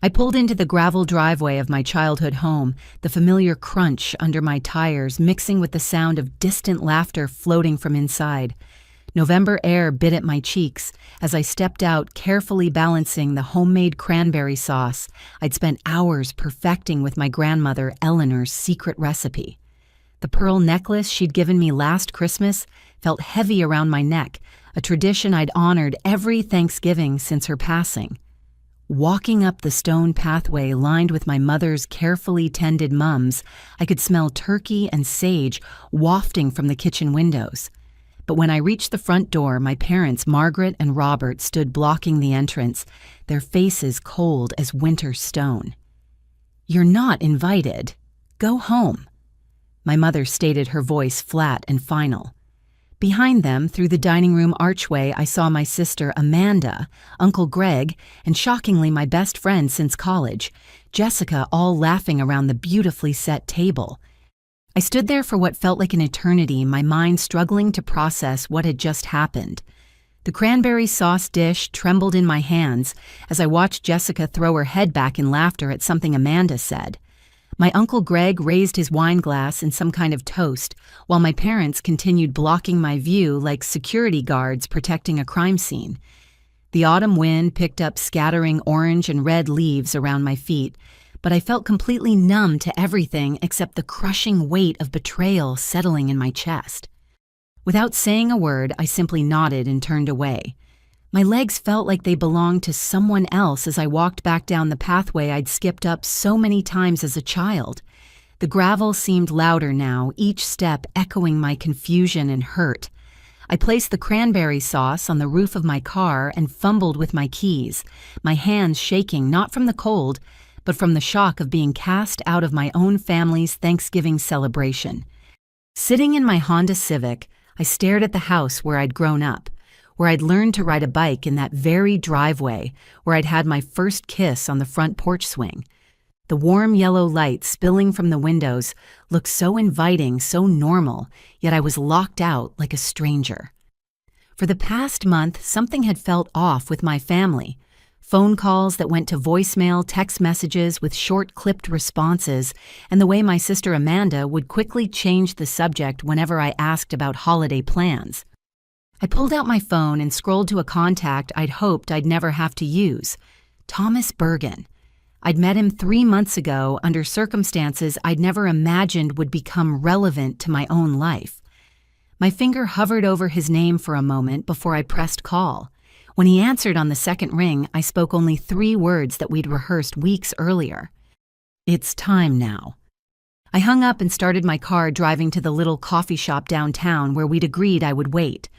I pulled into the gravel driveway of my childhood home, the familiar crunch under my tires mixing with the sound of distant laughter floating from inside. November air bit at my cheeks as I stepped out, carefully balancing the homemade cranberry sauce I'd spent hours perfecting with my grandmother Eleanor's secret recipe. The pearl necklace she'd given me last Christmas felt heavy around my neck, a tradition I'd honored every Thanksgiving since her passing. Walking up the stone pathway lined with my mother's carefully tended mums, I could smell turkey and sage wafting from the kitchen windows. But when I reached the front door, my parents, Margaret and Robert, stood blocking the entrance, their faces cold as winter stone. "You're not invited. Go home," my mother stated, her voice flat and final. Behind them, through the dining room archway, I saw my sister Amanda, Uncle Greg, and shockingly my best friend since college, Jessica, all laughing around the beautifully set table. I stood there for what felt like an eternity, my mind struggling to process what had just happened. The cranberry sauce dish trembled in my hands as I watched Jessica throw her head back in laughter at something Amanda said. My Uncle Greg raised his wine glass in some kind of toast, while my parents continued blocking my view like security guards protecting a crime scene. The autumn wind picked up scattering orange and red leaves around my feet, but I felt completely numb to everything except the crushing weight of betrayal settling in my chest. Without saying a word, I simply nodded and turned away. My legs felt like they belonged to someone else as I walked back down the pathway I'd skipped up so many times as a child. The gravel seemed louder now, each step echoing my confusion and hurt. I placed the cranberry sauce on the roof of my car and fumbled with my keys, my hands shaking not from the cold, but from the shock of being cast out of my own family's Thanksgiving celebration. Sitting in my Honda Civic, I stared at the house where I'd grown up, where I'd learned to ride a bike in that very driveway, where I'd had my first kiss on the front porch swing. The warm yellow light spilling from the windows looked so inviting, so normal, yet I was locked out like a stranger. For the past month, something had felt off with my family. Phone calls that went to voicemail, text messages with short clipped responses, and the way my sister Amanda would quickly change the subject whenever I asked about holiday plans. I pulled out my phone and scrolled to a contact I'd hoped I'd never have to use, Thomas Bergen. I'd met him 3 months ago under circumstances I'd never imagined would become relevant to my own life. My finger hovered over his name for a moment before I pressed call. When he answered on the second ring, I spoke only 3 words that we'd rehearsed weeks earlier. "It's time now." I hung up and started my car, driving to the little coffee shop downtown where we'd agreed I would wait.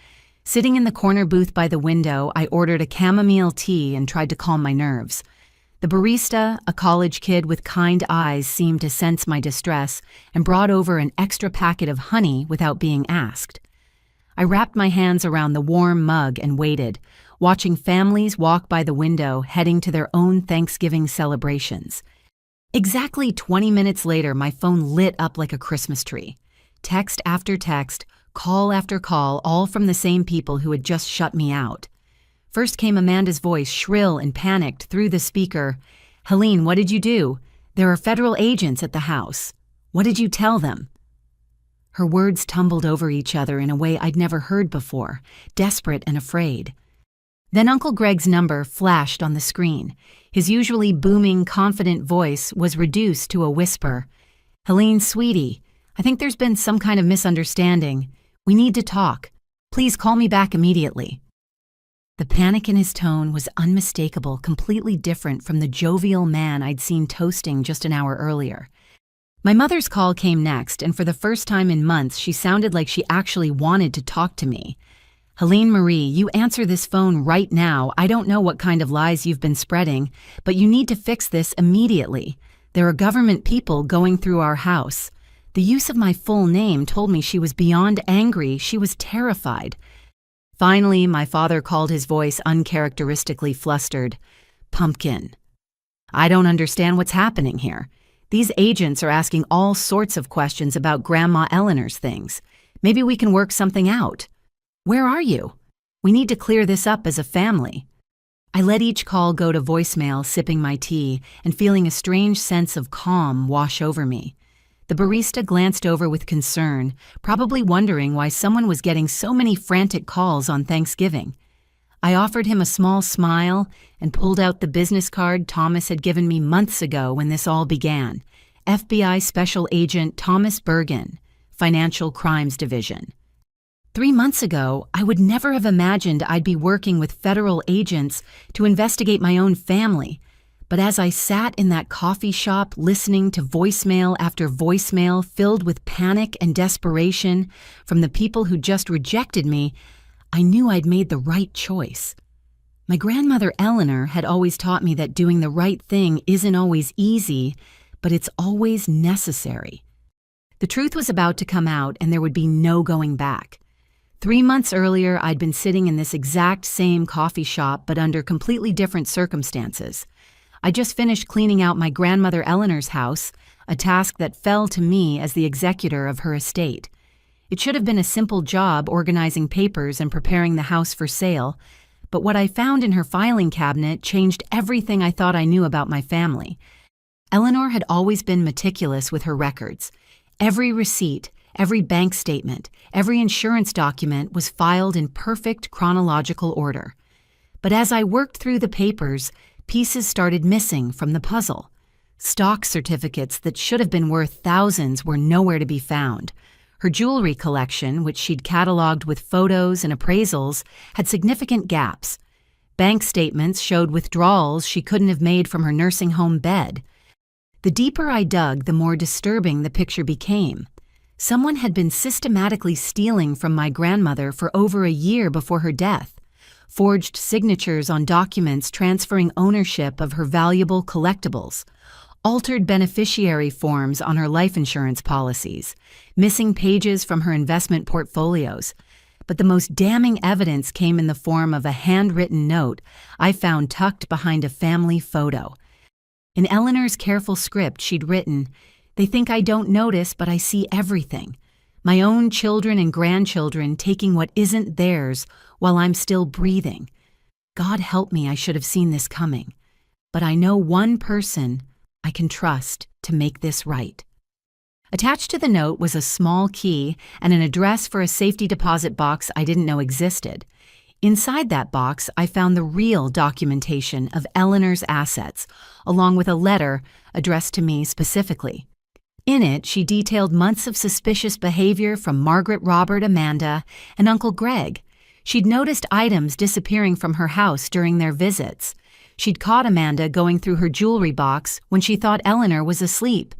Sitting in the corner booth by the window, I ordered a chamomile tea and tried to calm my nerves. The barista, a college kid with kind eyes, seemed to sense my distress and brought over an extra packet of honey without being asked. I wrapped my hands around the warm mug and waited, watching families walk by the window heading to their own Thanksgiving celebrations. Exactly 20 minutes later, my phone lit up like a Christmas tree. Text after text, call after call, all from the same people who had just shut me out. First came Amanda's voice, shrill and panicked, through the speaker. "Helene, what did you do? There are federal agents at the house. What did you tell them?" Her words tumbled over each other in a way I'd never heard before, desperate and afraid. Then Uncle Greg's number flashed on the screen. His usually booming, confident voice was reduced to a whisper. "Helene, sweetie, I think there's been some kind of misunderstanding. We need to talk. Please call me back immediately." The panic in his tone was unmistakable, completely different from the jovial man I'd seen toasting just an hour earlier. My mother's call came next, and for the first time in months, she sounded like she actually wanted to talk to me. "Helene Marie, you answer this phone right now. I don't know what kind of lies you've been spreading, but you need to fix this immediately. There are government people going through our house." The use of my full name told me she was beyond angry. She was terrified. Finally, my father called, his voice uncharacteristically flustered. "Pumpkin. I don't understand what's happening here. These agents are asking all sorts of questions about Grandma Eleanor's things. Maybe we can work something out. Where are you? We need to clear this up as a family." I let each call go to voicemail, sipping my tea and feeling a strange sense of calm wash over me. The barista glanced over with concern, probably wondering why someone was getting so many frantic calls on Thanksgiving. I offered him a small smile and pulled out the business card Thomas had given me months ago when this all began. FBI Special Agent Thomas Bergen, Financial Crimes Division. 3 months ago, I would never have imagined I'd be working with federal agents to investigate my own family. But as I sat in that coffee shop listening to voicemail after voicemail filled with panic and desperation from the people who just rejected me, I knew I'd made the right choice. My grandmother Eleanor had always taught me that doing the right thing isn't always easy, but it's always necessary. The truth was about to come out and there would be no going back. 3 months earlier, I'd been sitting in this exact same coffee shop but under completely different circumstances. I just finished cleaning out my grandmother Eleanor's house, a task that fell to me as the executor of her estate. It should have been a simple job organizing papers and preparing the house for sale, but what I found in her filing cabinet changed everything I thought I knew about my family. Eleanor had always been meticulous with her records. Every receipt, every bank statement, every insurance document was filed in perfect chronological order. But as I worked through the papers, pieces started missing from the puzzle. Stock certificates that should have been worth thousands were nowhere to be found. Her jewelry collection, which she'd cataloged with photos and appraisals, had significant gaps. Bank statements showed withdrawals she couldn't have made from her nursing home bed. The deeper I dug, the more disturbing the picture became. Someone had been systematically stealing from my grandmother for over a year before her death. Forged signatures on documents transferring ownership of her valuable collectibles, altered beneficiary forms on her life insurance policies, missing pages from her investment portfolios. But the most damning evidence came in the form of a handwritten note I found tucked behind a family photo. In Eleanor's careful script, she'd written, "They think I don't notice, but I see everything. My own children and grandchildren taking what isn't theirs while I'm still breathing. God help me, I should have seen this coming. But I know one person I can trust to make this right." Attached to the note was a small key and an address for a safety deposit box I didn't know existed. Inside that box, I found the real documentation of Eleanor's assets, along with a letter addressed to me specifically. In it, she detailed months of suspicious behavior from Margaret, Robert, Amanda, and Uncle Greg. She'd noticed items disappearing from her house during their visits. She'd caught Amanda going through her jewelry box when she thought Eleanor was asleep.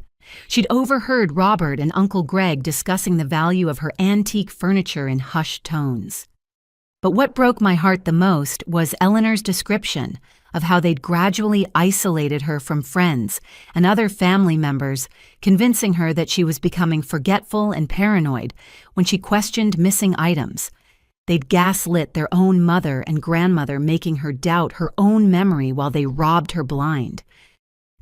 She'd overheard Robert and Uncle Greg discussing the value of her antique furniture in hushed tones. But what broke my heart the most was Eleanor's description of how they'd gradually isolated her from friends and other family members, convincing her that she was becoming forgetful and paranoid when she questioned missing items. They'd gaslit their own mother and grandmother, making her doubt her own memory while they robbed her blind.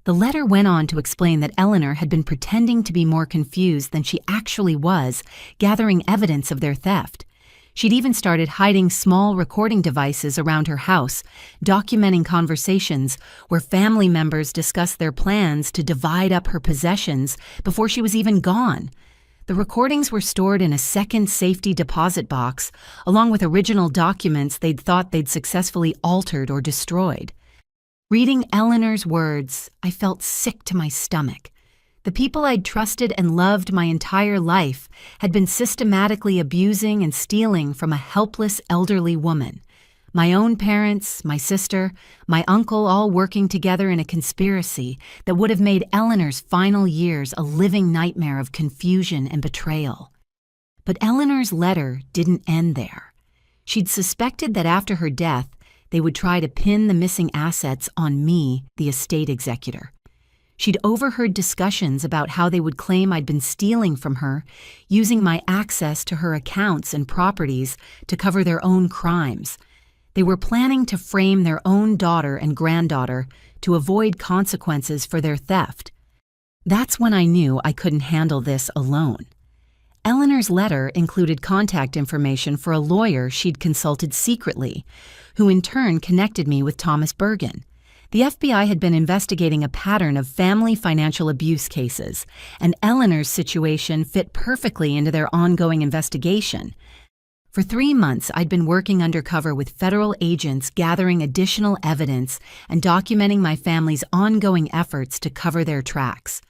The letter went on to explain that Eleanor had been pretending to be more confused than she actually was, gathering evidence of their theft. She'd even started hiding small recording devices around her house, documenting conversations where family members discussed their plans to divide up her possessions before she was even gone. The recordings were stored in a second safety deposit box, along with original documents they'd thought they'd successfully altered or destroyed. Reading Eleanor's words, I felt sick to my stomach. The people I'd trusted and loved my entire life had been systematically abusing and stealing from a helpless elderly woman. My own parents, my sister, my uncle all working together in a conspiracy that would have made Eleanor's final years a living nightmare of confusion and betrayal. But Eleanor's letter didn't end there. She'd suspected that after her death, they would try to pin the missing assets on me, the estate executor. She'd overheard discussions about how they would claim I'd been stealing from her, using my access to her accounts and properties to cover their own crimes. They were planning to frame their own daughter and granddaughter to avoid consequences for their theft. That's when I knew I couldn't handle this alone. Eleanor's letter included contact information for a lawyer she'd consulted secretly, who in turn connected me with Thomas Bergen. The FBI had been investigating a pattern of family financial abuse cases, and Eleanor's situation fit perfectly into their ongoing investigation. For 3 months, I'd been working undercover with federal agents, gathering additional evidence and documenting my family's ongoing efforts to cover their tracks.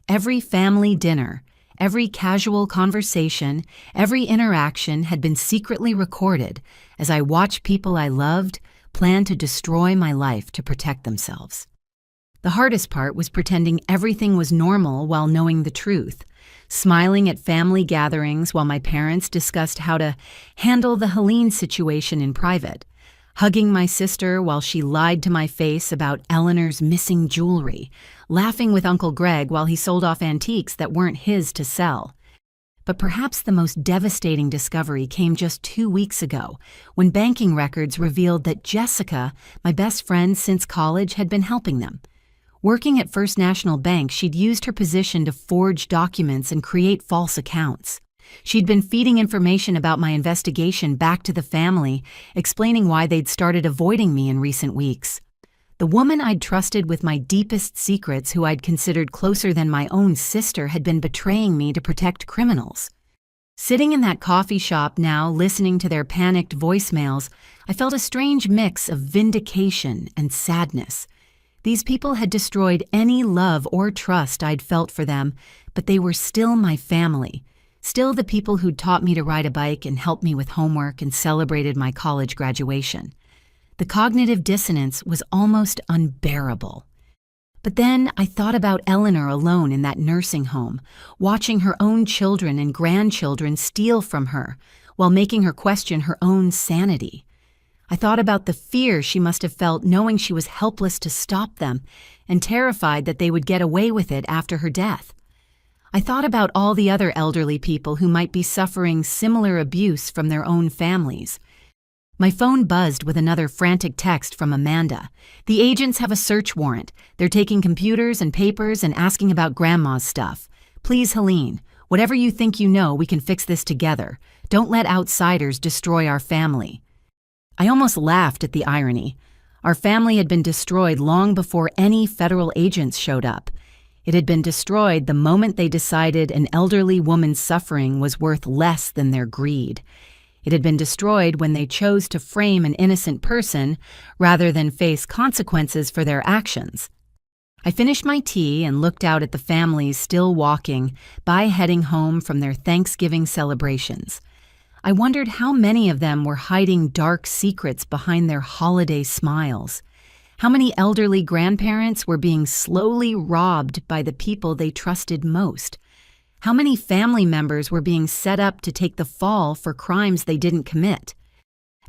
Every family dinner, every casual conversation, every interaction had been secretly recorded as I watched people I loved plan to destroy my life to protect themselves. The hardest part was pretending everything was normal while knowing the truth, smiling at family gatherings while my parents discussed how to handle the Helene situation in private, hugging my sister while she lied to my face about Eleanor's missing jewelry, laughing with Uncle Greg while he sold off antiques that weren't his to sell. But perhaps the most devastating discovery came just 2 weeks ago, when banking records revealed that Jessica, my best friend since college, had been helping them. Working at First National Bank, she'd used her position to forge documents and create false accounts. She'd been feeding information about my investigation back to the family, explaining why they'd started avoiding me in recent weeks. The woman I'd trusted with my deepest secrets, who I'd considered closer than my own sister, had been betraying me to protect criminals. Sitting in that coffee shop now, listening to their panicked voicemails, I felt a strange mix of vindication and sadness. These people had destroyed any love or trust I'd felt for them, but they were still my family, still the people who'd taught me to ride a bike and helped me with homework and celebrated my college graduation. The cognitive dissonance was almost unbearable. But then I thought about Eleanor alone in that nursing home, watching her own children and grandchildren steal from her while making her question her own sanity. I thought about the fear she must have felt knowing she was helpless to stop them and terrified that they would get away with it after her death. I thought about all the other elderly people who might be suffering similar abuse from their own families. My phone buzzed with another frantic text from Amanda. The agents have a search warrant. They're taking computers and papers and asking about Grandma's stuff. Please, Helene, whatever you think you know, we can fix this together. Don't let outsiders destroy our family. I almost laughed at the irony. Our family had been destroyed long before any federal agents showed up. It had been destroyed the moment they decided an elderly woman's suffering was worth less than their greed. It had been destroyed when they chose to frame an innocent person rather than face consequences for their actions. I finished my tea and looked out at the families still walking by, heading home from their Thanksgiving celebrations. I wondered how many of them were hiding dark secrets behind their holiday smiles. How many elderly grandparents were being slowly robbed by the people they trusted most? How many family members were being set up to take the fall for crimes they didn't commit?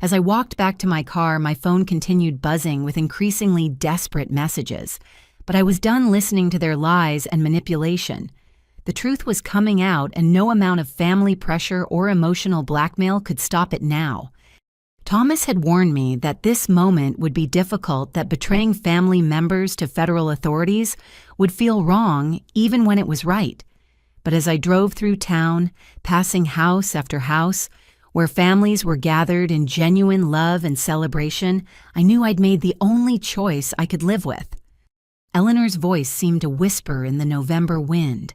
As I walked back to my car, my phone continued buzzing with increasingly desperate messages, but I was done listening to their lies and manipulation. The truth was coming out, and no amount of family pressure or emotional blackmail could stop it now. Thomas had warned me that this moment would be difficult, that betraying family members to federal authorities would feel wrong even when it was right. But as I drove through town, passing house after house, where families were gathered in genuine love and celebration, I knew I'd made the only choice I could live with. Eleanor's voice seemed to whisper in the November wind,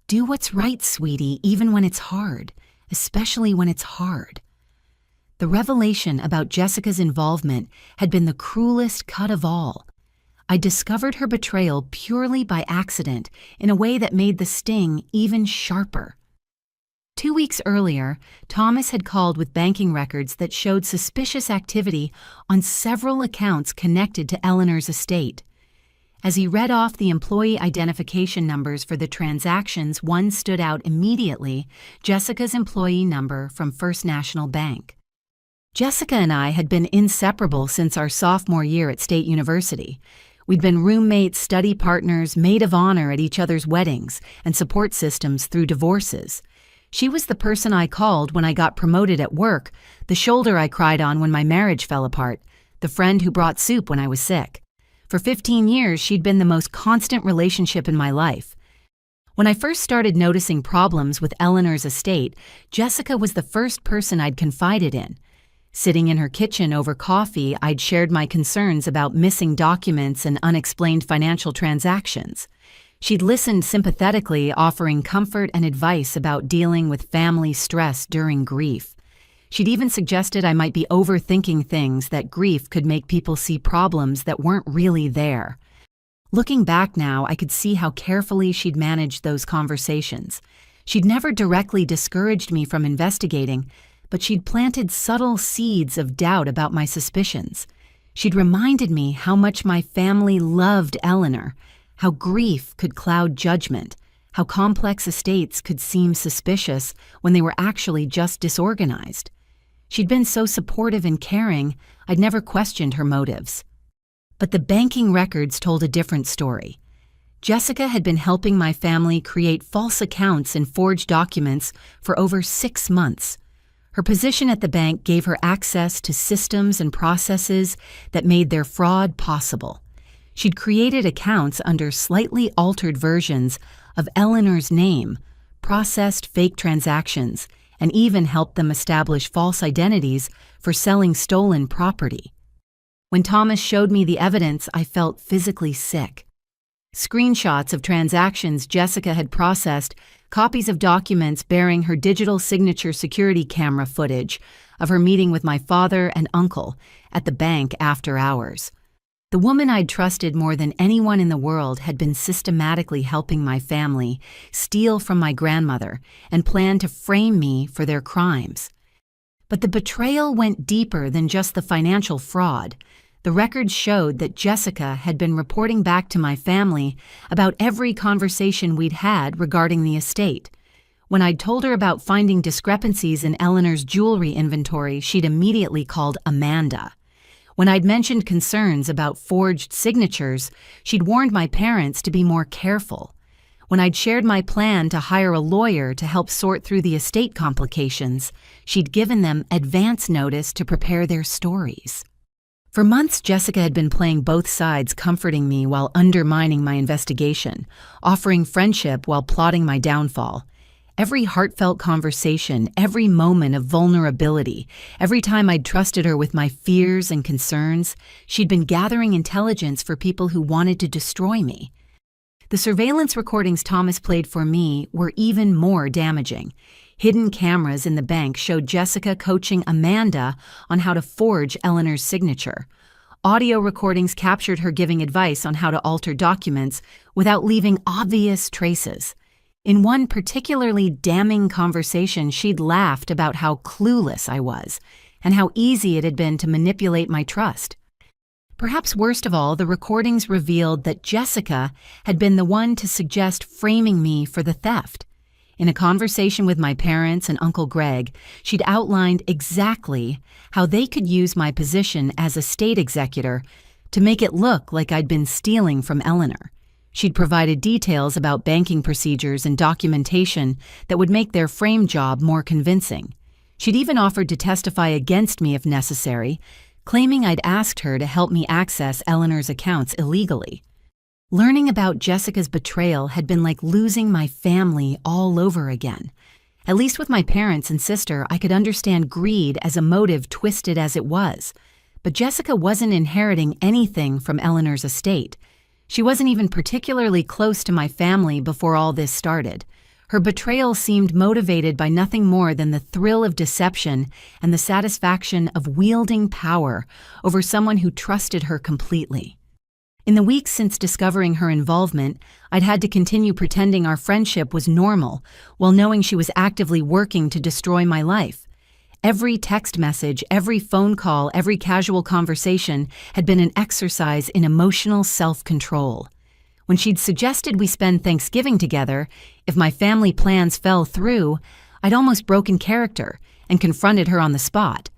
"Do what's right, sweetie, even when it's hard, especially when it's hard." The revelation about Jessica's involvement had been the cruelest cut of all. I discovered her betrayal purely by accident in a way that made the sting even sharper. 2 weeks earlier, Thomas had called with banking records that showed suspicious activity on several accounts connected to Eleanor's estate. As he read off the employee identification numbers for the transactions, one stood out immediately: Jessica's employee number from First National Bank. Jessica and I had been inseparable since our sophomore year at State University. We'd been roommates, study partners, maid of honor at each other's weddings, and support systems through divorces. She was the person I called when I got promoted at work, the shoulder I cried on when my marriage fell apart, the friend who brought soup when I was sick. For 15 years, she'd been the most constant relationship in my life. When I first started noticing problems with Eleanor's estate, Jessica was the first person I'd confided in. Sitting in her kitchen over coffee, I'd shared my concerns about missing documents and unexplained financial transactions. She'd listened sympathetically, offering comfort and advice about dealing with family stress during grief. She'd even suggested I might be overthinking things, that grief could make people see problems that weren't really there. Looking back now, I could see how carefully she'd managed those conversations. She'd never directly discouraged me from investigating, but she'd planted subtle seeds of doubt about my suspicions. She'd reminded me how much my family loved Eleanor, how grief could cloud judgment, how complex estates could seem suspicious when they were actually just disorganized. She'd been so supportive and caring, I'd never questioned her motives. But the banking records told a different story. Jessica had been helping my family create false accounts and forged documents for over 6 months. Her position at the bank gave her access to systems and processes that made their fraud possible. She'd created accounts under slightly altered versions of Eleanor's name, processed fake transactions, and even helped them establish false identities for selling stolen property. When Thomas showed me the evidence, I felt physically sick. Screenshots of transactions Jessica had processed, copies of documents bearing her digital signature security camera footage of her meeting with my father and uncle at the bank after hours. The woman I'd trusted more than anyone in the world had been systematically helping my family steal from my grandmother and planned to frame me for their crimes. But the betrayal went deeper than just the financial fraud. The records showed that Jessica had been reporting back to my family about every conversation we'd had regarding the estate. When I'd told her about finding discrepancies in Eleanor's jewelry inventory, she'd immediately called Amanda. When I'd mentioned concerns about forged signatures, she'd warned my parents to be more careful. When I'd shared my plan to hire a lawyer to help sort through the estate complications, she'd given them advance notice to prepare their stories. For months, Jessica had been playing both sides, comforting me while undermining my investigation, offering friendship while plotting my downfall. Every heartfelt conversation, every moment of vulnerability, every time I'd trusted her with my fears and concerns, she'd been gathering intelligence for people who wanted to destroy me. The surveillance recordings Thomas played for me were even more damaging. Hidden cameras in the bank showed Jessica coaching Amanda on how to forge Eleanor's signature. Audio recordings captured her giving advice on how to alter documents without leaving obvious traces. In one particularly damning conversation, she'd laughed about how clueless I was and how easy it had been to manipulate my trust. Perhaps worst of all, the recordings revealed that Jessica had been the one to suggest framing me for the theft. In a conversation with my parents and Uncle Greg, she'd outlined exactly how they could use my position as a estate executor to make it look like I'd been stealing from Eleanor. She'd provided details about banking procedures and documentation that would make their frame job more convincing. She'd even offered to testify against me if necessary, claiming I'd asked her to help me access Eleanor's accounts illegally. Learning about Jessica's betrayal had been like losing my family all over again. At least with my parents and sister, I could understand greed as a motive, twisted as it was. But Jessica wasn't inheriting anything from Eleanor's estate. She wasn't even particularly close to my family before all this started. Her betrayal seemed motivated by nothing more than the thrill of deception and the satisfaction of wielding power over someone who trusted her completely. In the weeks since discovering her involvement, I'd had to continue pretending our friendship was normal while knowing she was actively working to destroy my life. Every text message, every phone call, every casual conversation had been an exercise in emotional self-control. When she'd suggested we spend Thanksgiving together, if my family plans fell through, I'd almost broken character and confronted her on the spot.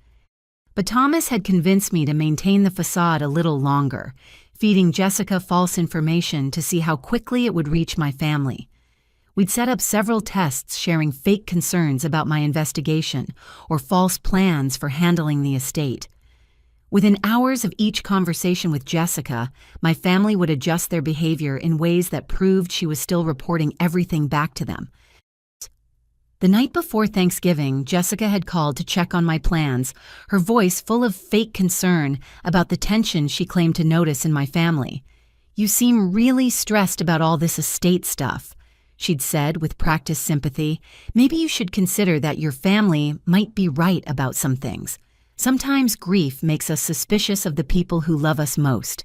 But Thomas had convinced me to maintain the facade a little longer, feeding Jessica false information to see how quickly it would reach my family. We'd set up several tests sharing fake concerns about my investigation or false plans for handling the estate. Within hours of each conversation with Jessica, my family would adjust their behavior in ways that proved she was still reporting everything back to them. The night before Thanksgiving, Jessica had called to check on my plans, her voice full of fake concern about the tension she claimed to notice in my family. "You seem really stressed about all this estate stuff," she'd said with practiced sympathy. "Maybe you should consider that your family might be right about some things. Sometimes grief makes us suspicious of the people who love us most."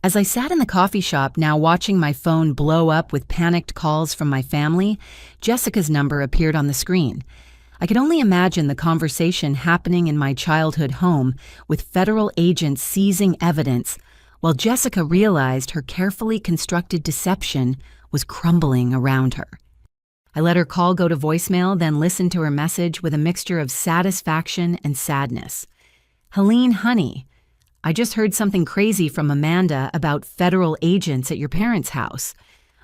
As I sat in the coffee shop now watching my phone blow up with panicked calls from my family, Jessica's number appeared on the screen. I could only imagine the conversation happening in my childhood home with federal agents seizing evidence, while Jessica realized her carefully constructed deception was crumbling around her. I let her call go to voicemail, then listened to her message with a mixture of satisfaction and sadness. "Helene, honey, I just heard something crazy from Amanda about federal agents at your parents' house.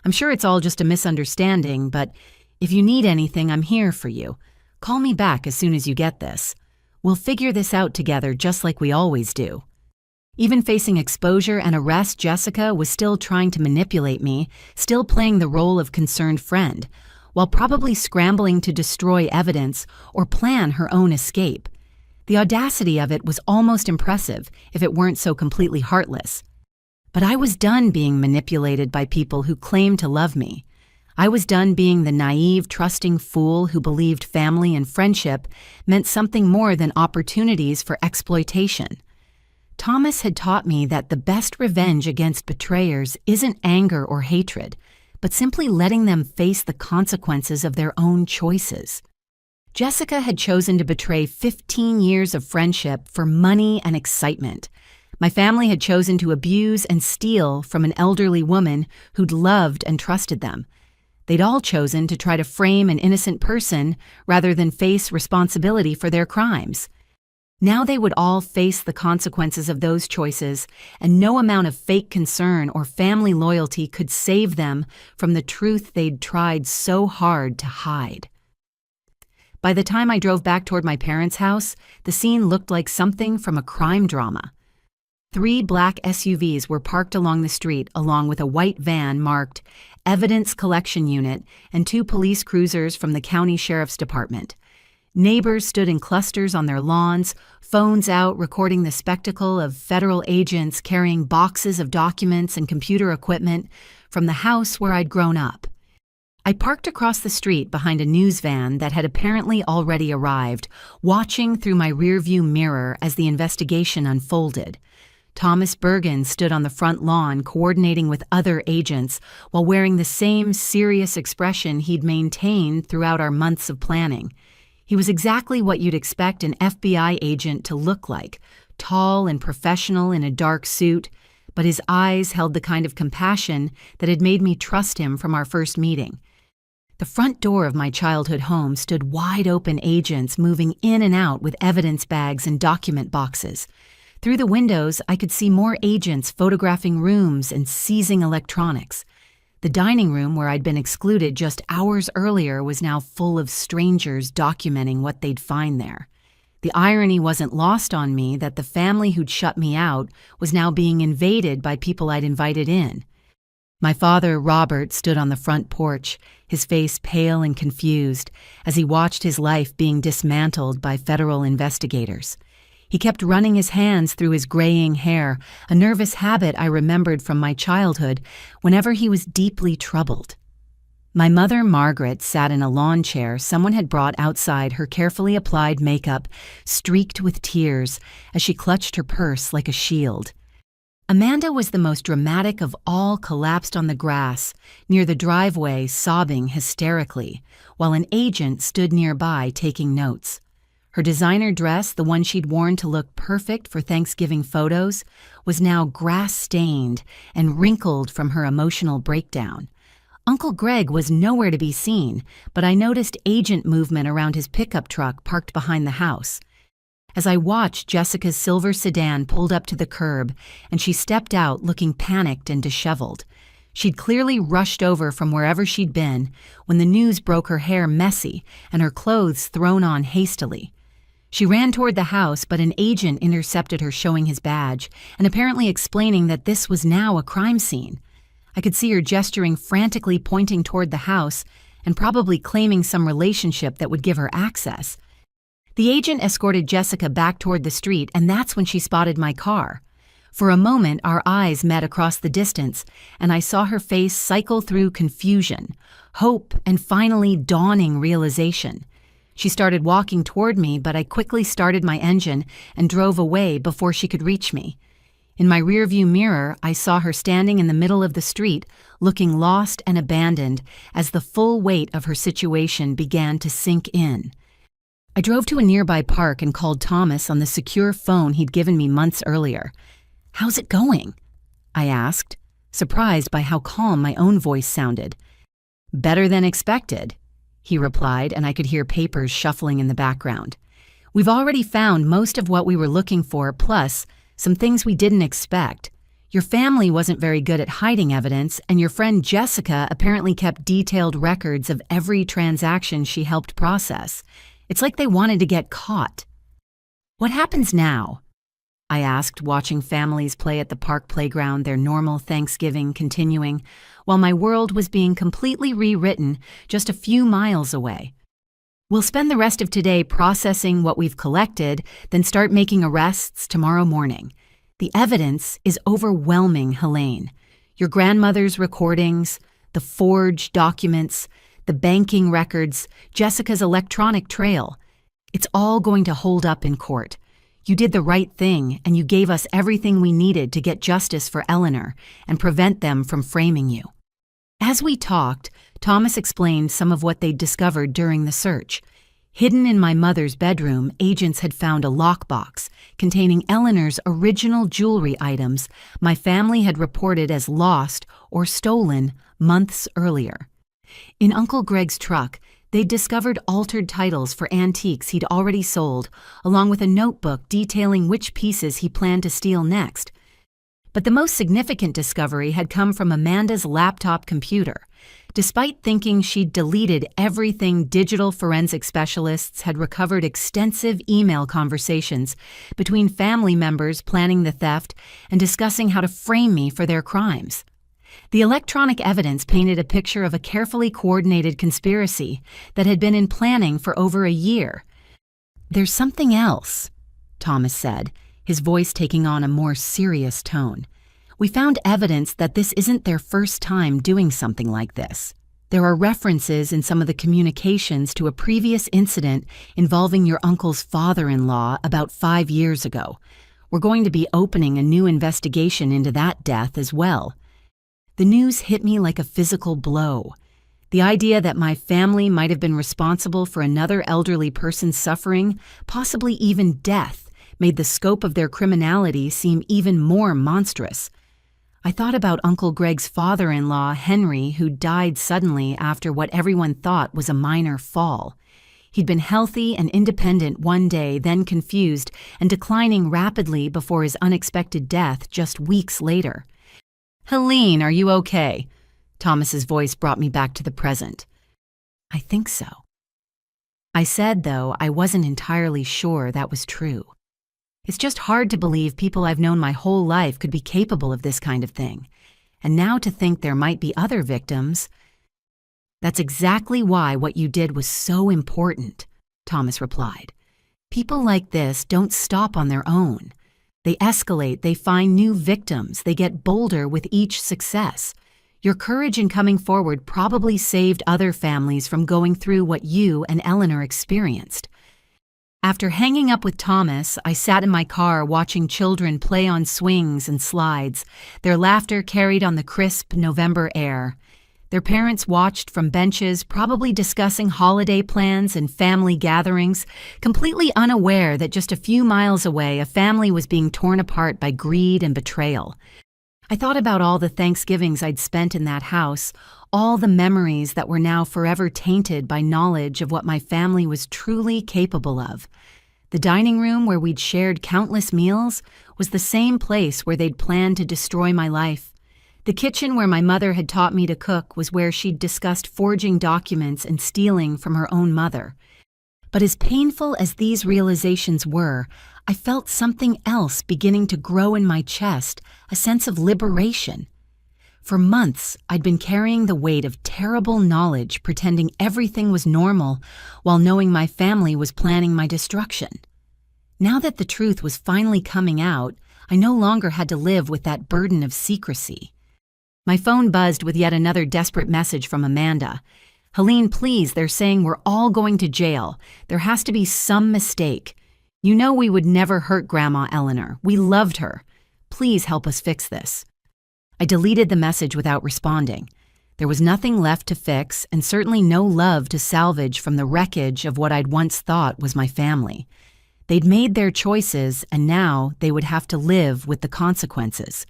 I'm sure it's all just a misunderstanding, but if you need anything, I'm here for you. Call me back as soon as you get this. We'll figure this out together just like we always do." Even facing exposure and arrest, Jessica was still trying to manipulate me, still playing the role of concerned friend, while probably scrambling to destroy evidence or plan her own escape. The audacity of it was almost impressive if it weren't so completely heartless. But I was done being manipulated by people who claimed to love me. I was done being the naive, trusting fool who believed family and friendship meant something more than opportunities for exploitation. Thomas had taught me that the best revenge against betrayers isn't anger or hatred, but simply letting them face the consequences of their own choices. Jessica had chosen to betray 15 years of friendship for money and excitement. My family had chosen to abuse and steal from an elderly woman who'd loved and trusted them. They'd all chosen to try to frame an innocent person rather than face responsibility for their crimes. Now they would all face the consequences of those choices, and no amount of fake concern or family loyalty could save them from the truth they'd tried so hard to hide. By the time I drove back toward my parents' house, the scene looked like something from a crime drama. 3 black SUVs were parked along the street, along with a white van marked Evidence Collection Unit and 2 police cruisers from the county sheriff's department. Neighbors stood in clusters on their lawns, phones out recording the spectacle of federal agents carrying boxes of documents and computer equipment from the house where I'd grown up. I parked across the street behind a news van that had apparently already arrived, watching through my rearview mirror as the investigation unfolded. Thomas Bergen stood on the front lawn coordinating with other agents while wearing the same serious expression he'd maintained throughout our months of planning. He was exactly what you'd expect an FBI agent to look like, tall and professional in a dark suit, but his eyes held the kind of compassion that had made me trust him from our first meeting. The front door of my childhood home stood wide open, agents moving in and out with evidence bags and document boxes. Through the windows, I could see more agents photographing rooms and seizing electronics. The dining room where I'd been excluded just hours earlier was now full of strangers documenting what they'd find there. The irony wasn't lost on me that the family who'd shut me out was now being invaded by people I'd invited in. My father, Robert, stood on the front porch, his face pale and confused, as he watched his life being dismantled by federal investigators. He kept running his hands through his graying hair, a nervous habit I remembered from my childhood whenever he was deeply troubled. My mother, Margaret, sat in a lawn chair someone had brought outside, her carefully applied makeup streaked with tears as she clutched her purse like a shield. Amanda was the most dramatic of all, collapsed on the grass near the driveway, sobbing hysterically, while an agent stood nearby taking notes. Her designer dress, the one she'd worn to look perfect for Thanksgiving photos, was now grass-stained and wrinkled from her emotional breakdown. Uncle Greg was nowhere to be seen, but I noticed agent movement around his pickup truck parked behind the house. As I watched, Jessica's silver sedan pulled up to the curb, and she stepped out looking panicked and disheveled. She'd clearly rushed over from wherever she'd been when the news broke, her hair messy and her clothes thrown on hastily. She ran toward the house, but an agent intercepted her showing his badge and apparently explaining that this was now a crime scene. I could see her gesturing frantically, pointing toward the house and probably claiming some relationship that would give her access. The agent escorted Jessica back toward the street, and that's when she spotted my car. For a moment, our eyes met across the distance, and I saw her face cycle through confusion, hope, and finally dawning realization. She started walking toward me, but I quickly started my engine and drove away before she could reach me. In my rearview mirror, I saw her standing in the middle of the street, looking lost and abandoned as the full weight of her situation began to sink in. I drove to a nearby park and called Thomas on the secure phone he'd given me months earlier. "How's it going?" I asked, surprised by how calm my own voice sounded. "Better than expected," he replied, and I could hear papers shuffling in the background. "We've already found most of what we were looking for, plus some things we didn't expect. Your family wasn't very good at hiding evidence, and your friend Jessica apparently kept detailed records of every transaction she helped process. It's like they wanted to get caught." "What happens now?" I asked, watching families play at the park playground, their normal Thanksgiving continuing, while my world was being completely rewritten just a few miles away. "We'll spend the rest of today processing what we've collected, then start making arrests tomorrow morning. The evidence is overwhelming, Helene. Your grandmother's recordings, the forged documents, the banking records, Jessica's electronic trail. It's all going to hold up in court. You did the right thing, and you gave us everything we needed to get justice for Eleanor and prevent them from framing you." As we talked, Thomas explained some of what they'd discovered during the search. Hidden in my mother's bedroom, agents had found a lockbox containing Eleanor's original jewelry items my family had reported as lost or stolen months earlier. In Uncle Greg's truck, they'd discovered altered titles for antiques he'd already sold, along with a notebook detailing which pieces he planned to steal next. But the most significant discovery had come from Amanda's laptop computer. Despite thinking she'd deleted everything, digital forensic specialists had recovered extensive email conversations between family members planning the theft and discussing how to frame me for their crimes. The electronic evidence painted a picture of a carefully coordinated conspiracy that had been in planning for over a year. "There's something else," Thomas said, his voice taking on a more serious tone. "We found evidence that this isn't their first time doing something like this. There are references in some of the communications to a previous incident involving your uncle's father-in-law about 5 years ago. We're going to be opening a new investigation into that death as well." The news hit me like a physical blow. The idea that my family might have been responsible for another elderly person's suffering, possibly even death, made the scope of their criminality seem even more monstrous. I thought about Uncle Greg's father-in-law, Henry, who died suddenly after what everyone thought was a minor fall. He'd been healthy and independent one day, then confused and declining rapidly before his unexpected death just weeks later. "Helene, are you okay?" Thomas's voice brought me back to the present. "I think so." I said, though, I wasn't entirely sure that was true. It's just hard to believe people I've known my whole life could be capable of this kind of thing. And now to think there might be other victims. "That's exactly why what you did was so important," Thomas replied. "People like this don't stop on their own. They escalate, they find new victims, they get bolder with each success. Your courage in coming forward probably saved other families from going through what you and Eleanor experienced." After hanging up with Thomas, I sat in my car watching children play on swings and slides, their laughter carried on the crisp November air. Their parents watched from benches, probably discussing holiday plans and family gatherings, completely unaware that just a few miles away a family was being torn apart by greed and betrayal. I thought about all the Thanksgivings I'd spent in that house, all the memories that were now forever tainted by knowledge of what my family was truly capable of. The dining room where we'd shared countless meals was the same place where they'd planned to destroy my life. The kitchen where my mother had taught me to cook was where she'd discussed forging documents and stealing from her own mother. But as painful as these realizations were, I felt something else beginning to grow in my chest, a sense of liberation. For months, I'd been carrying the weight of terrible knowledge, pretending everything was normal, while knowing my family was planning my destruction. Now that the truth was finally coming out, I no longer had to live with that burden of secrecy. My phone buzzed with yet another desperate message from Amanda. "Helene, please, they're saying we're all going to jail. There has to be some mistake. You know we would never hurt Grandma Eleanor. We loved her. Please help us fix this." I deleted the message without responding. There was nothing left to fix, and certainly no love to salvage from the wreckage of what I'd once thought was my family. They'd made their choices, and now they would have to live with the consequences.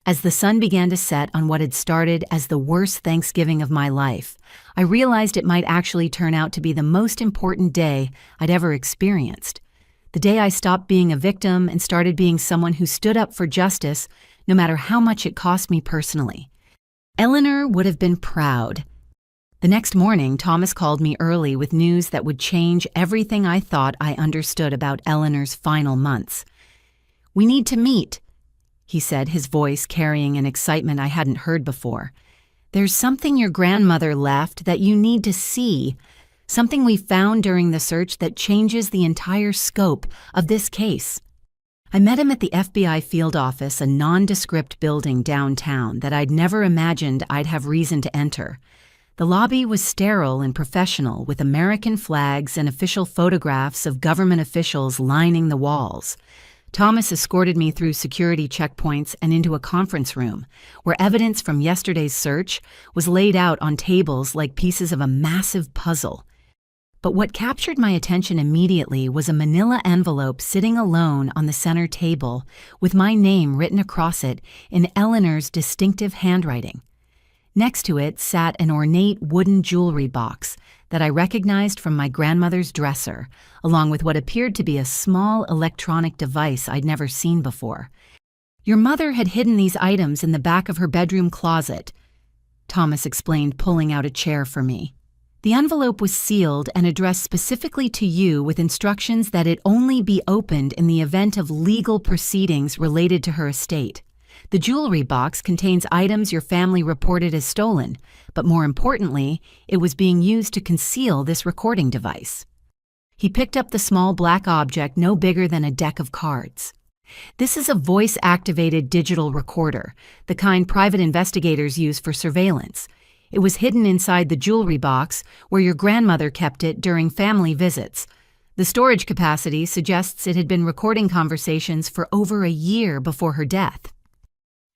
As the sun began to set on what had started as the worst Thanksgiving of my life, I realized it might actually turn out to be the most important day I'd ever experienced. The day I stopped being a victim and started being someone who stood up for justice, no matter how much it cost me personally. Eleanor would have been proud. The next morning, Thomas called me early with news that would change everything I thought I understood about Eleanor's final months. "We need to meet," he said, his voice carrying an excitement I hadn't heard before. "There's something your grandmother left that you need to see, something we found during the search that changes the entire scope of this case." I met him at the FBI field office, a nondescript building downtown that I'd never imagined I'd have reason to enter. The lobby was sterile and professional, with American flags and official photographs of government officials lining the walls. Thomas escorted me through security checkpoints and into a conference room, where evidence from yesterday's search was laid out on tables like pieces of a massive puzzle. But what captured my attention immediately was a manila envelope sitting alone on the center table, with my name written across it in Eleanor's distinctive handwriting. Next to it sat an ornate wooden jewelry box that I recognized from my grandmother's dresser, along with what appeared to be a small electronic device I'd never seen before. "Your mother had hidden these items in the back of her bedroom closet," Thomas explained, pulling out a chair for me. The envelope was sealed and addressed specifically to you, with instructions that it only be opened in the event of legal proceedings related to her estate. The jewelry box contains items your family reported as stolen, but more importantly, it was being used to conceal this recording device. He picked up the small black object no bigger than a deck of cards. "This is a voice-activated digital recorder, the kind private investigators use for surveillance. It was hidden inside the jewelry box where your grandmother kept it during family visits. The storage capacity suggests it had been recording conversations for over a year before her death."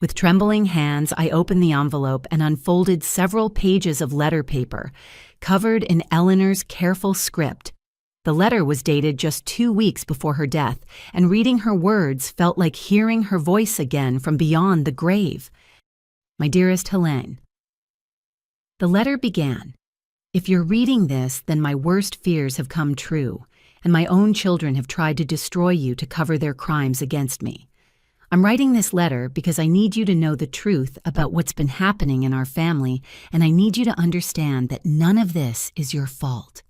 With trembling hands, I opened the envelope and unfolded several pages of letter paper, covered in Eleanor's careful script. The letter was dated just 2 weeks before her death, and reading her words felt like hearing her voice again from beyond the grave. "My dearest Helene." The letter began, "If you're reading this, then my worst fears have come true, and my own children have tried to destroy you to cover their crimes against me. I'm writing this letter because I need you to know the truth about what's been happening in our family, and I need you to understand that none of this is your fault."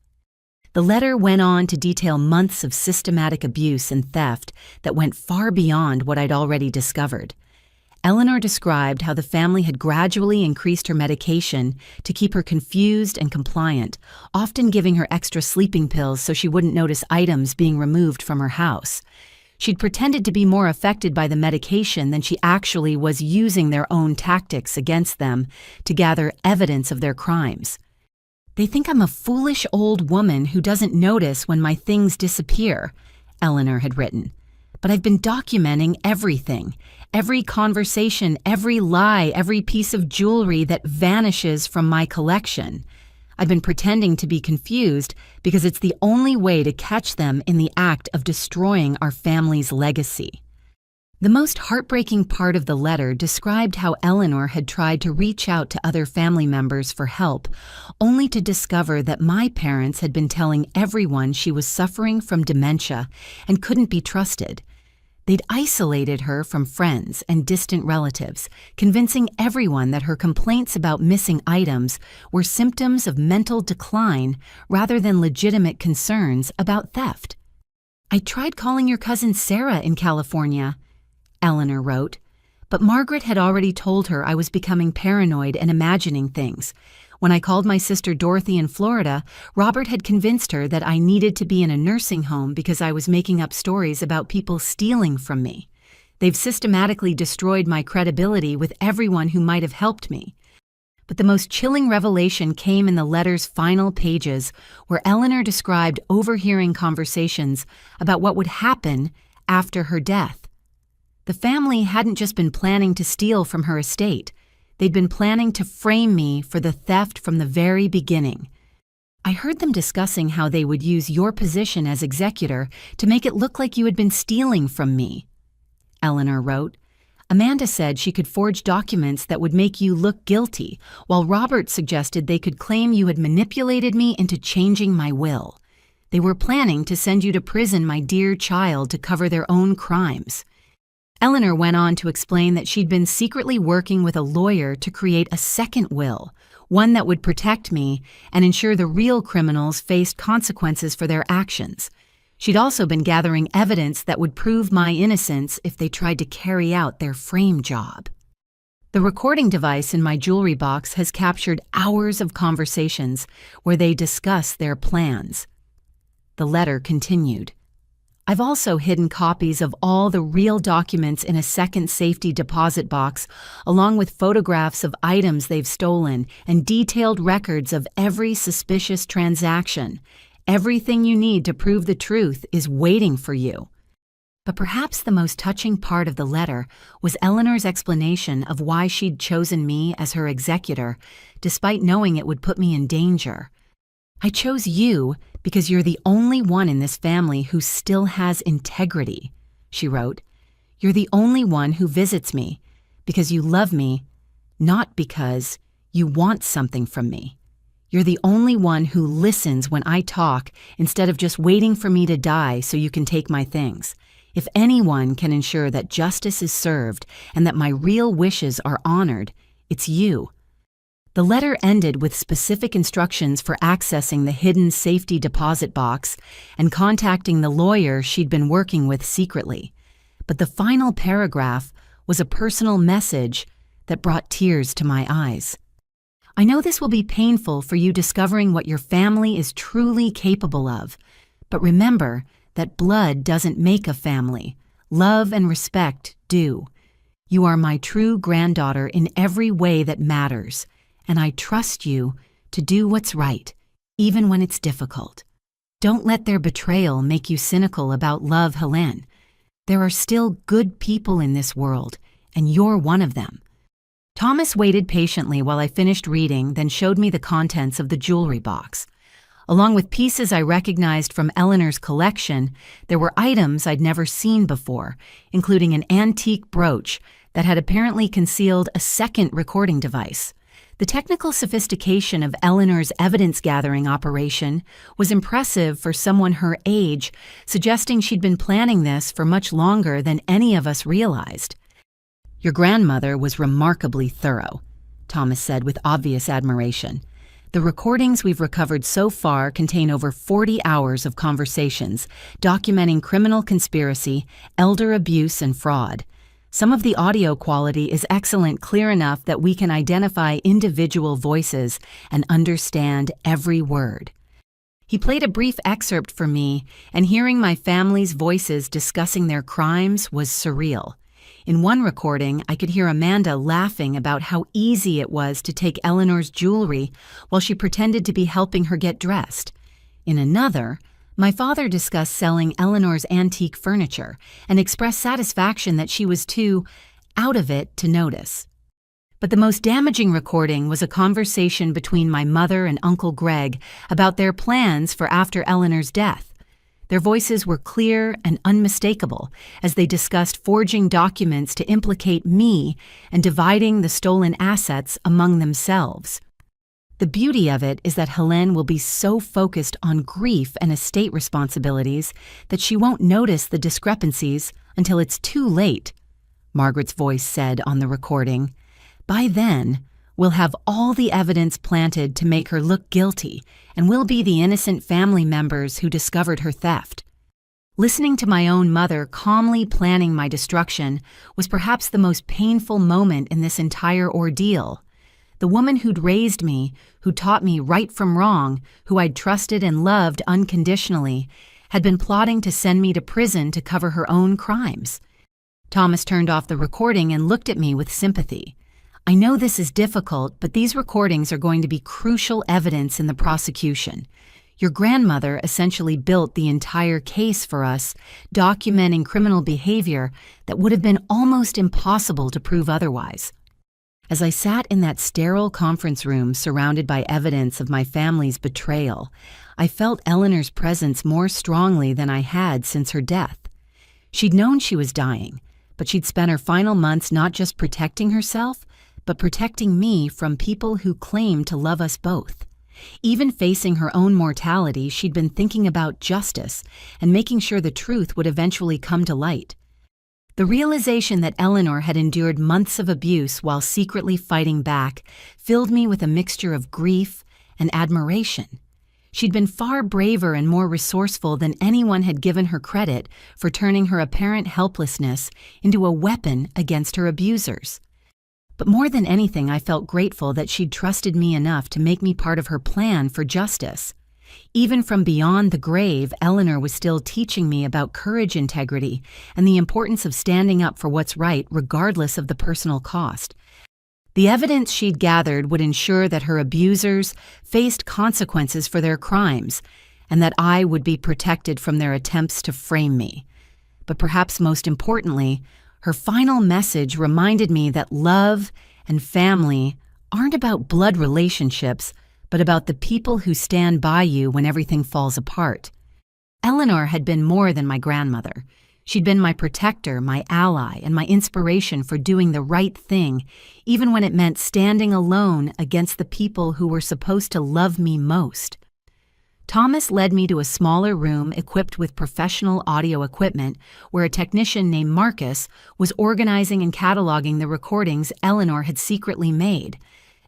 The letter went on to detail months of systematic abuse and theft that went far beyond what I'd already discovered. Eleanor described how the family had gradually increased her medication to keep her confused and compliant, often giving her extra sleeping pills so she wouldn't notice items being removed from her house. She'd pretended to be more affected by the medication than she actually was, using their own tactics against them to gather evidence of their crimes. "They think I'm a foolish old woman who doesn't notice when my things disappear," Eleanor had written. "But I've been documenting everything, every conversation, every lie, every piece of jewelry that vanishes from my collection. I've been pretending to be confused because it's the only way to catch them in the act of destroying our family's legacy." The most heartbreaking part of the letter described how Eleanor had tried to reach out to other family members for help, only to discover that my parents had been telling everyone she was suffering from dementia and couldn't be trusted. They'd isolated her from friends and distant relatives, convincing everyone that her complaints about missing items were symptoms of mental decline rather than legitimate concerns about theft. "I tried calling your cousin Sarah in California," Eleanor wrote, but Margaret had already told her I was becoming paranoid and imagining things. When I called my sister Dorothy in Florida, Robert had convinced her that I needed to be in a nursing home because I was making up stories about people stealing from me. They've systematically destroyed my credibility with everyone who might have helped me. But the most chilling revelation came in the letter's final pages, where Eleanor described overhearing conversations about what would happen after her death. The family hadn't just been planning to steal from her estate. They'd been planning to frame me for the theft from the very beginning. "I heard them discussing how they would use your position as executor to make it look like you had been stealing from me," Eleanor wrote. "Amanda said she could forge documents that would make you look guilty, while Robert suggested they could claim you had manipulated me into changing my will. They were planning to send you to prison, my dear child, to cover their own crimes." Eleanor went on to explain that she'd been secretly working with a lawyer to create a second will, one that would protect me and ensure the real criminals faced consequences for their actions. She'd also been gathering evidence that would prove my innocence if they tried to carry out their frame job. The recording device in my jewelry box has captured hours of conversations where they discuss their plans. The letter continued. "I've also hidden copies of all the real documents in a second safety deposit box, along with photographs of items they've stolen and detailed records of every suspicious transaction. Everything you need to prove the truth is waiting for you." But perhaps the most touching part of the letter was Eleanor's explanation of why she'd chosen me as her executor, despite knowing it would put me in danger. "I chose you because you're the only one in this family who still has integrity," she wrote. "You're the only one who visits me because you love me, not because you want something from me. You're the only one who listens when I talk instead of just waiting for me to die so you can take my things. If anyone can ensure that justice is served and that my real wishes are honored, it's you." The letter ended with specific instructions for accessing the hidden safety deposit box and contacting the lawyer she'd been working with secretly. But the final paragraph was a personal message that brought tears to my eyes. "I know this will be painful for you discovering what your family is truly capable of, but remember that blood doesn't make a family. Love and respect do. You are my true granddaughter in every way that matters, and I trust you to do what's right, even when it's difficult. Don't let their betrayal make you cynical about love, Helene. There are still good people in this world, and you're one of them." Thomas waited patiently while I finished reading, then showed me the contents of the jewelry box. Along with pieces I recognized from Eleanor's collection, there were items I'd never seen before, including an antique brooch that had apparently concealed a second recording device. The technical sophistication of Eleanor's evidence-gathering operation was impressive for someone her age, suggesting she'd been planning this for much longer than any of us realized. "Your grandmother was remarkably thorough," Thomas said with obvious admiration. "The recordings we've recovered so far contain over 40 hours of conversations documenting criminal conspiracy, elder abuse, and fraud. Some of the audio quality is excellent, clear enough that we can identify individual voices and understand every word." He played a brief excerpt for me, and hearing my family's voices discussing their crimes was surreal. In one recording, I could hear Amanda laughing about how easy it was to take Eleanor's jewelry while she pretended to be helping her get dressed. In another, my father discussed selling Eleanor's antique furniture and expressed satisfaction that she was too out of it to notice. But the most damaging recording was a conversation between my mother and Uncle Greg about their plans for after Eleanor's death. Their voices were clear and unmistakable as they discussed forging documents to implicate me and dividing the stolen assets among themselves. The beauty of it is that Helene will be so focused on grief and estate responsibilities that she won't notice the discrepancies until it's too late," Margaret's voice said on the recording. "By then, we'll have all the evidence planted to make her look guilty, and we'll be the innocent family members who discovered her theft." Listening to my own mother calmly planning my destruction was perhaps the most painful moment in this entire ordeal. The woman who'd raised me, who taught me right from wrong, who I'd trusted and loved unconditionally, had been plotting to send me to prison to cover her own crimes. Thomas turned off the recording and looked at me with sympathy. "I know this is difficult, but these recordings are going to be crucial evidence in the prosecution. Your grandmother essentially built the entire case for us, documenting criminal behavior that would have been almost impossible to prove otherwise." As I sat in that sterile conference room surrounded by evidence of my family's betrayal, I felt Eleanor's presence more strongly than I had since her death. She'd known she was dying, but she'd spent her final months not just protecting herself, but protecting me from people who claimed to love us both. Even facing her own mortality, she'd been thinking about justice and making sure the truth would eventually come to light. The realization that Eleanor had endured months of abuse while secretly fighting back filled me with a mixture of grief and admiration. She'd been far braver and more resourceful than anyone had given her credit for turning her apparent helplessness into a weapon against her abusers. But more than anything, I felt grateful that she'd trusted me enough to make me part of her plan for justice. Even from beyond the grave, Eleanor was still teaching me about courage, integrity, and the importance of standing up for what's right regardless of the personal cost. The evidence she'd gathered would ensure that her abusers faced consequences for their crimes, and that I would be protected from their attempts to frame me. But perhaps most importantly, her final message reminded me that love and family aren't about blood relationships, but about the people who stand by you when everything falls apart. Eleanor had been more than my grandmother. She'd been my protector, my ally, and my inspiration for doing the right thing, even when it meant standing alone against the people who were supposed to love me most. Thomas led me to a smaller room equipped with professional audio equipment where a technician named Marcus was organizing and cataloging the recordings Eleanor had secretly made.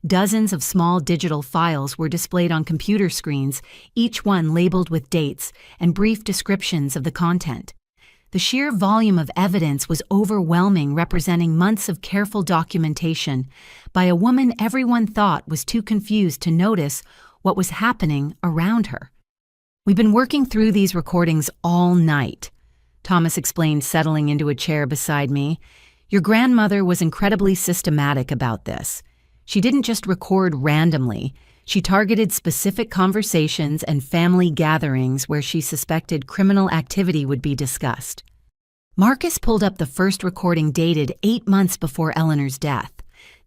Dozens of small digital files were displayed on computer screens, each one labeled with dates and brief descriptions of the content. The sheer volume of evidence was overwhelming, representing months of careful documentation by a woman everyone thought was too confused to notice what was happening around her. "We've been working through these recordings all night," Thomas explained, settling into a chair beside me. "Your grandmother was incredibly systematic about this. She didn't just record randomly. She targeted specific conversations and family gatherings where she suspected criminal activity would be discussed." Marcus pulled up the first recording dated 8 months before Eleanor's death.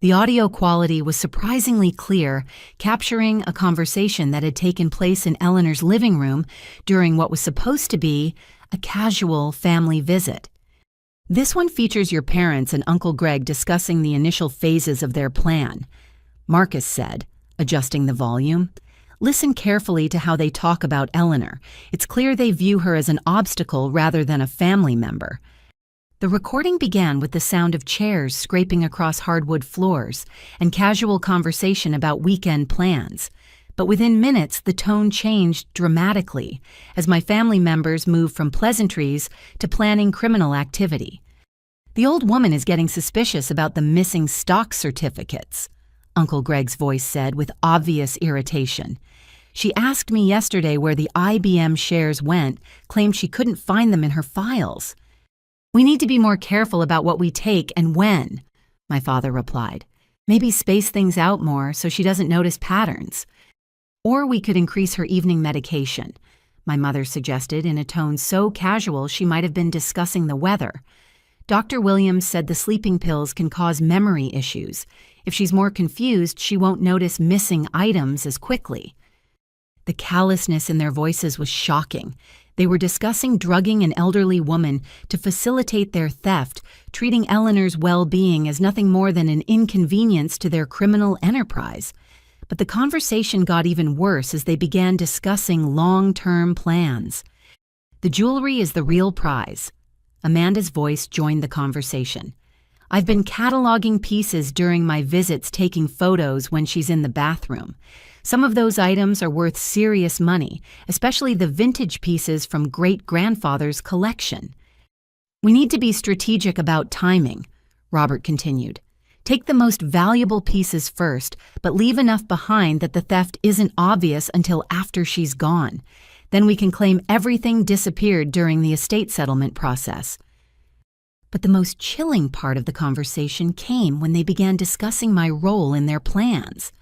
The audio quality was surprisingly clear, capturing a conversation that had taken place in Eleanor's living room during what was supposed to be a casual family visit. "This one features your parents and Uncle Greg discussing the initial phases of their plan," Marcus said, adjusting the volume. "Listen carefully to how they talk about Eleanor. It's clear they view her as an obstacle rather than a family member." The recording began with the sound of chairs scraping across hardwood floors and casual conversation about weekend plans. But within minutes, the tone changed dramatically as my family members moved from pleasantries to planning criminal activity. "The old woman is getting suspicious about the missing stock certificates," Uncle Greg's voice said with obvious irritation. "She asked me yesterday where the IBM shares went, claimed she couldn't find them in her files." "We need to be more careful about what we take and when," my father replied. "Maybe space things out more so she doesn't notice patterns. Or we could increase her evening medication," my mother suggested in a tone so casual she might have been discussing the weather. "Dr. Williams said the sleeping pills can cause memory issues. If she's more confused, she won't notice missing items as quickly." The callousness in their voices was shocking. They were discussing drugging an elderly woman to facilitate their theft, treating Eleanor's well-being as nothing more than an inconvenience to their criminal enterprise. But the conversation got even worse as they began discussing long-term plans. "The jewelry is the real prize," Amanda's voice joined the conversation. "I've been cataloging pieces during my visits, taking photos when she's in the bathroom. Some of those items are worth serious money, especially the vintage pieces from great-grandfather's collection." "We need to be strategic about timing," Robert continued. "Take the most valuable pieces first, but leave enough behind that the theft isn't obvious until after she's gone. Then we can claim everything disappeared during the estate settlement process." But the most chilling part of the conversation came when they began discussing my role in their plans.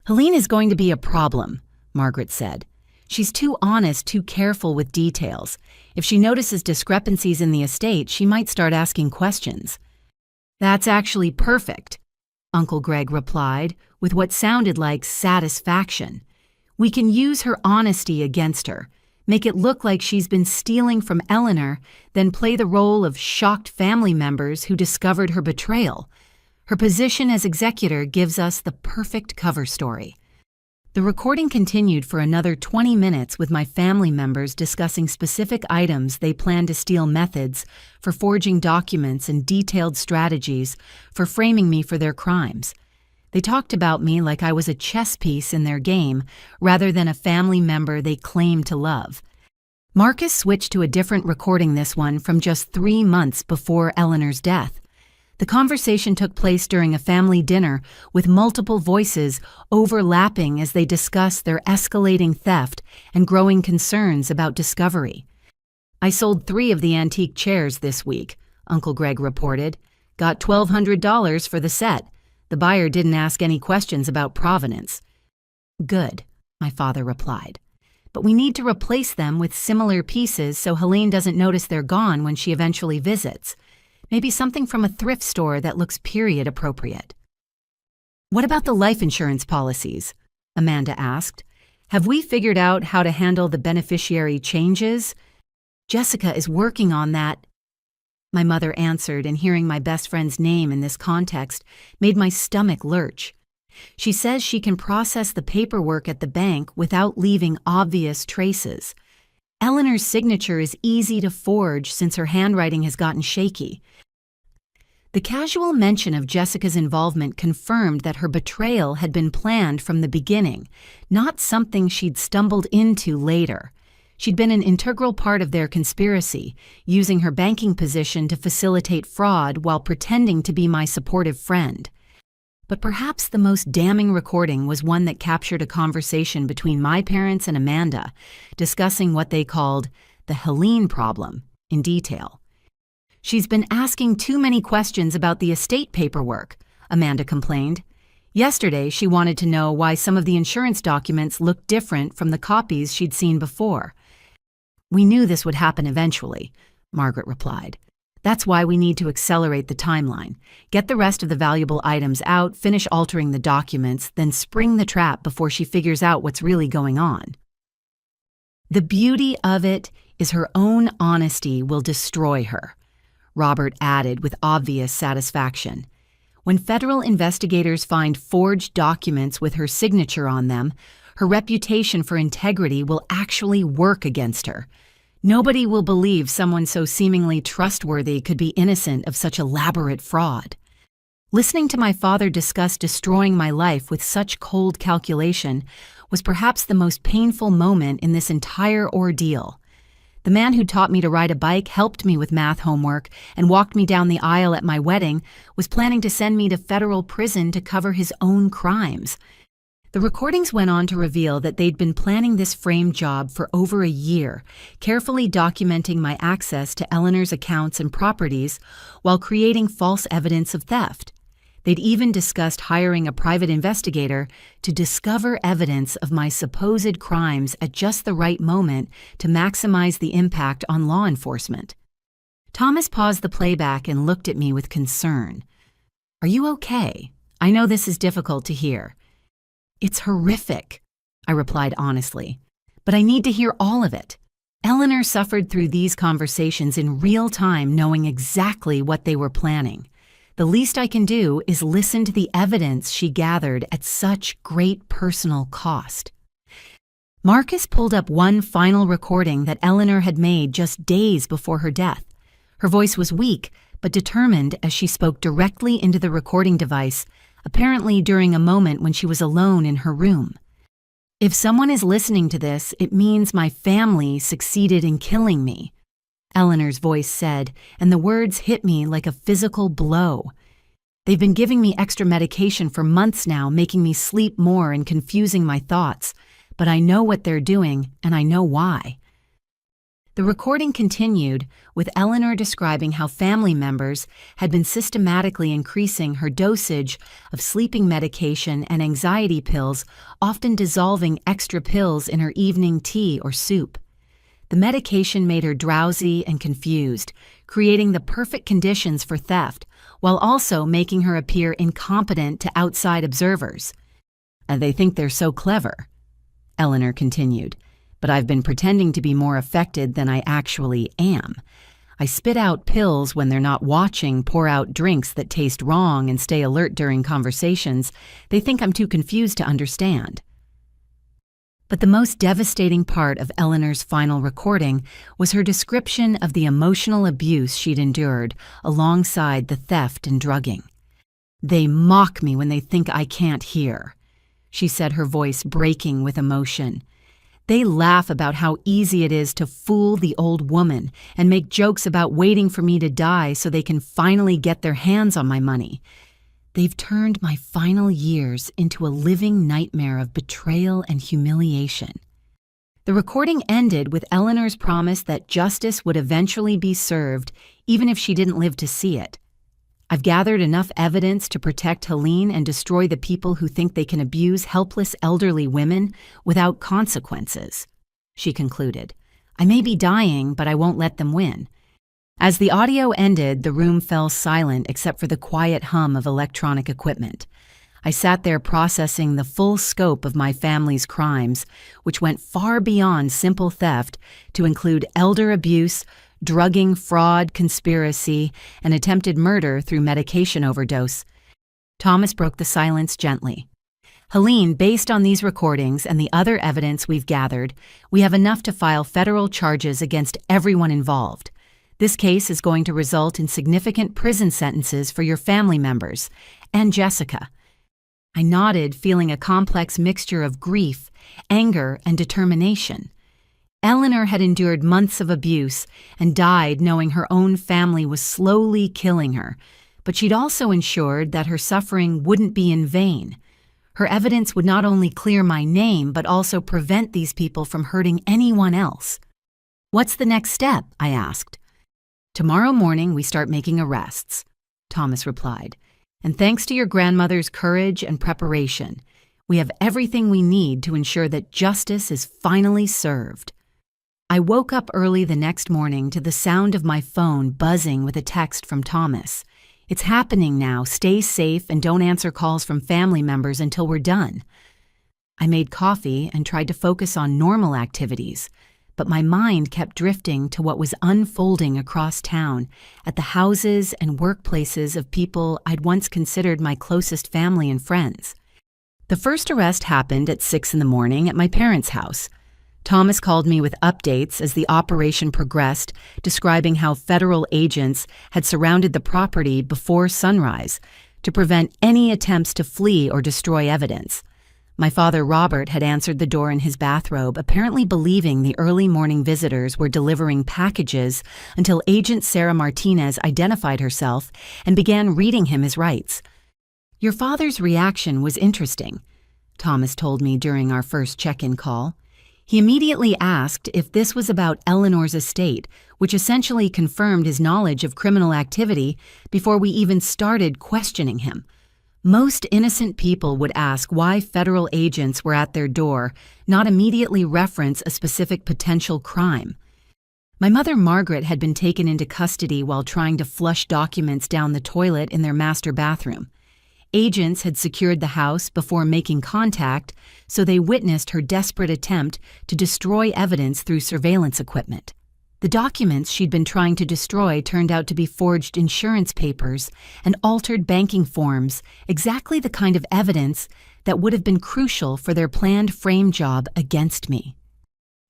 "Helene is going to be a problem," Margaret said. "She's too honest, too careful with details. If she notices discrepancies in the estate, she might start asking questions." "That's actually perfect," Uncle Greg replied, with what sounded like satisfaction. "We can use her honesty against her, make it look like she's been stealing from Eleanor, then play the role of shocked family members who discovered her betrayal. Her position as executor gives us the perfect cover story." The recording continued for another 20 minutes with my family members discussing specific items they planned to steal, methods for forging documents, and detailed strategies for framing me for their crimes. They talked about me like I was a chess piece in their game rather than a family member they claimed to love. Marcus switched to a different recording, this one from just 3 months before Eleanor's death. The conversation took place during a family dinner with multiple voices overlapping as they discussed their escalating theft and growing concerns about discovery. "I sold 3 of the antique chairs this week," Uncle Greg reported. "Got $1,200 for the set. The buyer didn't ask any questions about provenance." "Good," my father replied. "But we need to replace them with similar pieces so Helene doesn't notice they're gone when she eventually visits. Maybe something from a thrift store that looks period appropriate." "What about the life insurance policies?" Amanda asked. "Have we figured out how to handle the beneficiary changes?" "Jessica is working on that," my mother answered, and hearing my best friend's name in this context made my stomach lurch. "She says she can process the paperwork at the bank without leaving obvious traces. Eleanor's signature is easy to forge since her handwriting has gotten shaky." The casual mention of Jessica's involvement confirmed that her betrayal had been planned from the beginning, not something she'd stumbled into later. She'd been an integral part of their conspiracy, using her banking position to facilitate fraud while pretending to be my supportive friend. But perhaps the most damning recording was one that captured a conversation between my parents and Amanda, discussing what they called the Helene problem in detail. "She's been asking too many questions about the estate paperwork," Amanda complained. "Yesterday, she wanted to know why some of the insurance documents looked different from the copies she'd seen before." "We knew this would happen eventually," Margaret replied. "That's why we need to accelerate the timeline. Get the rest of the valuable items out, finish altering the documents, then spring the trap before she figures out what's really going on." "The beauty of it is her own honesty will destroy her," Robert added with obvious satisfaction. "When federal investigators find forged documents with her signature on them, her reputation for integrity will actually work against her. Nobody will believe someone so seemingly trustworthy could be innocent of such elaborate fraud." Listening to my father discuss destroying my life with such cold calculation was perhaps the most painful moment in this entire ordeal. The man who taught me to ride a bike, helped me with math homework, and walked me down the aisle at my wedding was planning to send me to federal prison to cover his own crimes. The recordings went on to reveal that they'd been planning this frame job for over a year, carefully documenting my access to Eleanor's accounts and properties while creating false evidence of theft. They'd even discussed hiring a private investigator to discover evidence of my supposed crimes at just the right moment to maximize the impact on law enforcement. Thomas paused the playback and looked at me with concern. "Are you okay? I know this is difficult to hear." "It's horrific," I replied honestly, "but I need to hear all of it." Eleanor suffered through these conversations in real time, knowing exactly what they were planning. The least I can do is listen to the evidence she gathered at such great personal cost. Marcus pulled up one final recording that Eleanor had made just days before her death. Her voice was weak, but determined as she spoke directly into the recording device, apparently during a moment when she was alone in her room. "If someone is listening to this, it means my family succeeded in killing me," Eleanor's voice said, and the words hit me like a physical blow. "They've been giving me extra medication for months now, making me sleep more and confusing my thoughts, but I know what they're doing, and I know why." The recording continued, with Eleanor describing how family members had been systematically increasing her dosage of sleeping medication and anxiety pills, often dissolving extra pills in her evening tea or soup. The medication made her drowsy and confused, creating the perfect conditions for theft, while also making her appear incompetent to outside observers. "And they think they're so clever," Eleanor continued, "but I've been pretending to be more affected than I actually am. I spit out pills when they're not watching, pour out drinks that taste wrong, and stay alert during conversations. They think I'm too confused to understand." But the most devastating part of Eleanor's final recording was her description of the emotional abuse she'd endured alongside the theft and drugging. "They mock me when they think I can't hear," she said, her voice breaking with emotion. "They laugh about how easy it is to fool the old woman and make jokes about waiting for me to die so they can finally get their hands on my money. They've turned my final years into a living nightmare of betrayal and humiliation." The recording ended with Eleanor's promise that justice would eventually be served, even if she didn't live to see it. "I've gathered enough evidence to protect Helene and destroy the people who think they can abuse helpless elderly women without consequences," she concluded. "I may be dying, but I won't let them win." As the audio ended, the room fell silent except for the quiet hum of electronic equipment. I sat there processing the full scope of my family's crimes, which went far beyond simple theft to include elder abuse, drugging, fraud, conspiracy, and attempted murder through medication overdose. Thomas broke the silence gently. "Helene, based on these recordings and the other evidence we've gathered, we have enough to file federal charges against everyone involved. This case is going to result in significant prison sentences for your family members and Jessica." I nodded, feeling a complex mixture of grief, anger, and determination. Eleanor had endured months of abuse and died knowing her own family was slowly killing her, but she'd also ensured that her suffering wouldn't be in vain. Her evidence would not only clear my name, but also prevent these people from hurting anyone else. "What's the next step?" I asked. "Tomorrow morning we start making arrests," Thomas replied. "And thanks to your grandmother's courage and preparation, we have everything we need to ensure that justice is finally served." I woke up early the next morning to the sound of my phone buzzing with a text from Thomas. "It's happening now. Stay safe and don't answer calls from family members until we're done." I made coffee and tried to focus on normal activities, but my mind kept drifting to what was unfolding across town at the houses and workplaces of people I'd once considered my closest family and friends. The first arrest happened at 6 in the morning at my parents' house. Thomas called me with updates as the operation progressed, describing how federal agents had surrounded the property before sunrise to prevent any attempts to flee or destroy evidence. My father, Robert, had answered the door in his bathrobe, apparently believing the early morning visitors were delivering packages until Agent Sarah Martinez identified herself and began reading him his rights. "Your father's reaction was interesting," Thomas told me during our first check-in call. He immediately asked if this was about Eleanor's estate, which essentially confirmed his knowledge of criminal activity before we even started questioning him. Most innocent people would ask why federal agents were at their door, not immediately reference a specific potential crime. My mother, Margaret, had been taken into custody while trying to flush documents down the toilet in their master bathroom. Agents had secured the house before making contact, so they witnessed her desperate attempt to destroy evidence through surveillance equipment. The documents she'd been trying to destroy turned out to be forged insurance papers and altered banking forms, exactly the kind of evidence that would have been crucial for their planned frame job against me.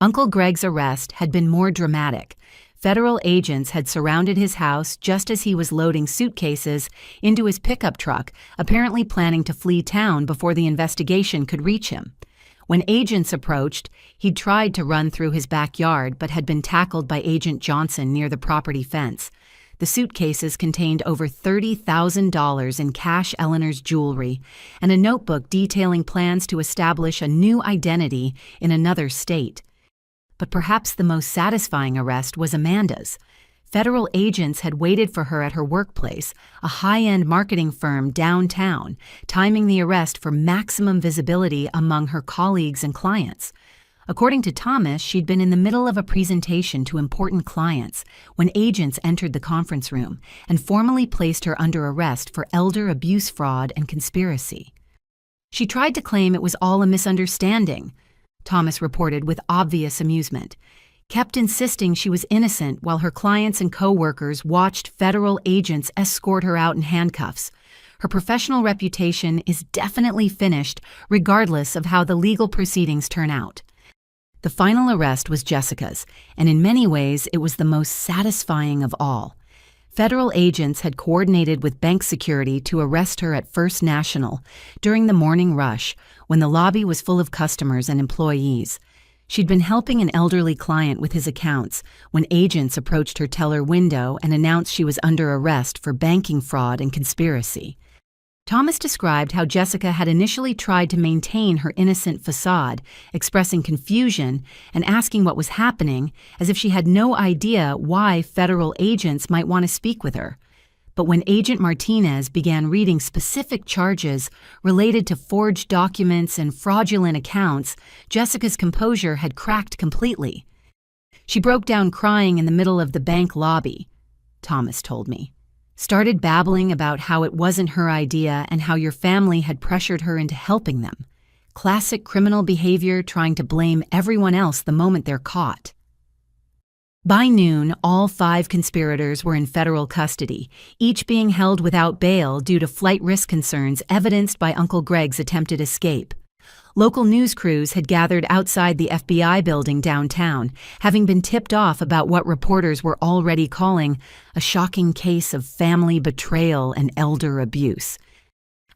Uncle Greg's arrest had been more dramatic. Federal agents had surrounded his house just as he was loading suitcases into his pickup truck, apparently planning to flee town before the investigation could reach him. When agents approached, he'd tried to run through his backyard but had been tackled by Agent Johnson near the property fence. The suitcases contained over $30,000 in cash, Eleanor's jewelry, and a notebook detailing plans to establish a new identity in another state. But perhaps the most satisfying arrest was Amanda's. Federal agents had waited for her at her workplace, a high-end marketing firm downtown, timing the arrest for maximum visibility among her colleagues and clients. According to Thomas, she'd been in the middle of a presentation to important clients when agents entered the conference room and formally placed her under arrest for elder abuse, fraud, and conspiracy. She tried to claim it was all a misunderstanding, Thomas reported with obvious amusement, kept insisting she was innocent while her clients and co-workers watched federal agents escort her out in handcuffs. Her professional reputation is definitely finished, regardless of how the legal proceedings turn out. The final arrest was Jessica's, and in many ways it was the most satisfying of all. Federal agents had coordinated with bank security to arrest her at First National during the morning rush when the lobby was full of customers and employees. She'd been helping an elderly client with his accounts when agents approached her teller window and announced she was under arrest for banking fraud and conspiracy. Thomas described how Jessica had initially tried to maintain her innocent facade, expressing confusion and asking what was happening, as if she had no idea why federal agents might want to speak with her. But when Agent Martinez began reading specific charges related to forged documents and fraudulent accounts, Jessica's composure had cracked completely. She broke down crying in the middle of the bank lobby, Thomas told me. Started babbling about how it wasn't her idea and how your family had pressured her into helping them. Classic criminal behavior, trying to blame everyone else the moment they're caught. By noon, all 5 conspirators were in federal custody, each being held without bail due to flight risk concerns evidenced by Uncle Greg's attempted escape. Local news crews had gathered outside the FBI building downtown, having been tipped off about what reporters were already calling a shocking case of family betrayal and elder abuse.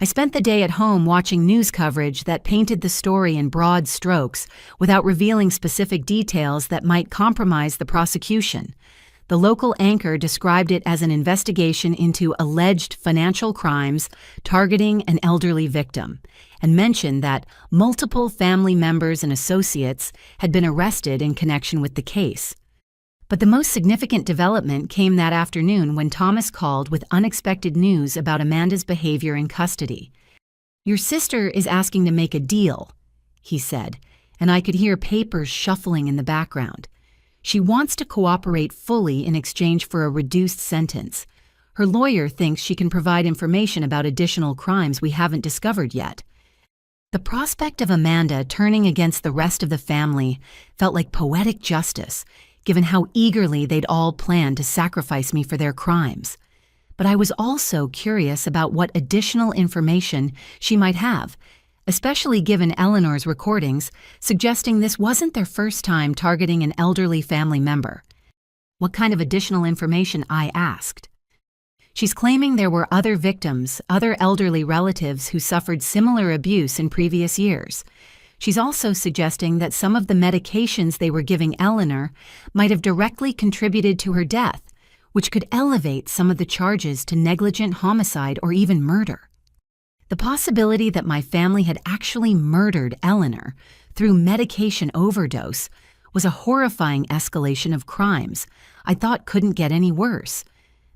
I spent the day at home watching news coverage that painted the story in broad strokes without revealing specific details that might compromise the prosecution. The local anchor described it as an investigation into alleged financial crimes targeting an elderly victim, and mentioned that multiple family members and associates had been arrested in connection with the case. But the most significant development came that afternoon when Thomas called with unexpected news about Amanda's behavior in custody. "Your sister is asking to make a deal," he said, and I could hear papers shuffling in the background. "She wants to cooperate fully in exchange for a reduced sentence. Her lawyer thinks she can provide information about additional crimes we haven't discovered yet." The prospect of Amanda turning against the rest of the family felt like poetic justice, given how eagerly they'd all planned to sacrifice me for their crimes. But I was also curious about what additional information she might have, especially given Eleanor's recordings suggesting this wasn't their first time targeting an elderly family member. What kind of additional information, I asked. She's claiming there were other victims, other elderly relatives who suffered similar abuse in previous years. She's also suggesting that some of the medications they were giving Eleanor might have directly contributed to her death, which could elevate some of the charges to negligent homicide or even murder. The possibility that my family had actually murdered Eleanor through medication overdose was a horrifying escalation of crimes I thought couldn't get any worse.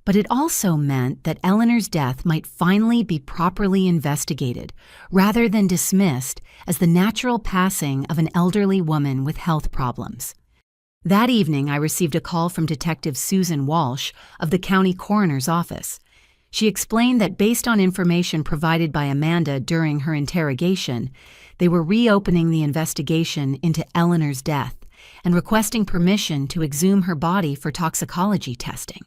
But it also meant that Eleanor's death might finally be properly investigated, rather than dismissed as the natural passing of an elderly woman with health problems. That evening, I received a call from Detective Susan Walsh of the county coroner's office. She explained that based on information provided by Amanda during her interrogation, they were reopening the investigation into Eleanor's death and requesting permission to exhume her body for toxicology testing.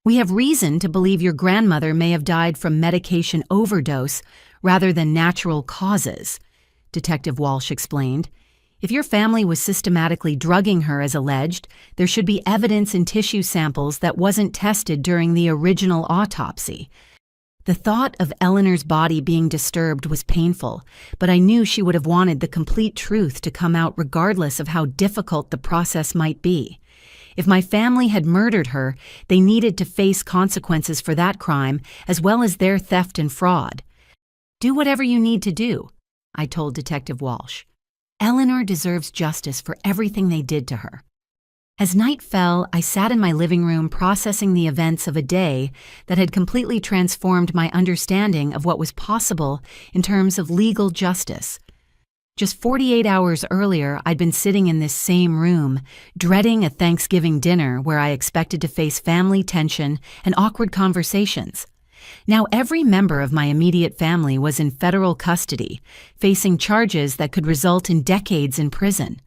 "We have reason to believe your grandmother may have died from medication overdose rather than natural causes," Detective Walsh explained. If your family was systematically drugging her as alleged, there should be evidence in tissue samples that wasn't tested during the original autopsy. The thought of Eleanor's body being disturbed was painful, but I knew she would have wanted the complete truth to come out regardless of how difficult the process might be. If my family had murdered her, they needed to face consequences for that crime as well as their theft and fraud. "Do whatever you need to do," I told Detective Walsh. "Eleanor deserves justice for everything they did to her." As night fell, I sat in my living room processing the events of a day that had completely transformed my understanding of what was possible in terms of legal justice. Just 48 hours earlier, I'd been sitting in this same room, dreading a Thanksgiving dinner where I expected to face family tension and awkward conversations. Now every member of my immediate family was in federal custody, facing charges that could result in decades in prison.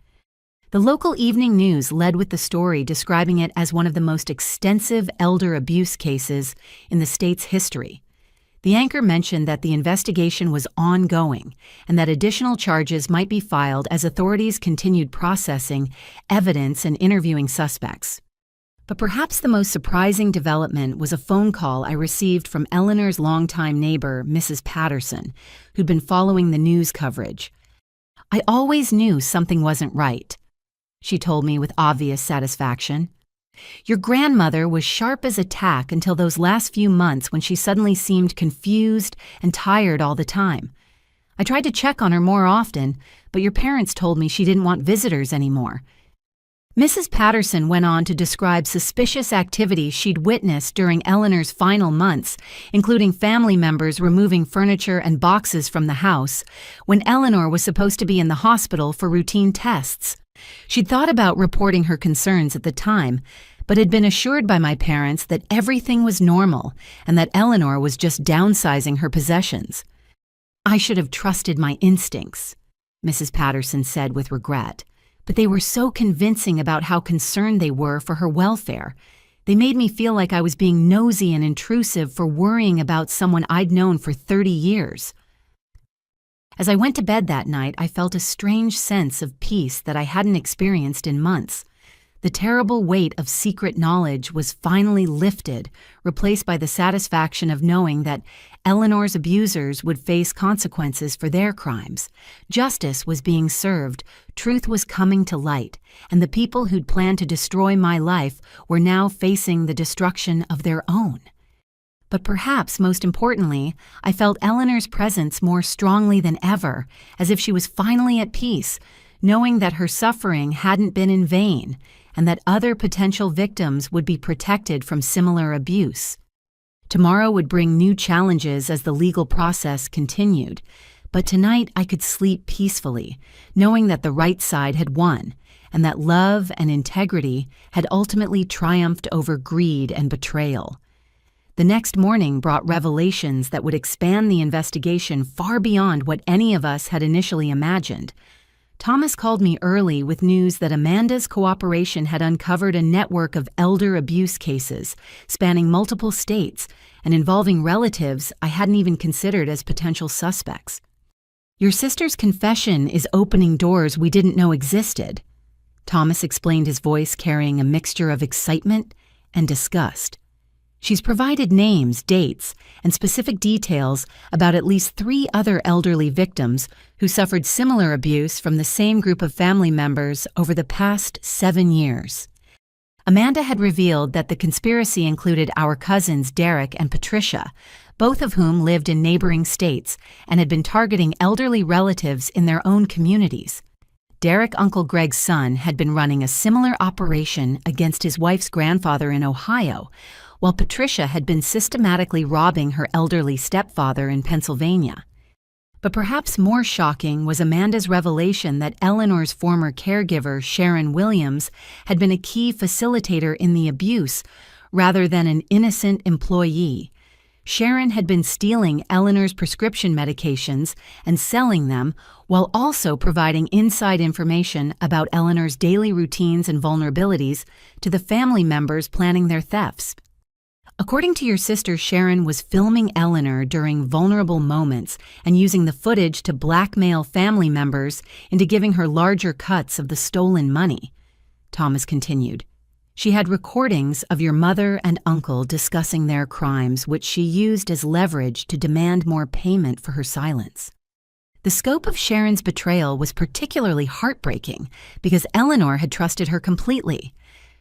The local evening news led with the story describing it as one of the most extensive elder abuse cases in the state's history. The anchor mentioned that the investigation was ongoing and that additional charges might be filed as authorities continued processing evidence and interviewing suspects. But perhaps the most surprising development was a phone call I received from Eleanor's longtime neighbor, Mrs. Patterson, who'd been following the news coverage. "I always knew something wasn't right," she told me with obvious satisfaction. "Your grandmother was sharp as a tack until those last few months when she suddenly seemed confused and tired all the time. I tried to check on her more often, but your parents told me she didn't want visitors anymore." Mrs. Patterson went on to describe suspicious activity she'd witnessed during Eleanor's final months, including family members removing furniture and boxes from the house, when Eleanor was supposed to be in the hospital for routine tests. She'd thought about reporting her concerns at the time, but had been assured by my parents that everything was normal and that Eleanor was just downsizing her possessions. "I should have trusted my instincts," Mrs. Patterson said with regret. "But they were so convincing about how concerned they were for her welfare. They made me feel like I was being nosy and intrusive for worrying about someone I'd known for 30 years. As I went to bed that night, I felt a strange sense of peace that I hadn't experienced in months. The terrible weight of secret knowledge was finally lifted, replaced by the satisfaction of knowing that Eleanor's abusers would face consequences for their crimes. Justice was being served, truth was coming to light, and the people who'd planned to destroy my life were now facing the destruction of their own. But perhaps most importantly, I felt Eleanor's presence more strongly than ever, as if she was finally at peace, knowing that her suffering hadn't been in vain, and that other potential victims would be protected from similar abuse. Tomorrow would bring new challenges as the legal process continued, but tonight I could sleep peacefully, knowing that the right side had won, and that love and integrity had ultimately triumphed over greed and betrayal. The next morning brought revelations that would expand the investigation far beyond what any of us had initially imagined. Thomas called me early with news that Amanda's cooperation had uncovered a network of elder abuse cases spanning multiple states and involving relatives I hadn't even considered as potential suspects. "Your sister's confession is opening doors we didn't know existed," Thomas explained, his voice carrying a mixture of excitement and disgust. "She's provided names, dates, and specific details about at least 3 other elderly victims who suffered similar abuse from the same group of family members over the past 7 years. Amanda had revealed that the conspiracy included our cousins Derek and Patricia, both of whom lived in neighboring states and had been targeting elderly relatives in their own communities. Derek, Uncle Greg's son, had been running a similar operation against his wife's grandfather in Ohio, while Patricia had been systematically robbing her elderly stepfather in Pennsylvania. But perhaps more shocking was Amanda's revelation that Eleanor's former caregiver, Sharon Williams, had been a key facilitator in the abuse rather than an innocent employee. Sharon had been stealing Eleanor's prescription medications and selling them while also providing inside information about Eleanor's daily routines and vulnerabilities to the family members planning their thefts. According to your sister, Sharon was filming Eleanor during vulnerable moments and using the footage to blackmail family members into giving her larger cuts of the stolen money. Thomas continued. She had recordings of your mother and uncle discussing their crimes, which she used as leverage to demand more payment for her silence. The scope of Sharon's betrayal was particularly heartbreaking because Eleanor had trusted her completely.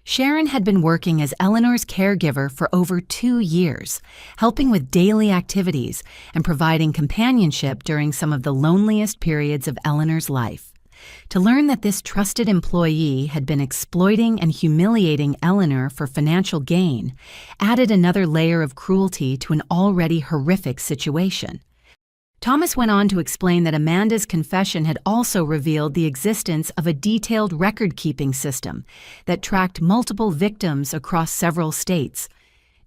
Sharon had been working as Eleanor's caregiver for over 2 years, helping with daily activities and providing companionship during some of the loneliest periods of Eleanor's life. To learn that this trusted employee had been exploiting and humiliating Eleanor for financial gain added another layer of cruelty to an already horrific situation. Thomas went on to explain that Amanda's confession had also revealed the existence of a detailed record-keeping system that tracked multiple victims across several states.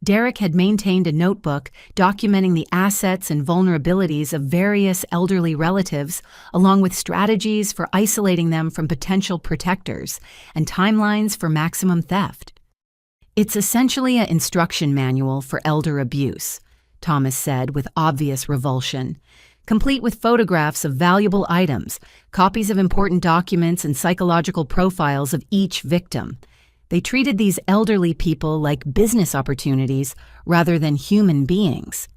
Derek had maintained a notebook documenting the assets and vulnerabilities of various elderly relatives, along with strategies for isolating them from potential protectors and timelines for maximum theft. "It's essentially an instruction manual for elder abuse," Thomas said with obvious revulsion, complete with photographs of valuable items, copies of important documents, and psychological profiles of each victim. They treated these elderly people like business opportunities rather than human beings.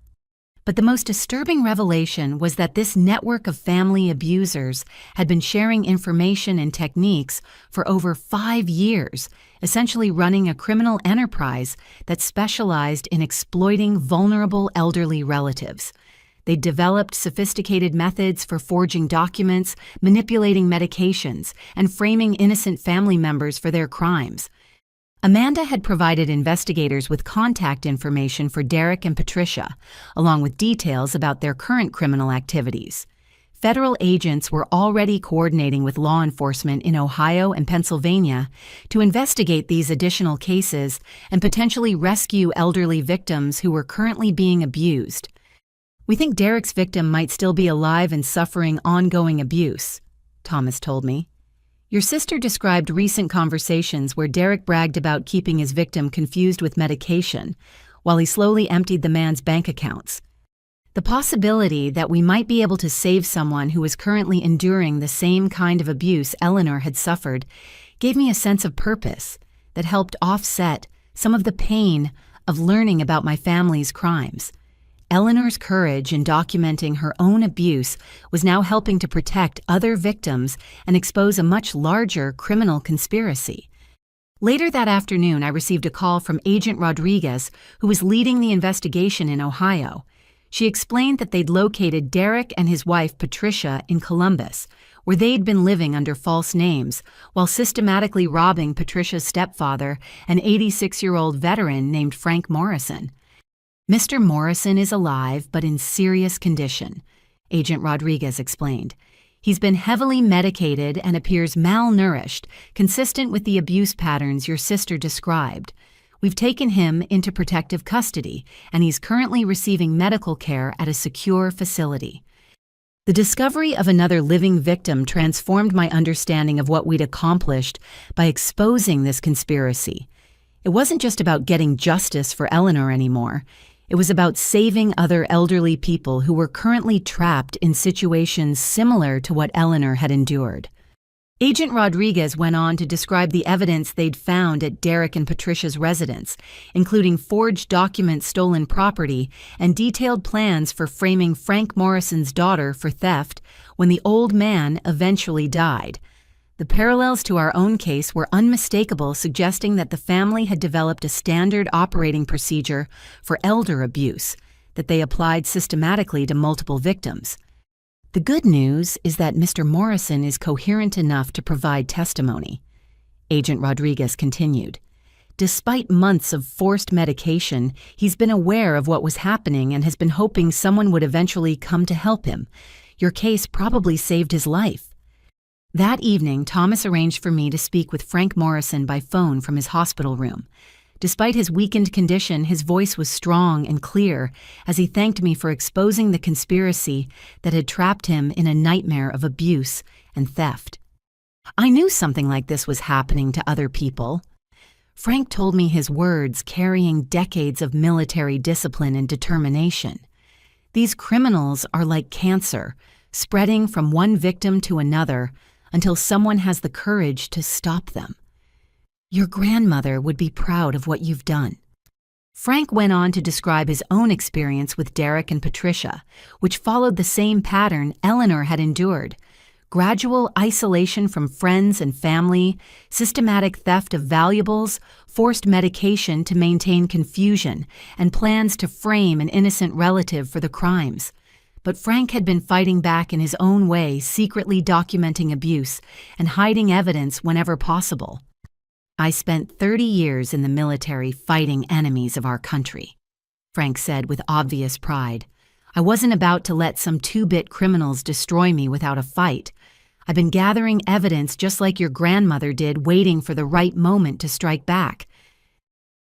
But the most disturbing revelation was that this network of family abusers had been sharing information and techniques for over 5 years, essentially running a criminal enterprise that specialized in exploiting vulnerable elderly relatives. They developed sophisticated methods for forging documents, manipulating medications, and framing innocent family members for their crimes. Amanda had provided investigators with contact information for Derek and Patricia, along with details about their current criminal activities. Federal agents were already coordinating with law enforcement in Ohio and Pennsylvania to investigate these additional cases and potentially rescue elderly victims who were currently being abused. "We think Derek's victim might still be alive and suffering ongoing abuse," Thomas told me. "Your sister described recent conversations where Derek bragged about keeping his victim confused with medication while he slowly emptied the man's bank accounts. The possibility that we might be able to save someone who is currently enduring the same kind of abuse Eleanor had suffered gave me a sense of purpose that helped offset some of the pain of learning about my family's crimes. Eleanor's courage in documenting her own abuse was now helping to protect other victims and expose a much larger criminal conspiracy." Later that afternoon, I received a call from Agent Rodriguez, who was leading the investigation in Ohio. She explained that they'd located Derek and his wife, Patricia, in Columbus, where they'd been living under false names while systematically robbing Patricia's stepfather, an 86-year-old veteran named Frank Morrison. "Mr. Morrison is alive, but in serious condition," Agent Rodriguez explained. "He's been heavily medicated and appears malnourished, consistent with the abuse patterns your sister described. We've taken him into protective custody, and he's currently receiving medical care at a secure facility." The discovery of another living victim transformed my understanding of what we'd accomplished by exposing this conspiracy. It wasn't just about getting justice for Eleanor anymore. It was about saving other elderly people who were currently trapped in situations similar to what Eleanor had endured. Agent Rodriguez went on to describe the evidence they'd found at Derek and Patricia's residence, including forged documents, stolen property, and detailed plans for framing Frank Morrison's daughter for theft when the old man eventually died. The parallels to our own case were unmistakable, suggesting that the family had developed a standard operating procedure for elder abuse that they applied systematically to multiple victims. "The good news is that Mr. Morrison is coherent enough to provide testimony," Agent Rodriguez continued. "Despite months of forced medication, he's been aware of what was happening and has been hoping someone would eventually come to help him. Your case probably saved his life." That evening, Thomas arranged for me to speak with Frank Morrison by phone from his hospital room. Despite his weakened condition, his voice was strong and clear as he thanked me for exposing the conspiracy that had trapped him in a nightmare of abuse and theft. "I knew something like this was happening to other people. Frank told me his words carrying decades of military discipline and determination. These criminals are like cancer, spreading from one victim to another until someone has the courage to stop them. Your grandmother would be proud of what you've done. Frank went on to describe his own experience with Derek and Patricia, which followed the same pattern Eleanor had endured: gradual isolation from friends and family, systematic theft of valuables, forced medication to maintain confusion, and plans to frame an innocent relative for the crimes. But Frank had been fighting back in his own way, secretly documenting abuse and hiding evidence whenever possible. I spent 30 years in the military fighting enemies of our country, Frank said with obvious pride. I wasn't about to let some two-bit criminals destroy me without a fight. I've been gathering evidence just like your grandmother did, waiting for the right moment to strike back.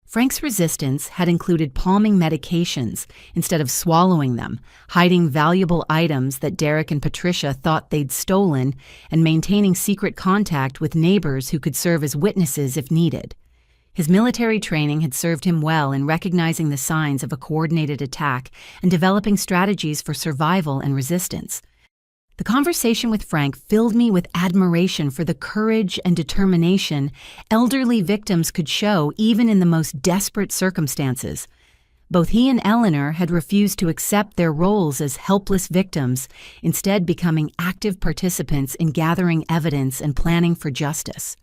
Frank's resistance had included palming medications instead of swallowing them, hiding valuable items that Derek and Patricia thought they'd stolen, and maintaining secret contact with neighbors who could serve as witnesses if needed. His military training had served him well in recognizing the signs of a coordinated attack and developing strategies for survival and resistance. The conversation with Frank filled me with admiration for the courage and determination elderly victims could show even in the most desperate circumstances. Both he and Eleanor had refused to accept their roles as helpless victims, instead becoming active participants in gathering evidence and planning for justice.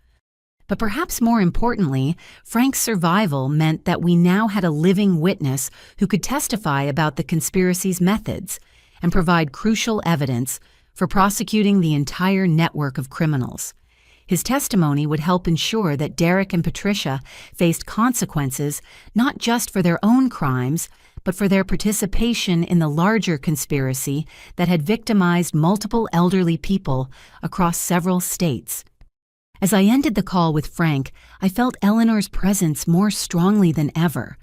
But perhaps more importantly, Frank's survival meant that we now had a living witness who could testify about the conspiracy's methods and provide crucial evidence for prosecuting the entire network of criminals. His testimony would help ensure that Derek and Patricia faced consequences not just for their own crimes, but for their participation in the larger conspiracy that had victimized multiple elderly people across several states. As I ended the call with Frank, I felt Eleanor's presence more strongly than ever.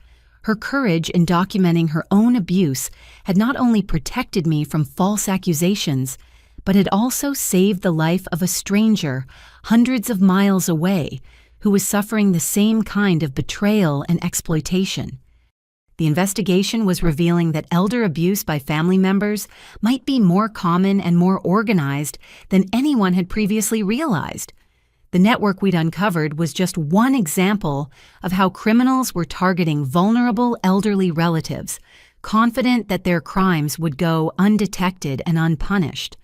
Her courage in documenting her own abuse had not only protected me from false accusations, but had also saved the life of a stranger hundreds of miles away who was suffering the same kind of betrayal and exploitation. The investigation was revealing that elder abuse by family members might be more common and more organized than anyone had previously realized. The network we'd uncovered was just one example of how criminals were targeting vulnerable elderly relatives, confident that their crimes would go undetected and unpunished.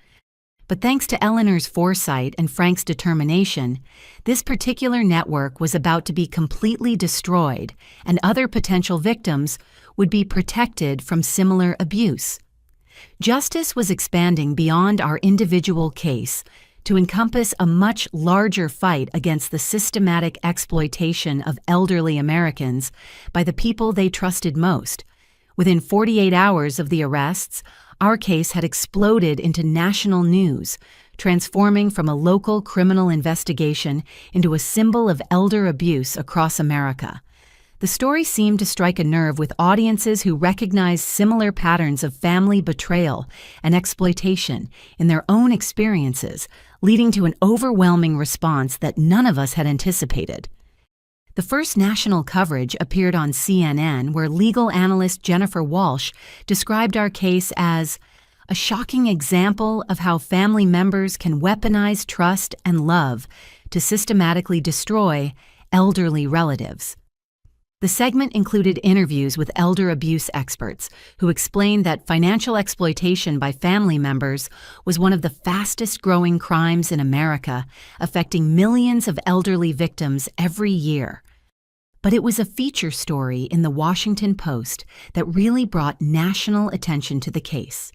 But thanks to Eleanor's foresight and Frank's determination, this particular network was about to be completely destroyed, and other potential victims would be protected from similar abuse. Justice was expanding beyond our individual case to encompass a much larger fight against the systematic exploitation of elderly Americans by the people they trusted most. Within 48 hours of the arrests, our case had exploded into national news, transforming from a local criminal investigation into a symbol of elder abuse across America. The story seemed to strike a nerve with audiences who recognized similar patterns of family betrayal and exploitation in their own experiences, leading to an overwhelming response that none of us had anticipated. The first national coverage appeared on CNN, where legal analyst Jennifer Walsh described our case as a shocking example of how family members can weaponize trust and love to systematically destroy elderly relatives. The segment included interviews with elder abuse experts who explained that financial exploitation by family members was one of the fastest-growing crimes in America, affecting millions of elderly victims every year. But it was a feature story in the Washington Post that really brought national attention to the case.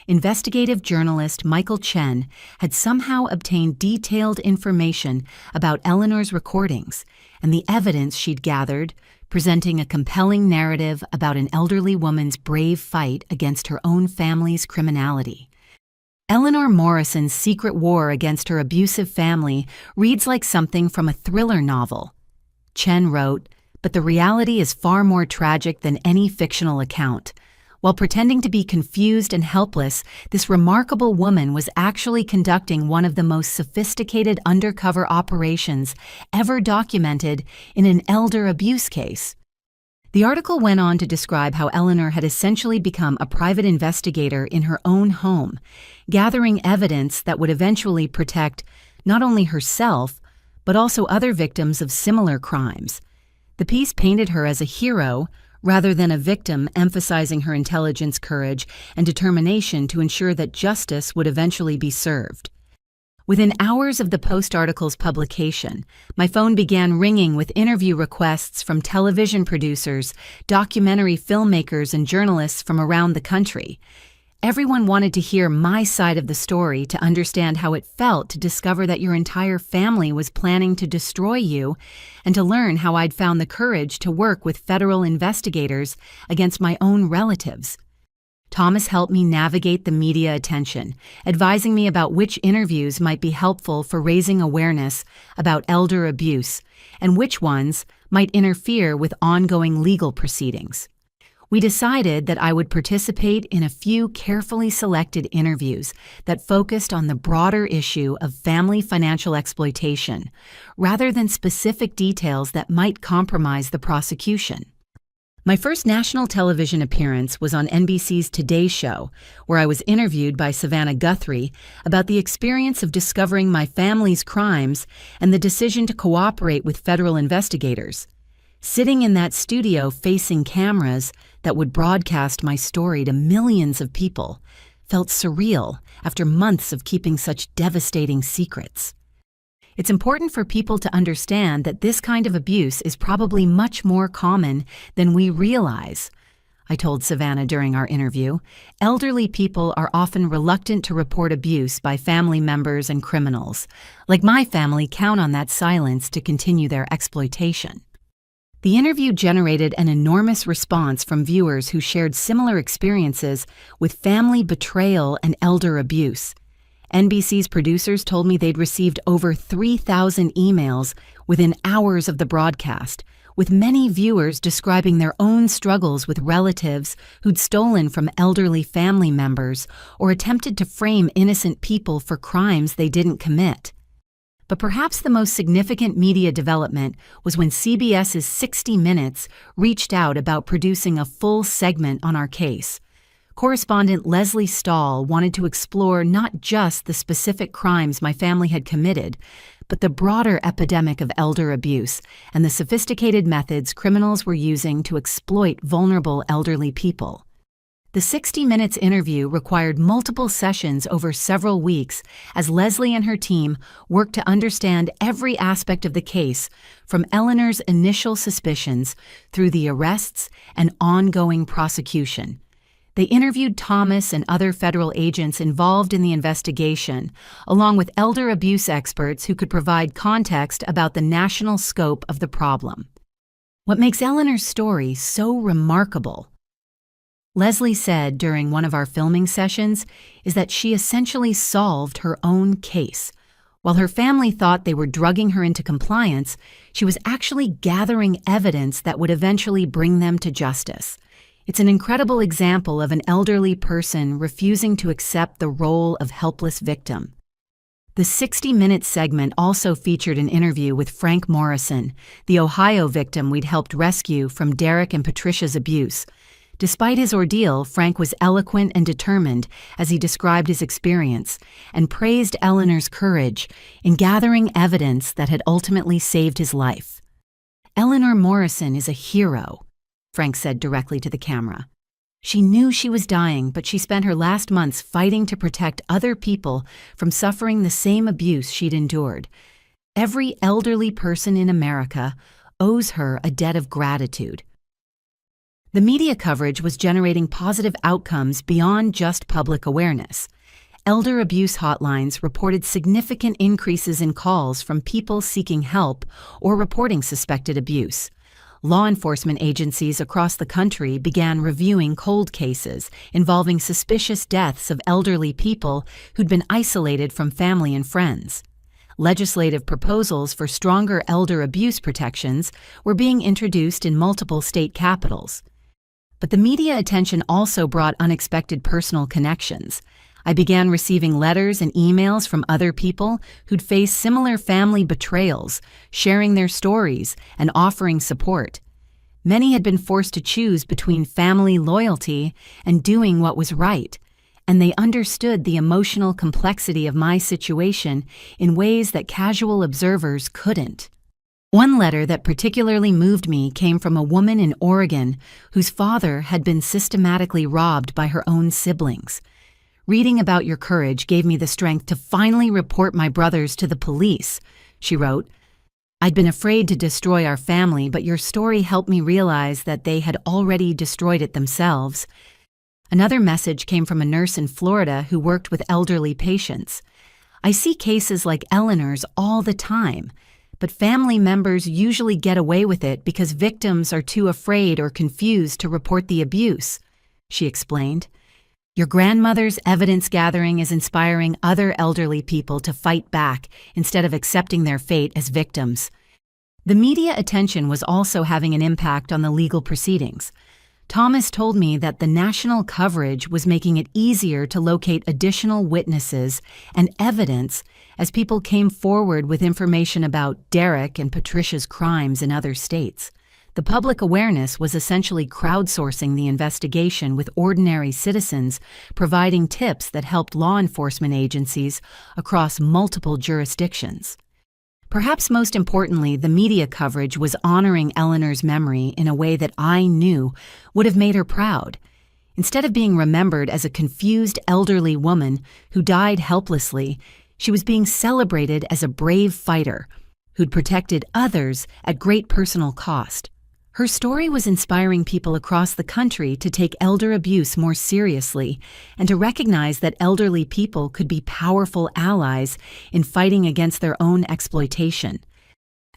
Investigative journalist Michael Chen had somehow obtained detailed information about Eleanor's recordings and the evidence she'd gathered, presenting a compelling narrative about an elderly woman's brave fight against her own family's criminality. Eleanor Morrison's secret war against her abusive family reads like something from a thriller novel. Chen wrote, "But the reality is far more tragic than any fictional account. While pretending to be confused and helpless, this remarkable woman was actually conducting one of the most sophisticated undercover operations ever documented in an elder abuse case. The article went on to describe how Eleanor had essentially become a private investigator in her own home, gathering evidence that would eventually protect not only herself, but also other victims of similar crimes. The piece painted her as a hero rather than a victim, emphasizing her intelligence, courage, and determination to ensure that justice would eventually be served. Within hours of the Post article's publication, my phone began ringing with interview requests from television producers, documentary filmmakers, and journalists from around the country. Everyone wanted to hear my side of the story, to understand how it felt to discover that your entire family was planning to destroy you, and to learn how I'd found the courage to work with federal investigators against my own relatives. Thomas helped me navigate the media attention, advising me about which interviews might be helpful for raising awareness about elder abuse and which ones might interfere with ongoing legal proceedings. We decided that I would participate in a few carefully selected interviews that focused on the broader issue of family financial exploitation, rather than specific details that might compromise the prosecution. My first national television appearance was on NBC's Today Show, where I was interviewed by Savannah Guthrie about the experience of discovering my family's crimes and the decision to cooperate with federal investigators. Sitting in that studio facing cameras that would broadcast my story to millions of people felt surreal after months of keeping such devastating secrets. It's important for people to understand that this kind of abuse is probably much more common than we realize. I told Savannah during our interview, elderly people are often reluctant to report abuse by family members and criminals. Like my family, count on that silence to continue their exploitation. The interview generated an enormous response from viewers who shared similar experiences with family betrayal and elder abuse. NBC's producers told me they'd received over 3,000 emails within hours of the broadcast, with many viewers describing their own struggles with relatives who'd stolen from elderly family members or attempted to frame innocent people for crimes they didn't commit. But perhaps the most significant media development was when CBS's 60 Minutes reached out about producing a full segment on our case. Correspondent Leslie Stahl wanted to explore not just the specific crimes my family had committed, but the broader epidemic of elder abuse and the sophisticated methods criminals were using to exploit vulnerable elderly people. The 60 Minutes interview required multiple sessions over several weeks as Leslie and her team worked to understand every aspect of the case, from Eleanor's initial suspicions through the arrests and ongoing prosecution. They interviewed Thomas and other federal agents involved in the investigation, along with elder abuse experts who could provide context about the national scope of the problem. What makes Eleanor's story so remarkable, Leslie said during one of our filming sessions, is that she essentially solved her own case. While her family thought they were drugging her into compliance, she was actually gathering evidence that would eventually bring them to justice. It's an incredible example of an elderly person refusing to accept the role of helpless victim. The 60 Minutes segment also featured an interview with Frank Morrison, the Ohio victim we'd helped rescue from Derek and Patricia's abuse. Despite his ordeal, Frank was eloquent and determined as he described his experience and praised Eleanor's courage in gathering evidence that had ultimately saved his life. "Eleanor Morrison is a hero," Frank said directly to the camera. "She knew she was dying, but she spent her last months fighting to protect other people from suffering the same abuse she'd endured. Every elderly person in America owes her a debt of gratitude." The media coverage was generating positive outcomes beyond just public awareness. Elder abuse hotlines reported significant increases in calls from people seeking help or reporting suspected abuse. Law enforcement agencies across the country began reviewing cold cases involving suspicious deaths of elderly people who'd been isolated from family and friends. Legislative proposals for stronger elder abuse protections were being introduced in multiple state capitals. But the media attention also brought unexpected personal connections. I began receiving letters and emails from other people who'd faced similar family betrayals, sharing their stories and offering support. Many had been forced to choose between family loyalty and doing what was right, and they understood the emotional complexity of my situation in ways that casual observers couldn't. One letter that particularly moved me came from a woman in Oregon whose father had been systematically robbed by her own siblings. "Reading about your courage gave me the strength to finally report my brothers to the police," she wrote. "I'd been afraid to destroy our family, but your story helped me realize that they had already destroyed it themselves." Another message came from a nurse in Florida who worked with elderly patients. "I see cases like Eleanor's all the time, but family members usually get away with it because victims are too afraid or confused to report the abuse," she explained. "Your grandmother's evidence gathering is inspiring other elderly people to fight back instead of accepting their fate as victims." The media attention was also having an impact on the legal proceedings. Thomas told me that the national coverage was making it easier to locate additional witnesses and evidence as people came forward with information about Derek and Patricia's crimes in other states. The public awareness was essentially crowdsourcing the investigation, with ordinary citizens providing tips that helped law enforcement agencies across multiple jurisdictions. Perhaps most importantly, the media coverage was honoring Eleanor's memory in a way that I knew would have made her proud. Instead of being remembered as a confused elderly woman who died helplessly, she was being celebrated as a brave fighter who'd protected others at great personal cost. Her story was inspiring people across the country to take elder abuse more seriously and to recognize that elderly people could be powerful allies in fighting against their own exploitation.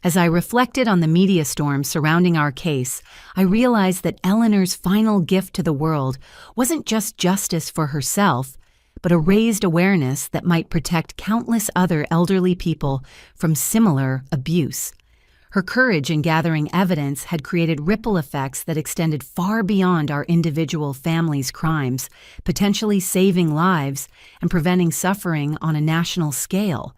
As I reflected on the media storm surrounding our case, I realized that Eleanor's final gift to the world wasn't just justice for herself, but a raised awareness that might protect countless other elderly people from similar abuse. Her courage in gathering evidence had created ripple effects that extended far beyond our individual families' crimes, potentially saving lives and preventing suffering on a national scale.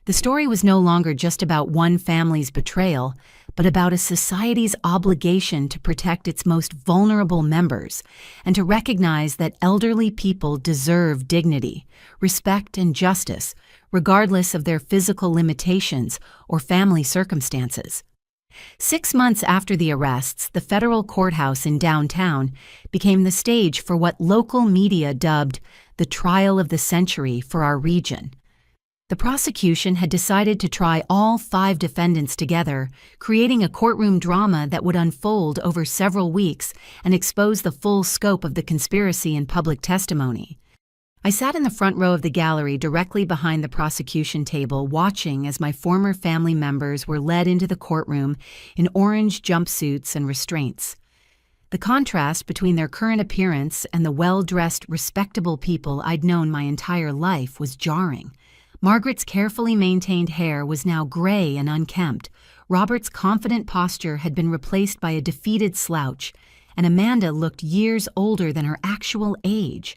The story was no longer just about one family's betrayal, but about a society's obligation to protect its most vulnerable members and to recognize that elderly people deserve dignity, respect, and justice, regardless of their physical limitations or family circumstances. 6 months after the arrests, the federal courthouse in downtown became the stage for what local media dubbed the trial of the century for our region. The prosecution had decided to try all 5 defendants together, creating a courtroom drama that would unfold over several weeks and expose the full scope of the conspiracy in public testimony. I sat in the front row of the gallery directly behind the prosecution table, watching as my former family members were led into the courtroom in orange jumpsuits and restraints. The contrast between their current appearance and the well-dressed, respectable people I'd known my entire life was jarring. Margaret's carefully maintained hair was now gray and unkempt. Robert's confident posture had been replaced by a defeated slouch, and Amanda looked years older than her actual age.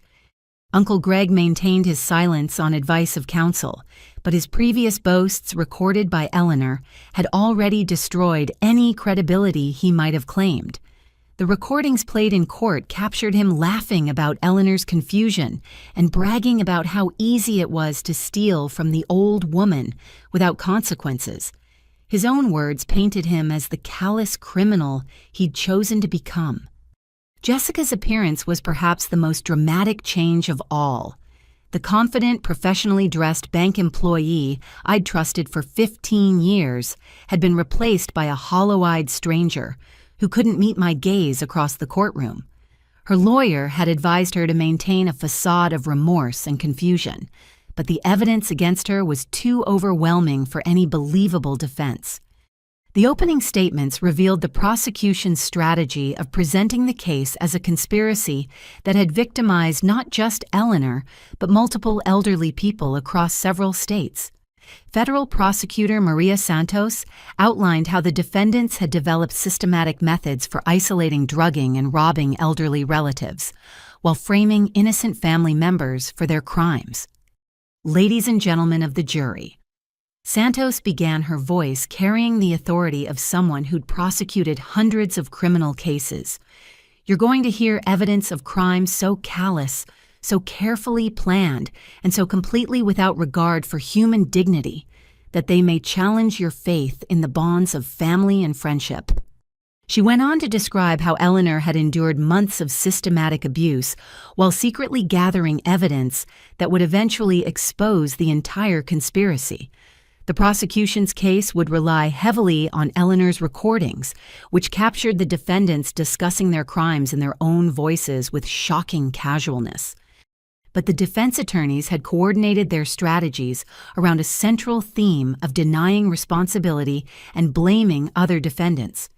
Uncle Greg maintained his silence on advice of counsel, but his previous boasts recorded by Eleanor had already destroyed any credibility he might have claimed. The recordings played in court captured him laughing about Eleanor's confusion and bragging about how easy it was to steal from the old woman without consequences. His own words painted him as the callous criminal he'd chosen to become. Jessica's appearance was perhaps the most dramatic change of all. The confident, professionally dressed bank employee I'd trusted for 15 years had been replaced by a hollow-eyed stranger who couldn't meet my gaze across the courtroom. Her lawyer had advised her to maintain a facade of remorse and confusion, but the evidence against her was too overwhelming for any believable defense. The opening statements revealed the prosecution's strategy of presenting the case as a conspiracy that had victimized not just Eleanor, but multiple elderly people across several states. Federal prosecutor Maria Santos outlined how the defendants had developed systematic methods for isolating, drugging, and robbing elderly relatives, while framing innocent family members for their crimes. Ladies and gentlemen of the jury, Santos began her voice carrying the authority of someone who'd prosecuted hundreds of criminal cases. You're going to hear evidence of crimes so callous, so carefully planned, and so completely without regard for human dignity that they may challenge your faith in the bonds of family and friendship. She went on to describe how Eleanor had endured months of systematic abuse while secretly gathering evidence that would eventually expose the entire conspiracy. The prosecution's case would rely heavily on Eleanor's recordings, which captured the defendants discussing their crimes in their own voices with shocking casualness. But the defense attorneys had coordinated their strategies around a central theme of denying responsibility and blaming other defendants.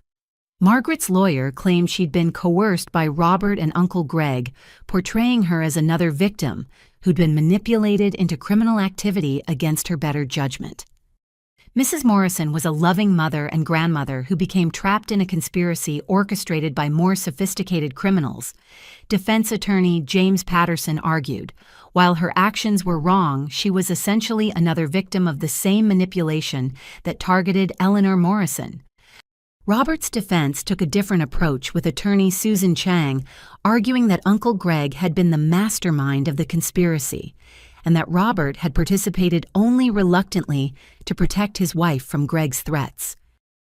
Margaret's lawyer claimed she'd been coerced by Robert and Uncle Greg, portraying her as another victim who'd been manipulated into criminal activity against her better judgment. Mrs. Morrison was a loving mother and grandmother who became trapped in a conspiracy orchestrated by more sophisticated criminals. Defense attorney James Patterson argued, while her actions were wrong, she was essentially another victim of the same manipulation that targeted Eleanor Morrison. Robert's defense took a different approach, with attorney Susan Chang arguing that Uncle Greg had been the mastermind of the conspiracy, and that Robert had participated only reluctantly to protect his wife from Greg's threats.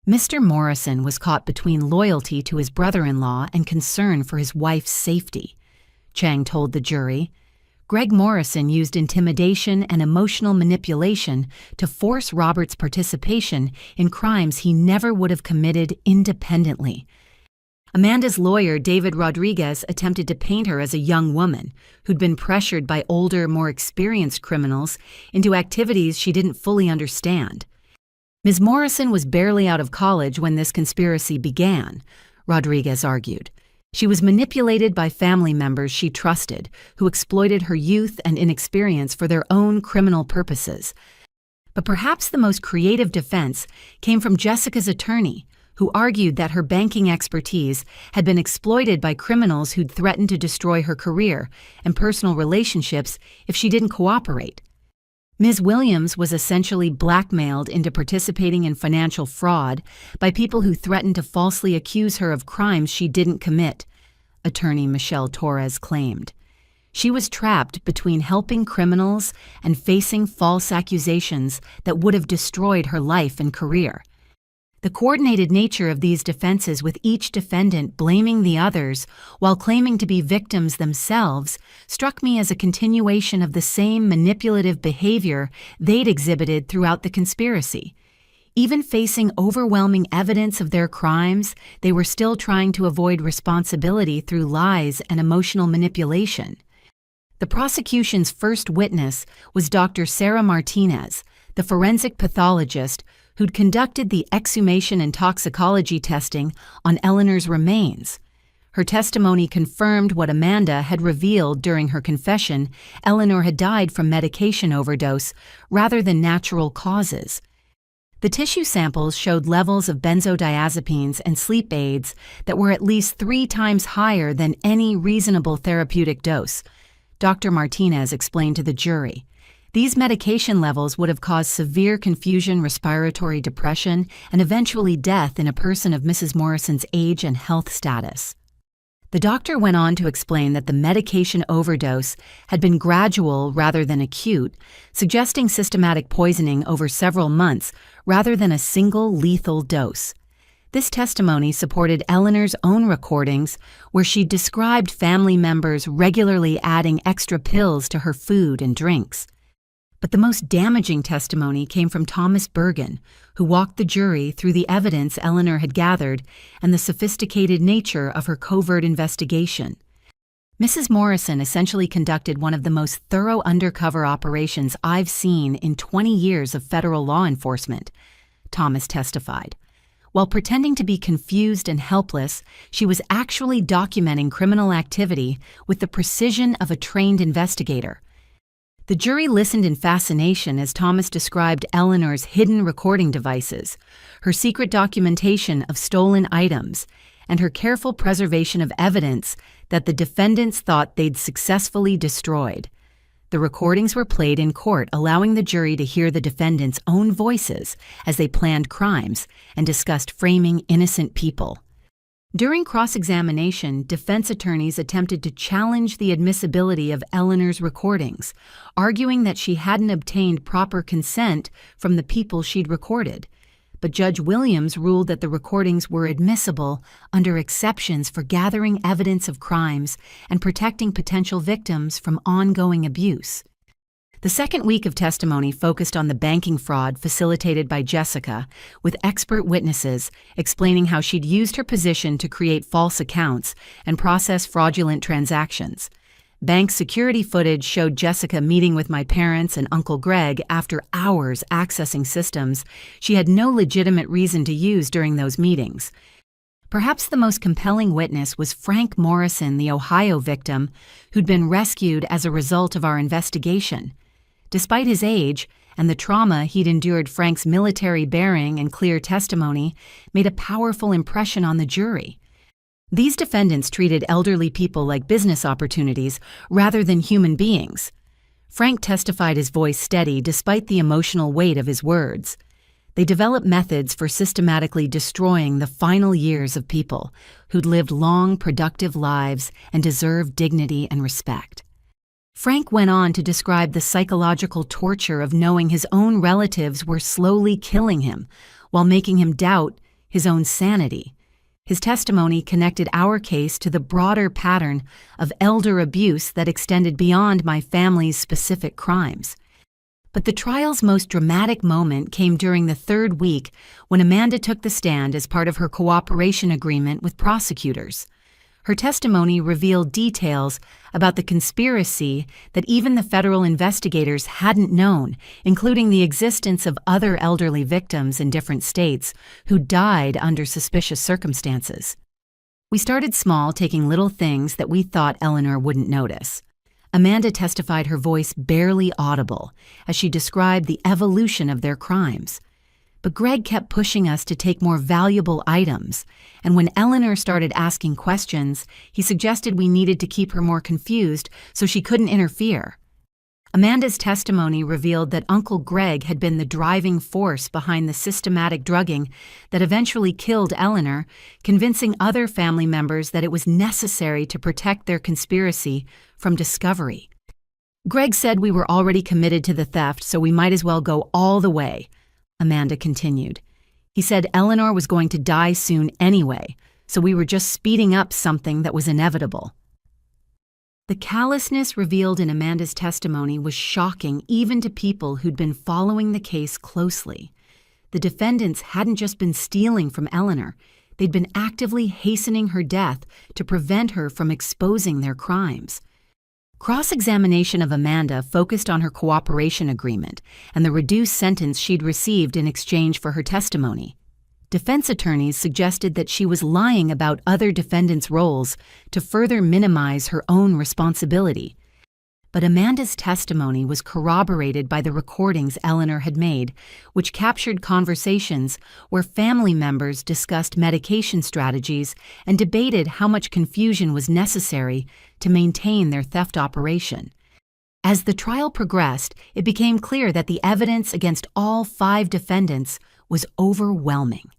Mr. Morrison was caught between loyalty to his brother-in-law and concern for his wife's safety. Chang told the jury, Greg Morrison used intimidation and emotional manipulation to force Robert's participation in crimes he never would have committed independently. Amanda's lawyer, David Rodriguez, attempted to paint her as a young woman who'd been pressured by older, more experienced criminals into activities she didn't fully understand. Ms. Morrison was barely out of college when this conspiracy began, Rodriguez argued. She was manipulated by family members she trusted, who exploited her youth and inexperience for their own criminal purposes. But perhaps the most creative defense came from Jessica's attorney, who argued that her banking expertise had been exploited by criminals who'd threatened to destroy her career and personal relationships if she didn't cooperate. Ms. Williams was essentially blackmailed into participating in financial fraud by people who threatened to falsely accuse her of crimes she didn't commit, attorney Michelle Torres claimed. She was trapped between helping criminals and facing false accusations that would have destroyed her life and career. The coordinated nature of these defenses, with each defendant blaming the others while claiming to be victims themselves, struck me as a continuation of the same manipulative behavior they'd exhibited throughout the conspiracy. Even facing overwhelming evidence of their crimes, they were still trying to avoid responsibility through lies and emotional manipulation. The prosecution's first witness was Dr. Sarah Martinez, the forensic pathologist who'd conducted the exhumation and toxicology testing on Eleanor's remains. Her testimony confirmed what Amanda had revealed during her confession: Eleanor had died from medication overdose rather than natural causes. The tissue samples showed levels of benzodiazepines and sleep aids that were at least 3 times higher than any reasonable therapeutic dose, Dr. Martinez explained to the jury. These medication levels would have caused severe confusion, respiratory depression, and eventually death in a person of Mrs. Morrison's age and health status. The doctor went on to explain that the medication overdose had been gradual rather than acute, suggesting systematic poisoning over several months rather than a single lethal dose. This testimony supported Eleanor's own recordings, where she described family members regularly adding extra pills to her food and drinks. But the most damaging testimony came from Thomas Bergen, who walked the jury through the evidence Eleanor had gathered and the sophisticated nature of her covert investigation. Mrs. Morrison essentially conducted one of the most thorough undercover operations I've seen in 20 years of federal law enforcement, Thomas testified. While pretending to be confused and helpless, she was actually documenting criminal activity with the precision of a trained investigator. The jury listened in fascination as Thomas described Eleanor's hidden recording devices, her secret documentation of stolen items, and her careful preservation of evidence that the defendants thought they'd successfully destroyed. The recordings were played in court, allowing the jury to hear the defendants' own voices as they planned crimes and discussed framing innocent people. During cross-examination, defense attorneys attempted to challenge the admissibility of Eleanor's recordings, arguing that she hadn't obtained proper consent from the people she'd recorded. But Judge Williams ruled that the recordings were admissible under exceptions for gathering evidence of crimes and protecting potential victims from ongoing abuse. The second week of testimony focused on the banking fraud facilitated by Jessica, with expert witnesses explaining how she'd used her position to create false accounts and process fraudulent transactions. Bank security footage showed Jessica meeting with my parents and Uncle Greg after hours accessing systems she had no legitimate reason to use during those meetings. Perhaps the most compelling witness was Frank Morrison, the Ohio victim, who'd been rescued as a result of our investigation. Despite his age and the trauma he'd endured, Frank's military bearing and clear testimony made a powerful impression on the jury. These defendants treated elderly people like business opportunities rather than human beings. Frank testified, his voice steady despite the emotional weight of his words. They developed methods for systematically destroying the final years of people who'd lived long, productive lives and deserved dignity and respect. Frank went on to describe the psychological torture of knowing his own relatives were slowly killing him while making him doubt his own sanity. His testimony connected our case to the broader pattern of elder abuse that extended beyond my family's specific crimes. But the trial's most dramatic moment came during the third week when Amanda took the stand as part of her cooperation agreement with prosecutors. Her testimony revealed details about the conspiracy that even the federal investigators hadn't known, including the existence of other elderly victims in different states who died under suspicious circumstances. We started small, taking little things that we thought Eleanor wouldn't notice. Amanda testified, her voice barely audible, as she described the evolution of their crimes. But Greg kept pushing us to take more valuable items, and when Eleanor started asking questions, he suggested we needed to keep her more confused so she couldn't interfere. Amanda's testimony revealed that Uncle Greg had been the driving force behind the systematic drugging that eventually killed Eleanor, convincing other family members that it was necessary to protect their conspiracy from discovery. Greg said we were already committed to the theft, so we might as well go all the way, Amanda continued. He said Eleanor was going to die soon anyway, so we were just speeding up something that was inevitable. The callousness revealed in Amanda's testimony was shocking even to people who'd been following the case closely. The defendants hadn't just been stealing from Eleanor, they'd been actively hastening her death to prevent her from exposing their crimes. Cross-examination of Amanda focused on her cooperation agreement and the reduced sentence she'd received in exchange for her testimony. Defense attorneys suggested that she was lying about other defendants' roles to further minimize her own responsibility. But Amanda's testimony was corroborated by the recordings Eleanor had made, which captured conversations where family members discussed medication strategies and debated how much confusion was necessary to maintain their theft operation. As the trial progressed, it became clear that the evidence against all 5 defendants was overwhelming.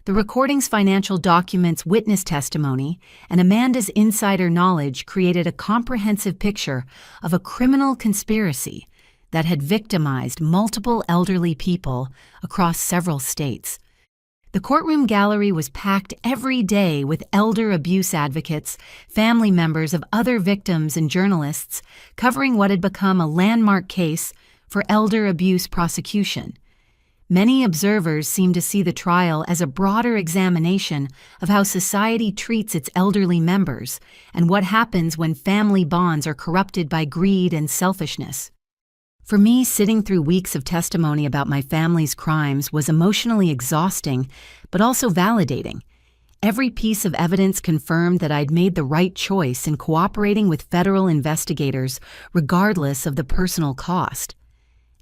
The recording's financial documents, witness testimony, and Amanda's insider knowledge created a comprehensive picture of a criminal conspiracy that had victimized multiple elderly people across several states. The courtroom gallery was packed every day with elder abuse advocates, family members of other victims, and journalists covering what had become a landmark case for elder abuse prosecution. Many observers seem to see the trial as a broader examination of how society treats its elderly members and what happens when family bonds are corrupted by greed and selfishness. For me, sitting through weeks of testimony about my family's crimes was emotionally exhausting, but also validating. Every piece of evidence confirmed that I'd made the right choice in cooperating with federal investigators, regardless of the personal cost.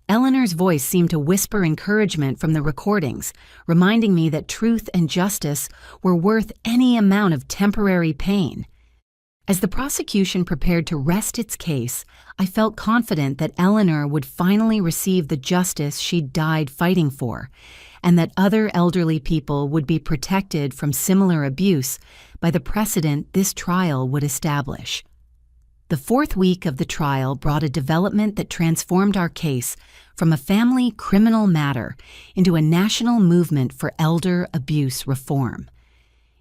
Eleanor's voice seemed to whisper encouragement from the recordings, reminding me that truth and justice were worth any amount of temporary pain. As the prosecution prepared to rest its case, I felt confident that Eleanor would finally receive the justice she'd died fighting for, and that other elderly people would be protected from similar abuse by the precedent this trial would establish. The fourth week of the trial brought a development that transformed our case from a family criminal matter into a national movement for elder abuse reform.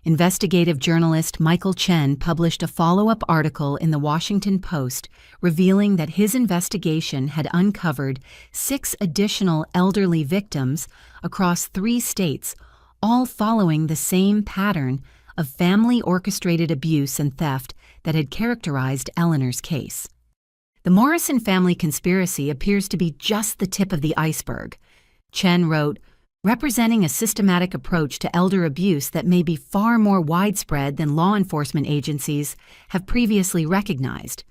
Investigative journalist Michael Chen published a follow-up article in the Washington Post revealing that his investigation had uncovered 6 additional elderly victims across 3 states, all following the same pattern of family-orchestrated abuse and theft that had characterized Eleanor's case. The Morrison family conspiracy appears to be just the tip of the iceberg. Chen wrote, representing a systematic approach to elder abuse that may be far more widespread than law enforcement agencies have previously recognized.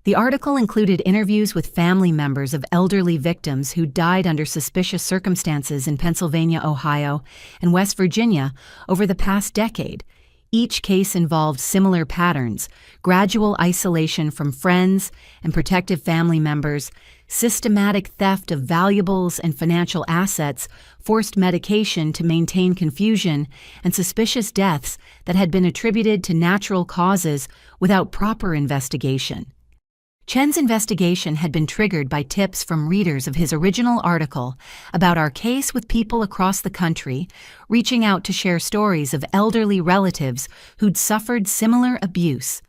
The article included interviews with family members of elderly victims who died under suspicious circumstances in Pennsylvania, Ohio, and West Virginia over the past decade. Each case involved similar patterns: gradual isolation from friends and protective family members, systematic theft of valuables and financial assets, forced medication to maintain confusion, and suspicious deaths that had been attributed to natural causes without proper investigation. Chen's investigation had been triggered by tips from readers of his original article about our case, with people across the country reaching out to share stories of elderly relatives who'd suffered similar abuse.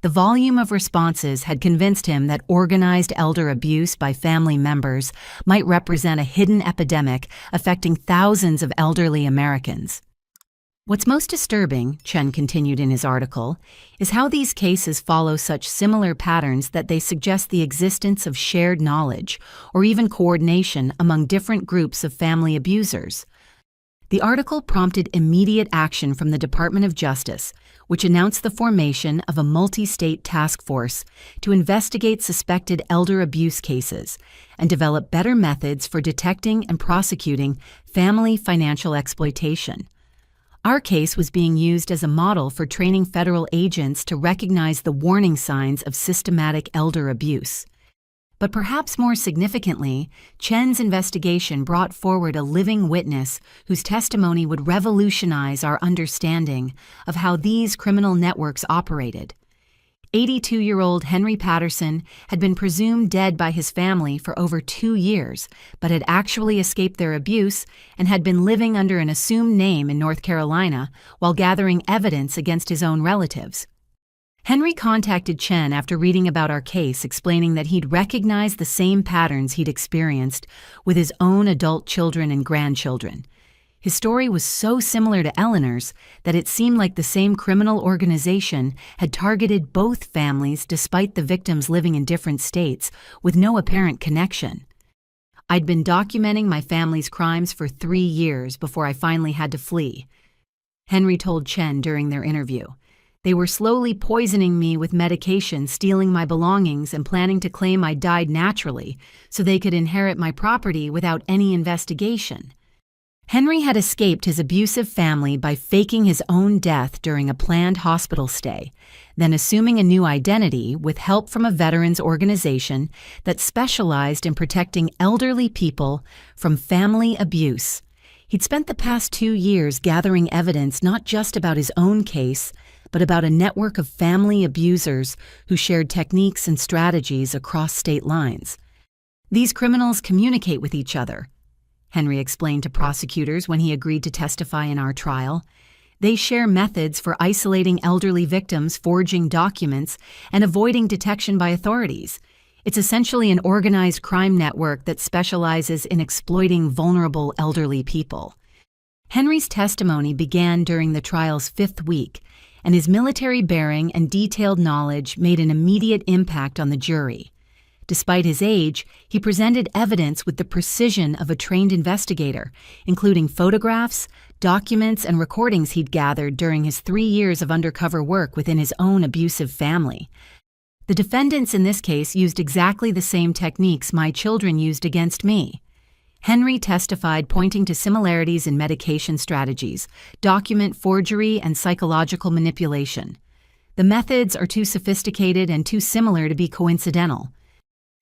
The volume of responses had convinced him that organized elder abuse by family members might represent a hidden epidemic affecting thousands of elderly Americans. What's most disturbing, Chen continued in his article, is how these cases follow such similar patterns that they suggest the existence of shared knowledge or even coordination among different groups of family abusers. The article prompted immediate action from the Department of Justice, which announced the formation of a multi-state task force to investigate suspected elder abuse cases and develop better methods for detecting and prosecuting family financial exploitation. Our case was being used as a model for training federal agents to recognize the warning signs of systematic elder abuse. But perhaps more significantly, Chen's investigation brought forward a living witness whose testimony would revolutionize our understanding of how these criminal networks operated. 82-year-old Henry Patterson had been presumed dead by his family for over 2 years, but had actually escaped their abuse and had been living under an assumed name in North Carolina while gathering evidence against his own relatives. Henry contacted Chen after reading about our case, explaining that he'd recognized the same patterns he'd experienced with his own adult children and grandchildren. His story was so similar to Eleanor's that it seemed like the same criminal organization had targeted both families despite the victims living in different states, with no apparent connection. I'd been documenting my family's crimes for 3 years before I finally had to flee, Henry told Chen during their interview. They were slowly poisoning me with medication, stealing my belongings, and planning to claim I died naturally so they could inherit my property without any investigation. Henry had escaped his abusive family by faking his own death during a planned hospital stay, then assuming a new identity with help from a veterans organization that specialized in protecting elderly people from family abuse. He'd spent the past 2 years gathering evidence not just about his own case, but about a network of family abusers who shared techniques and strategies across state lines. These criminals communicate with each other, Henry explained to prosecutors when he agreed to testify in our trial. They share methods for isolating elderly victims, forging documents, and avoiding detection by authorities. It's essentially an organized crime network that specializes in exploiting vulnerable elderly people. Henry's testimony began during the trial's 5th week, and his military bearing and detailed knowledge made an immediate impact on the jury. Despite his age, he presented evidence with the precision of a trained investigator, including photographs, documents, and recordings he'd gathered during his 3 years of undercover work within his own abusive family. The defendants in this case used exactly the same techniques my children used against me. Henry testified, pointing to similarities in medication strategies, document forgery, and psychological manipulation. The methods are too sophisticated and too similar to be coincidental.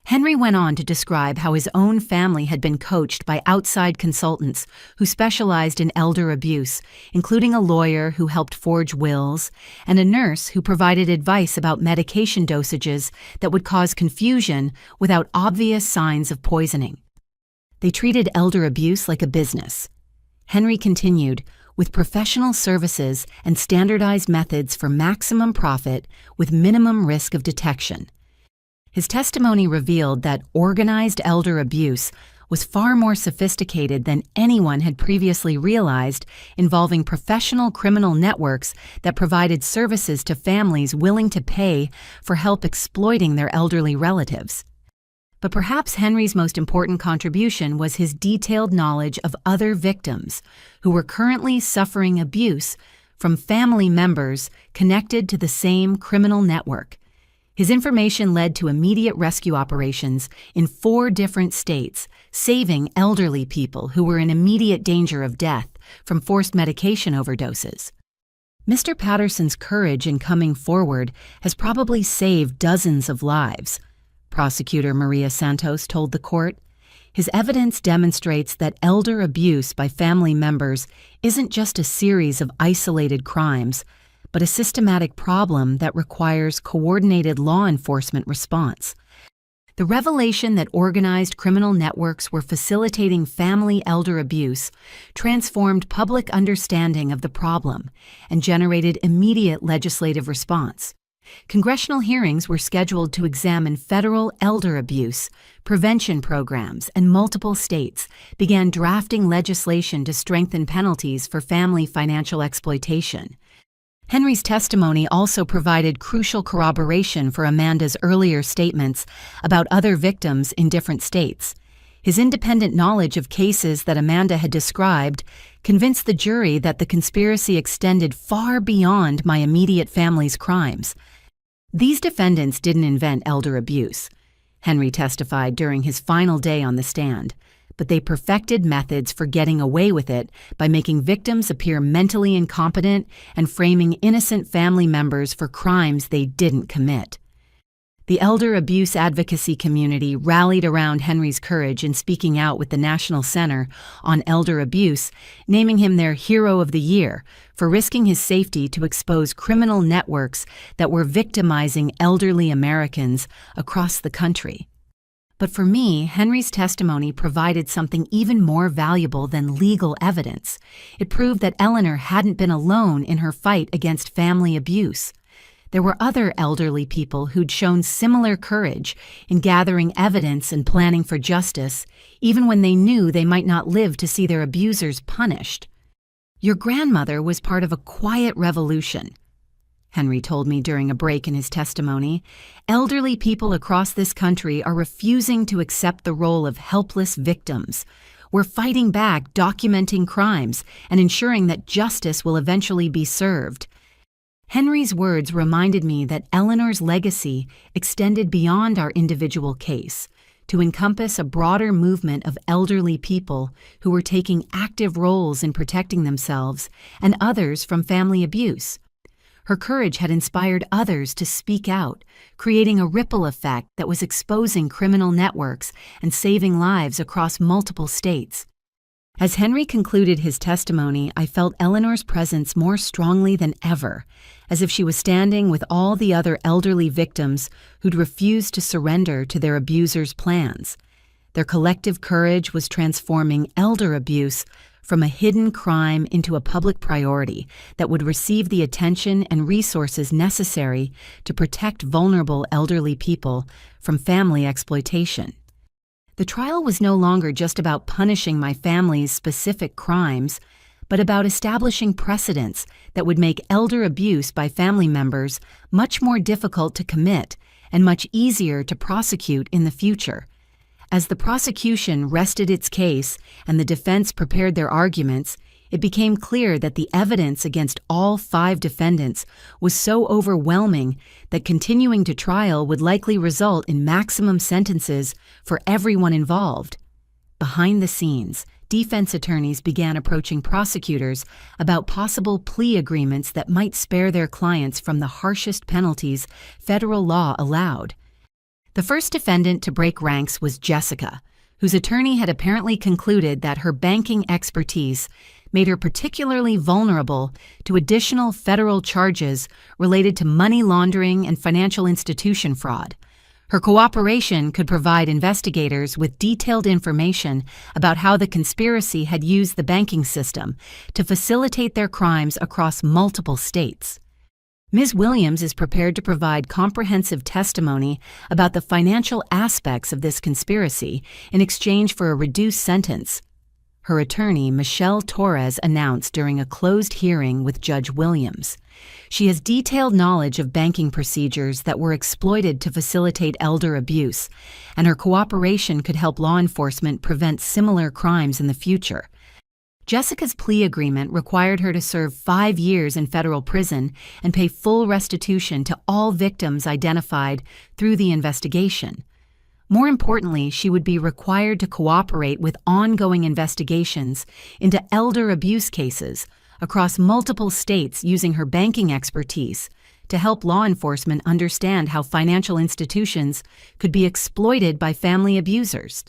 Henry went on to describe how his own family had been coached by outside consultants who specialized in elder abuse, including a lawyer who helped forge wills and a nurse who provided advice about medication dosages that would cause confusion without obvious signs of poisoning. They treated elder abuse like a business. Henry continued, with professional services and standardized methods for maximum profit with minimum risk of detection. His testimony revealed that organized elder abuse was far more sophisticated than anyone had previously realized, involving professional criminal networks that provided services to families willing to pay for help exploiting their elderly relatives. But perhaps Henry's most important contribution was his detailed knowledge of other victims who were currently suffering abuse from family members connected to the same criminal network. His information led to immediate rescue operations in 4 different states, saving elderly people who were in immediate danger of death from forced medication overdoses. Mr. Patterson's courage in coming forward has probably saved dozens of lives, Prosecutor Maria Santos told the court. His evidence demonstrates that elder abuse by family members isn't just a series of isolated crimes, but a systematic problem that requires coordinated law enforcement response. The revelation that organized criminal networks were facilitating family elder abuse transformed public understanding of the problem and generated immediate legislative response. Congressional hearings were scheduled to examine federal elder abuse prevention programs, and multiple states began drafting legislation to strengthen penalties for family financial exploitation. Henry's testimony also provided crucial corroboration for Amanda's earlier statements about other victims in different states. His independent knowledge of cases that Amanda had described convinced the jury that the conspiracy extended far beyond my immediate family's crimes. These defendants didn't invent elder abuse, Henry testified during his final day on the stand, but they perfected methods for getting away with it by making victims appear mentally incompetent and framing innocent family members for crimes they didn't commit. The elder abuse advocacy community rallied around Henry's courage in speaking out with the National Center on Elder Abuse, naming him their Hero of the Year for risking his safety to expose criminal networks that were victimizing elderly Americans across the country. But for me, Henry's testimony provided something even more valuable than legal evidence. It proved that Eleanor hadn't been alone in her fight against family abuse. There were other elderly people who'd shown similar courage in gathering evidence and planning for justice, even when they knew they might not live to see their abusers punished. "Your grandmother was part of a quiet revolution," Henry told me during a break in his testimony. "Elderly people across this country are refusing to accept the role of helpless victims. We're fighting back, documenting crimes, and ensuring that justice will eventually be served." Henry's words reminded me that Eleanor's legacy extended beyond our individual case, to encompass a broader movement of elderly people who were taking active roles in protecting themselves and others from family abuse. Her courage had inspired others to speak out, creating a ripple effect that was exposing criminal networks and saving lives across multiple states. As Henry concluded his testimony, I felt Eleanor's presence more strongly than ever, as if she was standing with all the other elderly victims who'd refused to surrender to their abusers' plans. Their collective courage was transforming elder abuse from a hidden crime into a public priority that would receive the attention and resources necessary to protect vulnerable elderly people from family exploitation. The trial was no longer just about punishing my family's specific crimes, but about establishing precedents that would make elder abuse by family members much more difficult to commit and much easier to prosecute in the future. As the prosecution rested its case and the defense prepared their arguments, it became clear that the evidence against all 5 defendants was so overwhelming that continuing to trial would likely result in maximum sentences for everyone involved. Behind the scenes, defense attorneys began approaching prosecutors about possible plea agreements that might spare their clients from the harshest penalties federal law allowed. The first defendant to break ranks was Jessica, whose attorney had apparently concluded that her banking expertise made her particularly vulnerable to additional federal charges related to money laundering and financial institution fraud. Her cooperation could provide investigators with detailed information about how the conspiracy had used the banking system to facilitate their crimes across multiple states. Ms. Williams is prepared to provide comprehensive testimony about the financial aspects of this conspiracy in exchange for a reduced sentence. Her attorney, Michelle Torres, announced during a closed hearing with Judge Williams. She has detailed knowledge of banking procedures that were exploited to facilitate elder abuse, and her cooperation could help law enforcement prevent similar crimes in the future. Jessica's plea agreement required her to serve 5 years in federal prison and pay full restitution to all victims identified through the investigation. More importantly, she would be required to cooperate with ongoing investigations into elder abuse cases across multiple states using her banking expertise to help law enforcement understand how financial institutions could be exploited by family abusers.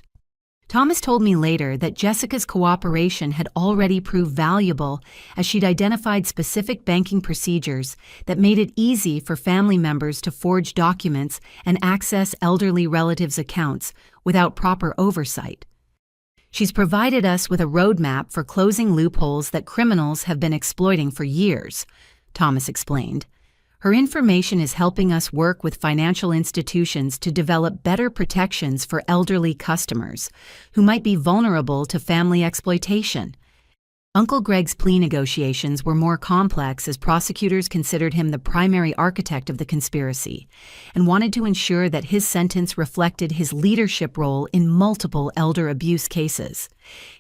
Thomas told me later that Jessica's cooperation had already proved valuable as she'd identified specific banking procedures that made it easy for family members to forge documents and access elderly relatives' accounts without proper oversight. She's provided us with a roadmap for closing loopholes that criminals have been exploiting for years, Thomas explained. Her information is helping us work with financial institutions to develop better protections for elderly customers who might be vulnerable to family exploitation. Uncle Greg's plea negotiations were more complex as prosecutors considered him the primary architect of the conspiracy and wanted to ensure that his sentence reflected his leadership role in multiple elder abuse cases.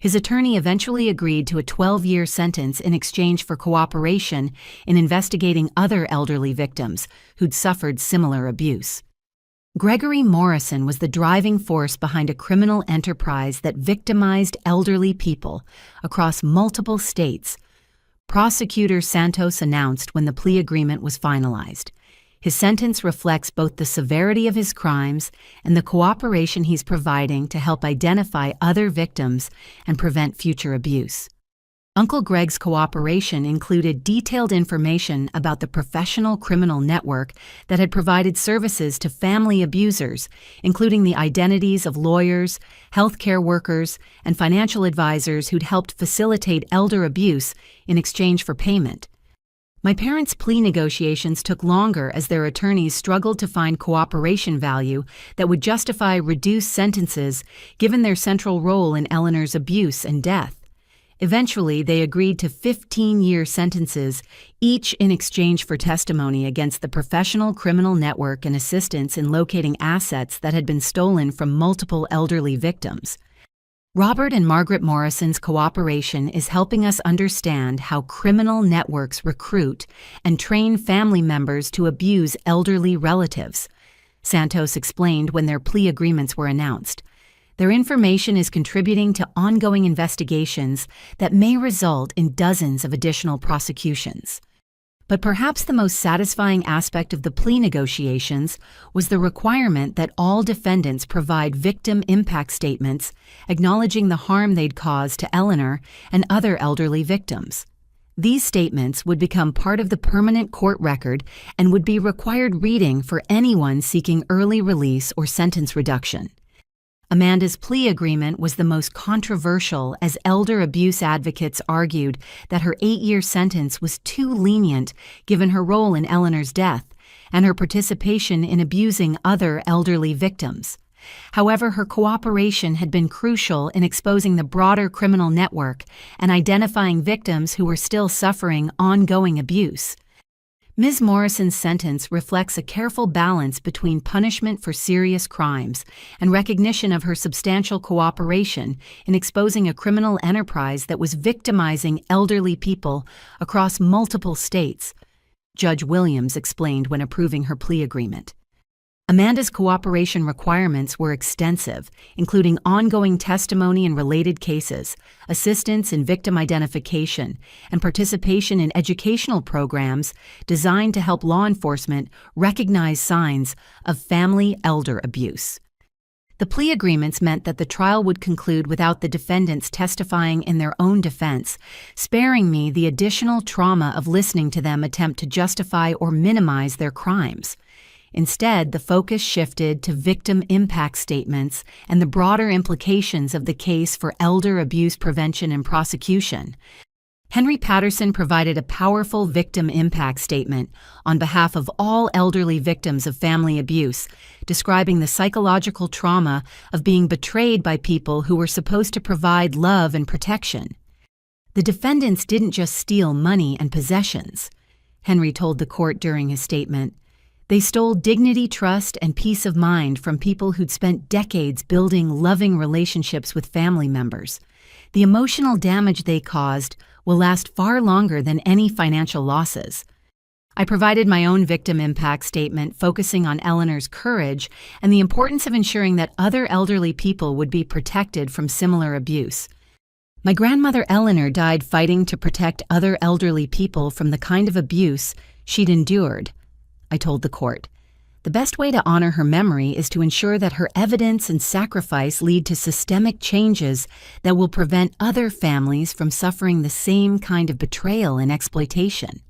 His attorney eventually agreed to a 12-year sentence in exchange for cooperation in investigating other elderly victims who'd suffered similar abuse. Gregory Morrison was the driving force behind a criminal enterprise that victimized elderly people across multiple states. Prosecutor Santos announced when the plea agreement was finalized. His sentence reflects both the severity of his crimes and the cooperation he's providing to help identify other victims and prevent future abuse. Uncle Greg's cooperation included detailed information about the professional criminal network that had provided services to family abusers, including the identities of lawyers, healthcare workers, and financial advisors who'd helped facilitate elder abuse in exchange for payment. My parents' plea negotiations took longer as their attorneys struggled to find cooperation value that would justify reduced sentences given their central role in Eleanor's abuse and death. Eventually, they agreed to 15-year sentences, each in exchange for testimony against the professional criminal network and assistance in locating assets that had been stolen from multiple elderly victims. Robert and Margaret Morrison's cooperation is helping us understand how criminal networks recruit and train family members to abuse elderly relatives, Santos explained when their plea agreements were announced. Their information is contributing to ongoing investigations that may result in dozens of additional prosecutions. But perhaps the most satisfying aspect of the plea negotiations was the requirement that all defendants provide victim impact statements acknowledging the harm they'd caused to Eleanor and other elderly victims. These statements would become part of the permanent court record and would be required reading for anyone seeking early release or sentence reduction. Amanda's plea agreement was the most controversial as elder abuse advocates argued that her 8-year sentence was too lenient given her role in Eleanor's death and her participation in abusing other elderly victims. However, her cooperation had been crucial in exposing the broader criminal network and identifying victims who were still suffering ongoing abuse. Ms. Morrison's sentence reflects a careful balance between punishment for serious crimes and recognition of her substantial cooperation in exposing a criminal enterprise that was victimizing elderly people across multiple states, Judge Williams explained when approving her plea agreement. Amanda's cooperation requirements were extensive, including ongoing testimony in related cases, assistance in victim identification, and participation in educational programs designed to help law enforcement recognize signs of family elder abuse. The plea agreements meant that the trial would conclude without the defendants testifying in their own defense, sparing me the additional trauma of listening to them attempt to justify or minimize their crimes. Instead, the focus shifted to victim impact statements and the broader implications of the case for elder abuse prevention and prosecution. Henry Patterson provided a powerful victim impact statement on behalf of all elderly victims of family abuse, describing the psychological trauma of being betrayed by people who were supposed to provide love and protection. The defendants didn't just steal money and possessions, Henry told the court during his statement. They stole dignity, trust, and peace of mind from people who'd spent decades building loving relationships with family members. The emotional damage they caused will last far longer than any financial losses. I provided my own victim impact statement focusing on Eleanor's courage and the importance of ensuring that other elderly people would be protected from similar abuse. My grandmother Eleanor died fighting to protect other elderly people from the kind of abuse she'd endured, I told the court. The best way to honor her memory is to ensure that her evidence and sacrifice lead to systemic changes that will prevent other families from suffering the same kind of betrayal and exploitation.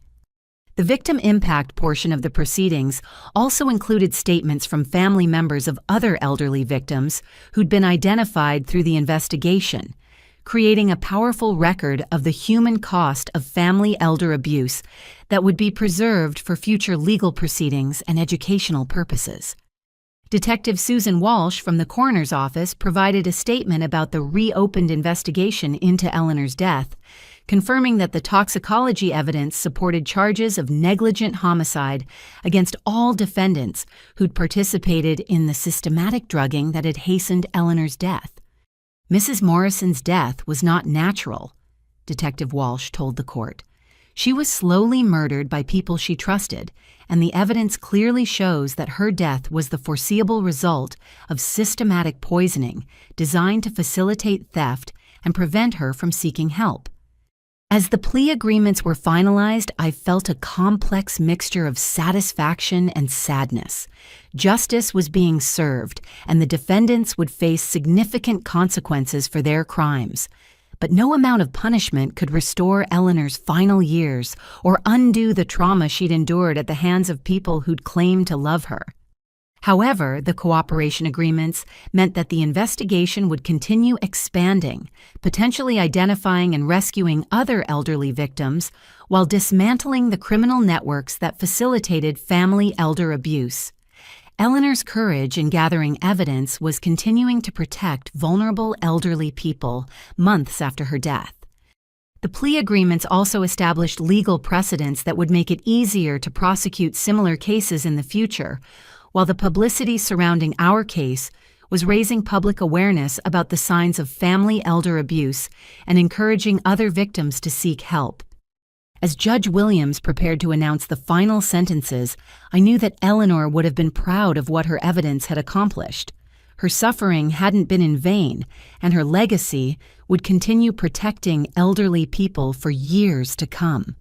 The victim impact portion of the proceedings also included statements from family members of other elderly victims who'd been identified through the investigation, creating a powerful record of the human cost of family elder abuse that would be preserved for future legal proceedings and educational purposes. Detective Susan Walsh from the coroner's office provided a statement about the reopened investigation into Eleanor's death, confirming that the toxicology evidence supported charges of negligent homicide against all defendants who'd participated in the systematic drugging that had hastened Eleanor's death. Mrs. Morrison's death was not natural, Detective Walsh told the court. She was slowly murdered by people she trusted, and the evidence clearly shows that her death was the foreseeable result of systematic poisoning designed to facilitate theft and prevent her from seeking help. As the plea agreements were finalized, I felt a complex mixture of satisfaction and sadness. Justice was being served, and the defendants would face significant consequences for their crimes. But no amount of punishment could restore Eleanor's final years or undo the trauma she'd endured at the hands of people who'd claimed to love her. However, the cooperation agreements meant that the investigation would continue expanding, potentially identifying and rescuing other elderly victims while dismantling the criminal networks that facilitated family elder abuse. Eleanor's courage in gathering evidence was continuing to protect vulnerable elderly people months after her death. The plea agreements also established legal precedents that would make it easier to prosecute similar cases in the future, while the publicity surrounding our case was raising public awareness about the signs of family elder abuse and encouraging other victims to seek help. As Judge Williams prepared to announce the final sentences, I knew that Eleanor would have been proud of what her evidence had accomplished. Her suffering hadn't been in vain, and her legacy would continue protecting elderly people for years to come.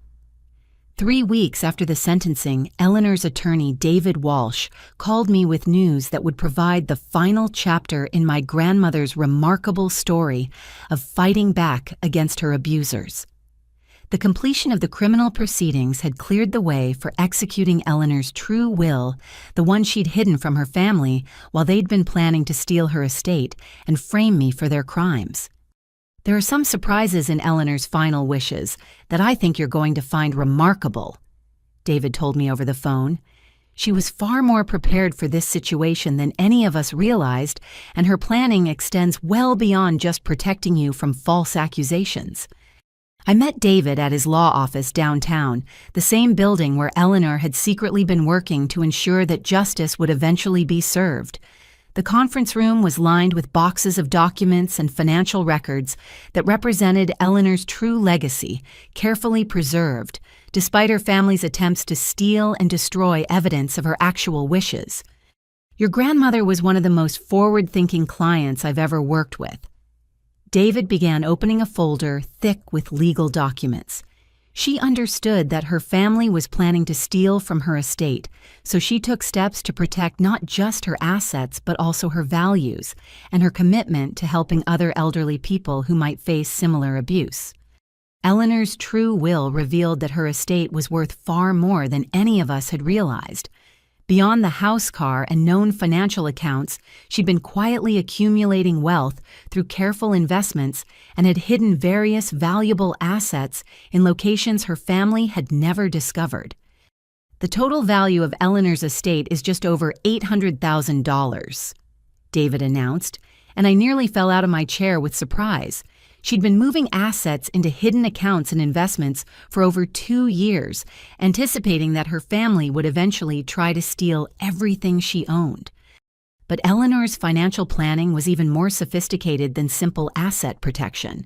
3 weeks after the sentencing, Eleanor's attorney, David Walsh, called me with news that would provide the final chapter in my grandmother's remarkable story of fighting back against her abusers. The completion of the criminal proceedings had cleared the way for executing Eleanor's true will, the one she'd hidden from her family while they'd been planning to steal her estate and frame me for their crimes. There are some surprises in Eleanor's final wishes that I think you're going to find remarkable, David told me over the phone. She was far more prepared for this situation than any of us realized, and her planning extends well beyond just protecting you from false accusations. I met David at his law office downtown, the same building where Eleanor had secretly been working to ensure that justice would eventually be served. The conference room was lined with boxes of documents and financial records that represented Eleanor's true legacy, carefully preserved, despite her family's attempts to steal and destroy evidence of her actual wishes. "Your grandmother was one of the most forward-thinking clients I've ever worked with." David began opening a folder thick with legal documents. She understood that her family was planning to steal from her estate, so she took steps to protect not just her assets but also her values and her commitment to helping other elderly people who might face similar abuse. Eleanor's true will revealed that her estate was worth far more than any of us had realized. Beyond the house car and known financial accounts, she'd been quietly accumulating wealth through careful investments and had hidden various valuable assets in locations her family had never discovered. "The total value of Eleanor's estate is just over $800,000, David announced, and I nearly fell out of my chair with surprise. She'd been moving assets into hidden accounts and investments for over 2 years, anticipating that her family would eventually try to steal everything she owned. But Eleanor's financial planning was even more sophisticated than simple asset protection.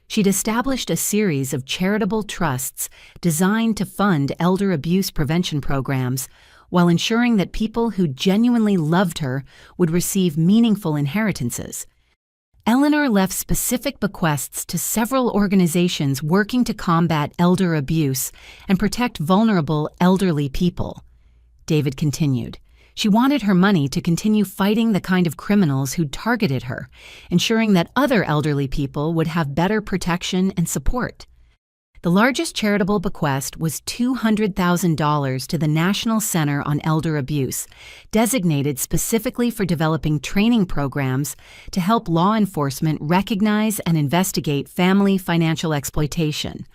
She'd established a series of charitable trusts designed to fund elder abuse prevention programs, while ensuring that people who genuinely loved her would receive meaningful inheritances. Eleanor left specific bequests to several organizations working to combat elder abuse and protect vulnerable elderly people." David continued. "She wanted her money to continue fighting the kind of criminals who targeted her, ensuring that other elderly people would have better protection and support. The largest charitable bequest was $200,000 to the National Center on Elder Abuse, designated specifically for developing training programs to help law enforcement recognize and investigate family financial exploitation.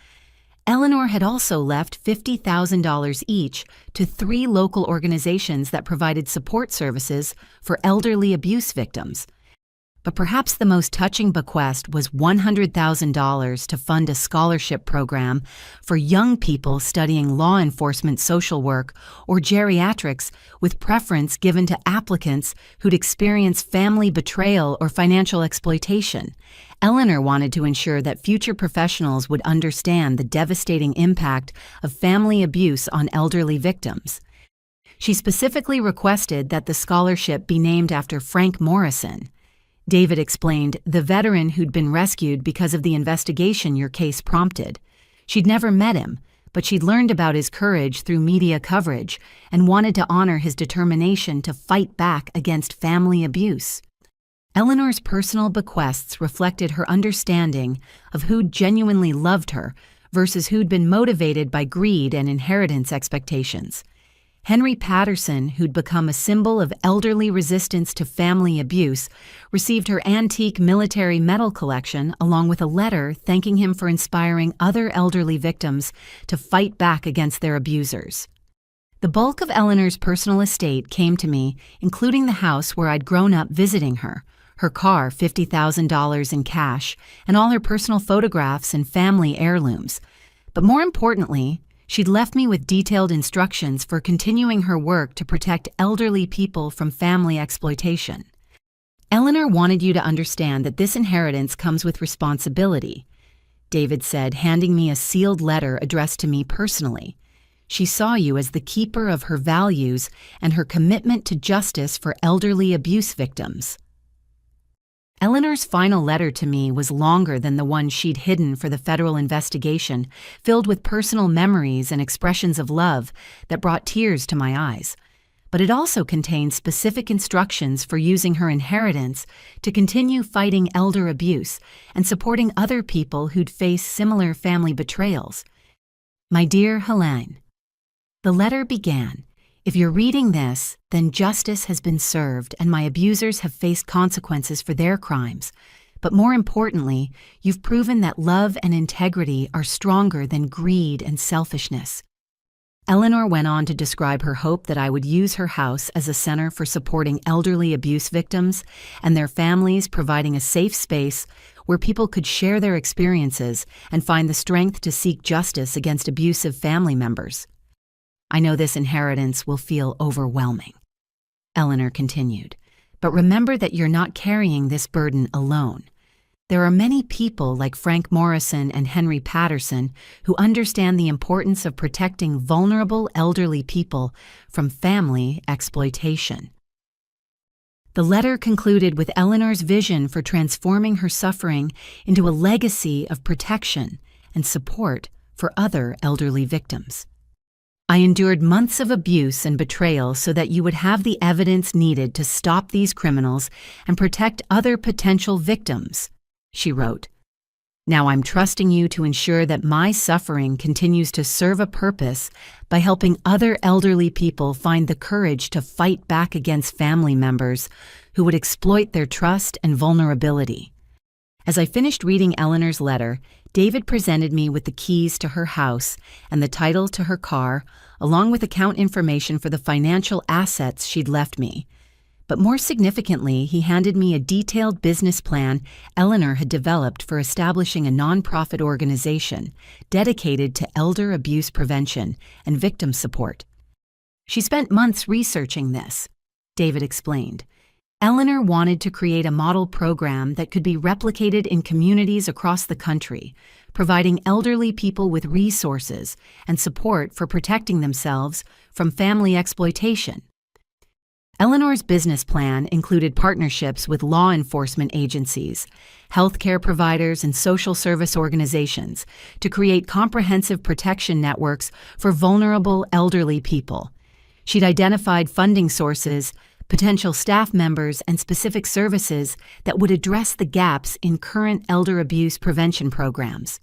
Eleanor had also left $50,000 each to 3 local organizations that provided support services for elderly abuse victims. But perhaps the most touching bequest was $100,000 to fund a scholarship program for young people studying law enforcement social work or geriatrics, with preference given to applicants who'd experienced family betrayal or financial exploitation. Eleanor wanted to ensure that future professionals would understand the devastating impact of family abuse on elderly victims. She specifically requested that the scholarship be named after Frank Morrison. David explained, "The veteran who'd been rescued because of the investigation your case prompted. She'd never met him, but she'd learned about his courage through media coverage and wanted to honor his determination to fight back against family abuse." Eleanor's personal bequests reflected her understanding of who'd genuinely loved her versus who'd been motivated by greed and inheritance expectations. Henry Patterson, who'd become a symbol of elderly resistance to family abuse, received her antique military medal collection along with a letter thanking him for inspiring other elderly victims to fight back against their abusers. The bulk of Eleanor's personal estate came to me, including the house where I'd grown up visiting her, her car, $50,000 in cash, and all her personal photographs and family heirlooms. But more importantly, she'd left me with detailed instructions for continuing her work to protect elderly people from family exploitation. "Eleanor wanted you to understand that this inheritance comes with responsibility," David said, handing me a sealed letter addressed to me personally. "She saw you as the keeper of her values and her commitment to justice for elderly abuse victims." Eleanor's final letter to me was longer than the one she'd hidden for the federal investigation, filled with personal memories and expressions of love that brought tears to my eyes. But it also contained specific instructions for using her inheritance to continue fighting elder abuse and supporting other people who'd faced similar family betrayals. "My dear Helene," the letter began, "if you're reading this, then justice has been served and my abusers have faced consequences for their crimes. But more importantly, you've proven that love and integrity are stronger than greed and selfishness. Eleanor went on to describe her hope that I would use her house as a center for supporting elderly abuse victims and their families, providing a safe space where people could share their experiences and find the strength to seek justice against abusive family members. I know this inheritance will feel overwhelming, Eleanor continued, but remember that you're not carrying this burden alone. There are many people like Frank Morrison and Henry Patterson who understand the importance of protecting vulnerable elderly people from family exploitation. The letter concluded with Eleanor's vision for transforming her suffering into a legacy of protection and support for other elderly victims. I endured months of abuse and betrayal so that you would have the evidence needed to stop these criminals and protect other potential victims, she wrote. Now I'm trusting you to ensure that my suffering continues to serve a purpose by helping other elderly people find the courage to fight back against family members who would exploit their trust and vulnerability. As I finished reading Eleanor's letter, David presented me with the keys to her house and the title to her car, along with account information for the financial assets she'd left me. But more significantly, he handed me a detailed business plan Eleanor had developed for establishing a nonprofit organization dedicated to elder abuse prevention and victim support. She spent months researching this, David explained. Eleanor wanted to create a model program that could be replicated in communities across the country, providing elderly people with resources and support for protecting themselves from family exploitation. Eleanor's business plan included partnerships with law enforcement agencies, healthcare providers, and social service organizations to create comprehensive protection networks for vulnerable elderly people. She'd identified funding sources, potential staff members, and specific services that would address the gaps in current elder abuse prevention programs.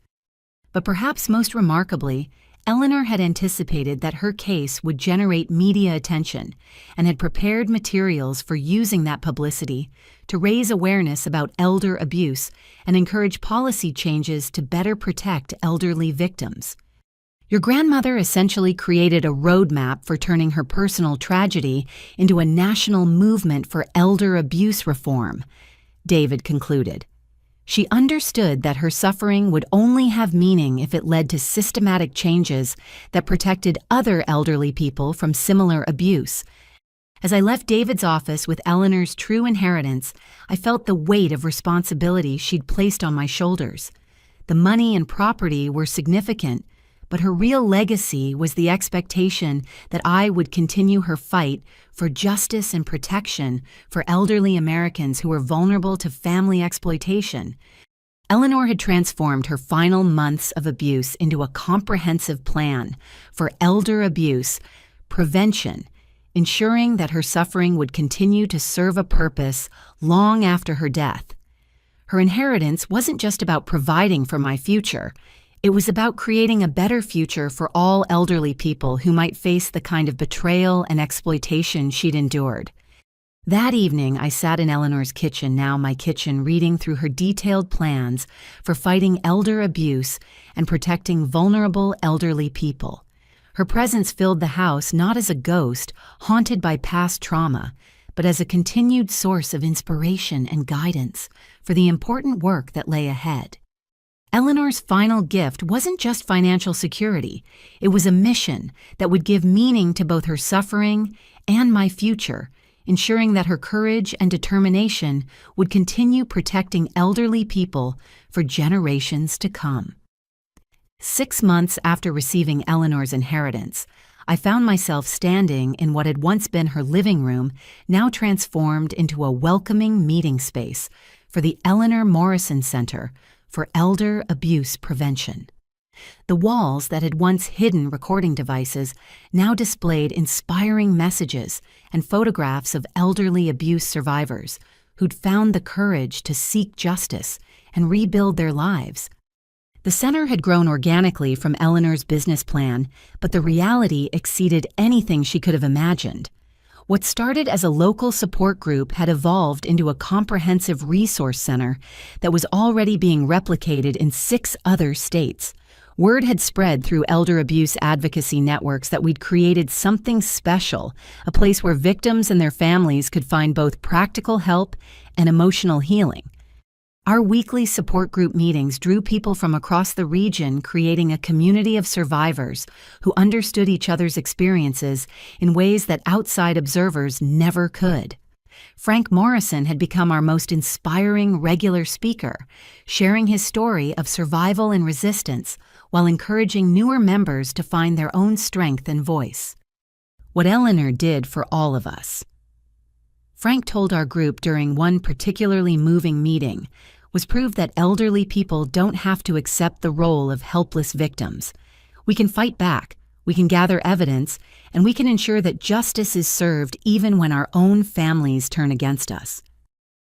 But perhaps most remarkably, Eleanor had anticipated that her case would generate media attention and had prepared materials for using that publicity to raise awareness about elder abuse and encourage policy changes to better protect elderly victims. Your grandmother essentially created a roadmap for turning her personal tragedy into a national movement for elder abuse reform, David concluded. She understood that her suffering would only have meaning if it led to systematic changes that protected other elderly people from similar abuse. As I left David's office with Eleanor's true inheritance, I felt the weight of responsibility she'd placed on my shoulders. The money and property were significant, but her real legacy was the expectation that I would continue her fight for justice and protection for elderly Americans who were vulnerable to family exploitation. Eleanor had transformed her final months of abuse into a comprehensive plan for elder abuse prevention, ensuring that her suffering would continue to serve a purpose long after her death. Her inheritance wasn't just about providing for my future. It was about creating a better future for all elderly people who might face the kind of betrayal and exploitation she'd endured. That evening, I sat in Eleanor's kitchen, now my kitchen, reading through her detailed plans for fighting elder abuse and protecting vulnerable elderly people. Her presence filled the house not as a ghost haunted by past trauma, but as a continued source of inspiration and guidance for the important work that lay ahead. Eleanor's final gift wasn't just financial security. It was a mission that would give meaning to both her suffering and my future, ensuring that her courage and determination would continue protecting elderly people for generations to come. 6 months after receiving Eleanor's inheritance, I found myself standing in what had once been her living room, now transformed into a welcoming meeting space for the Eleanor Morrison Center for Elder Abuse Prevention. The walls that had once hidden recording devices now displayed inspiring messages and photographs of elderly abuse survivors who'd found the courage to seek justice and rebuild their lives. The center had grown organically from Eleanor's business plan, but the reality exceeded anything she could have imagined. What started as a local support group had evolved into a comprehensive resource center that was already being replicated in 6 other states, Word had spread through elder abuse advocacy networks that we'd created something special, a place where victims and their families could find both practical help and emotional healing. Our weekly support group meetings drew people from across the region, creating a community of survivors who understood each other's experiences in ways that outside observers never could. Frank Morrison had become our most inspiring regular speaker, sharing his story of survival and resistance while encouraging newer members to find their own strength and voice. What Eleanor did for all of us. Frank told our group during one particularly moving meeting was proof that elderly people don't have to accept the role of helpless victims. We can fight back, we can gather evidence, and we can ensure that justice is served even when our own families turn against us.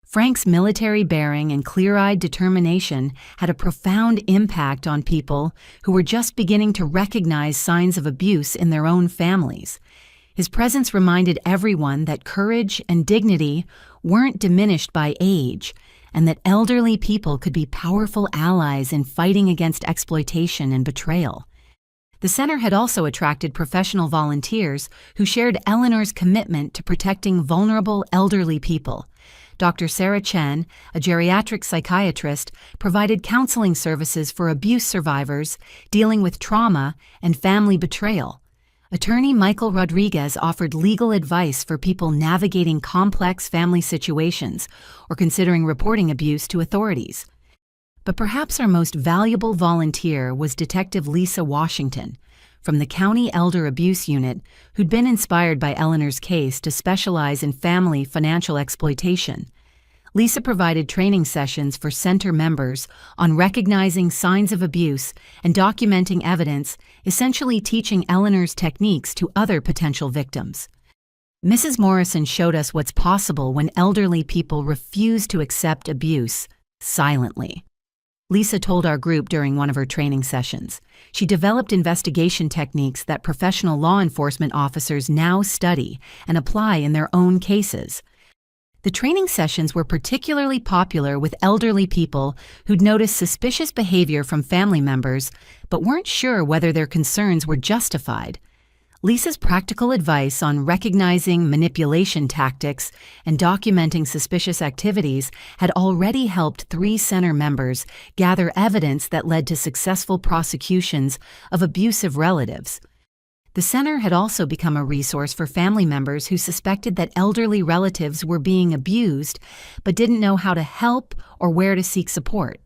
Frank's military bearing and clear-eyed determination had a profound impact on people who were just beginning to recognize signs of abuse in their own families. His presence reminded everyone that courage and dignity weren't diminished by age, and that elderly people could be powerful allies in fighting against exploitation and betrayal. The center had also attracted professional volunteers who shared Eleanor's commitment to protecting vulnerable elderly people. Dr. Sarah Chen, a geriatric psychiatrist, provided counseling services for abuse survivors dealing with trauma and family betrayal. Attorney Michael Rodriguez offered legal advice for people navigating complex family situations or considering reporting abuse to authorities. But perhaps our most valuable volunteer was Detective Lisa Washington from the County Elder Abuse Unit, who'd been inspired by Eleanor's case to specialize in family financial exploitation. Lisa provided training sessions for center members on recognizing signs of abuse and documenting evidence, essentially teaching Eleanor's techniques to other potential victims. Mrs. Morrison showed us what's possible when elderly people refuse to accept abuse silently. Lisa told our group during one of her training sessions. She developed investigation techniques that professional law enforcement officers now study and apply in their own cases. The training sessions were particularly popular with elderly people who'd noticed suspicious behavior from family members but weren't sure whether their concerns were justified. Lisa's practical advice on recognizing manipulation tactics and documenting suspicious activities had already helped 3 center members gather evidence that led to successful prosecutions of abusive relatives. The center had also become a resource for family members who suspected that elderly relatives were being abused but didn't know how to help or where to seek support.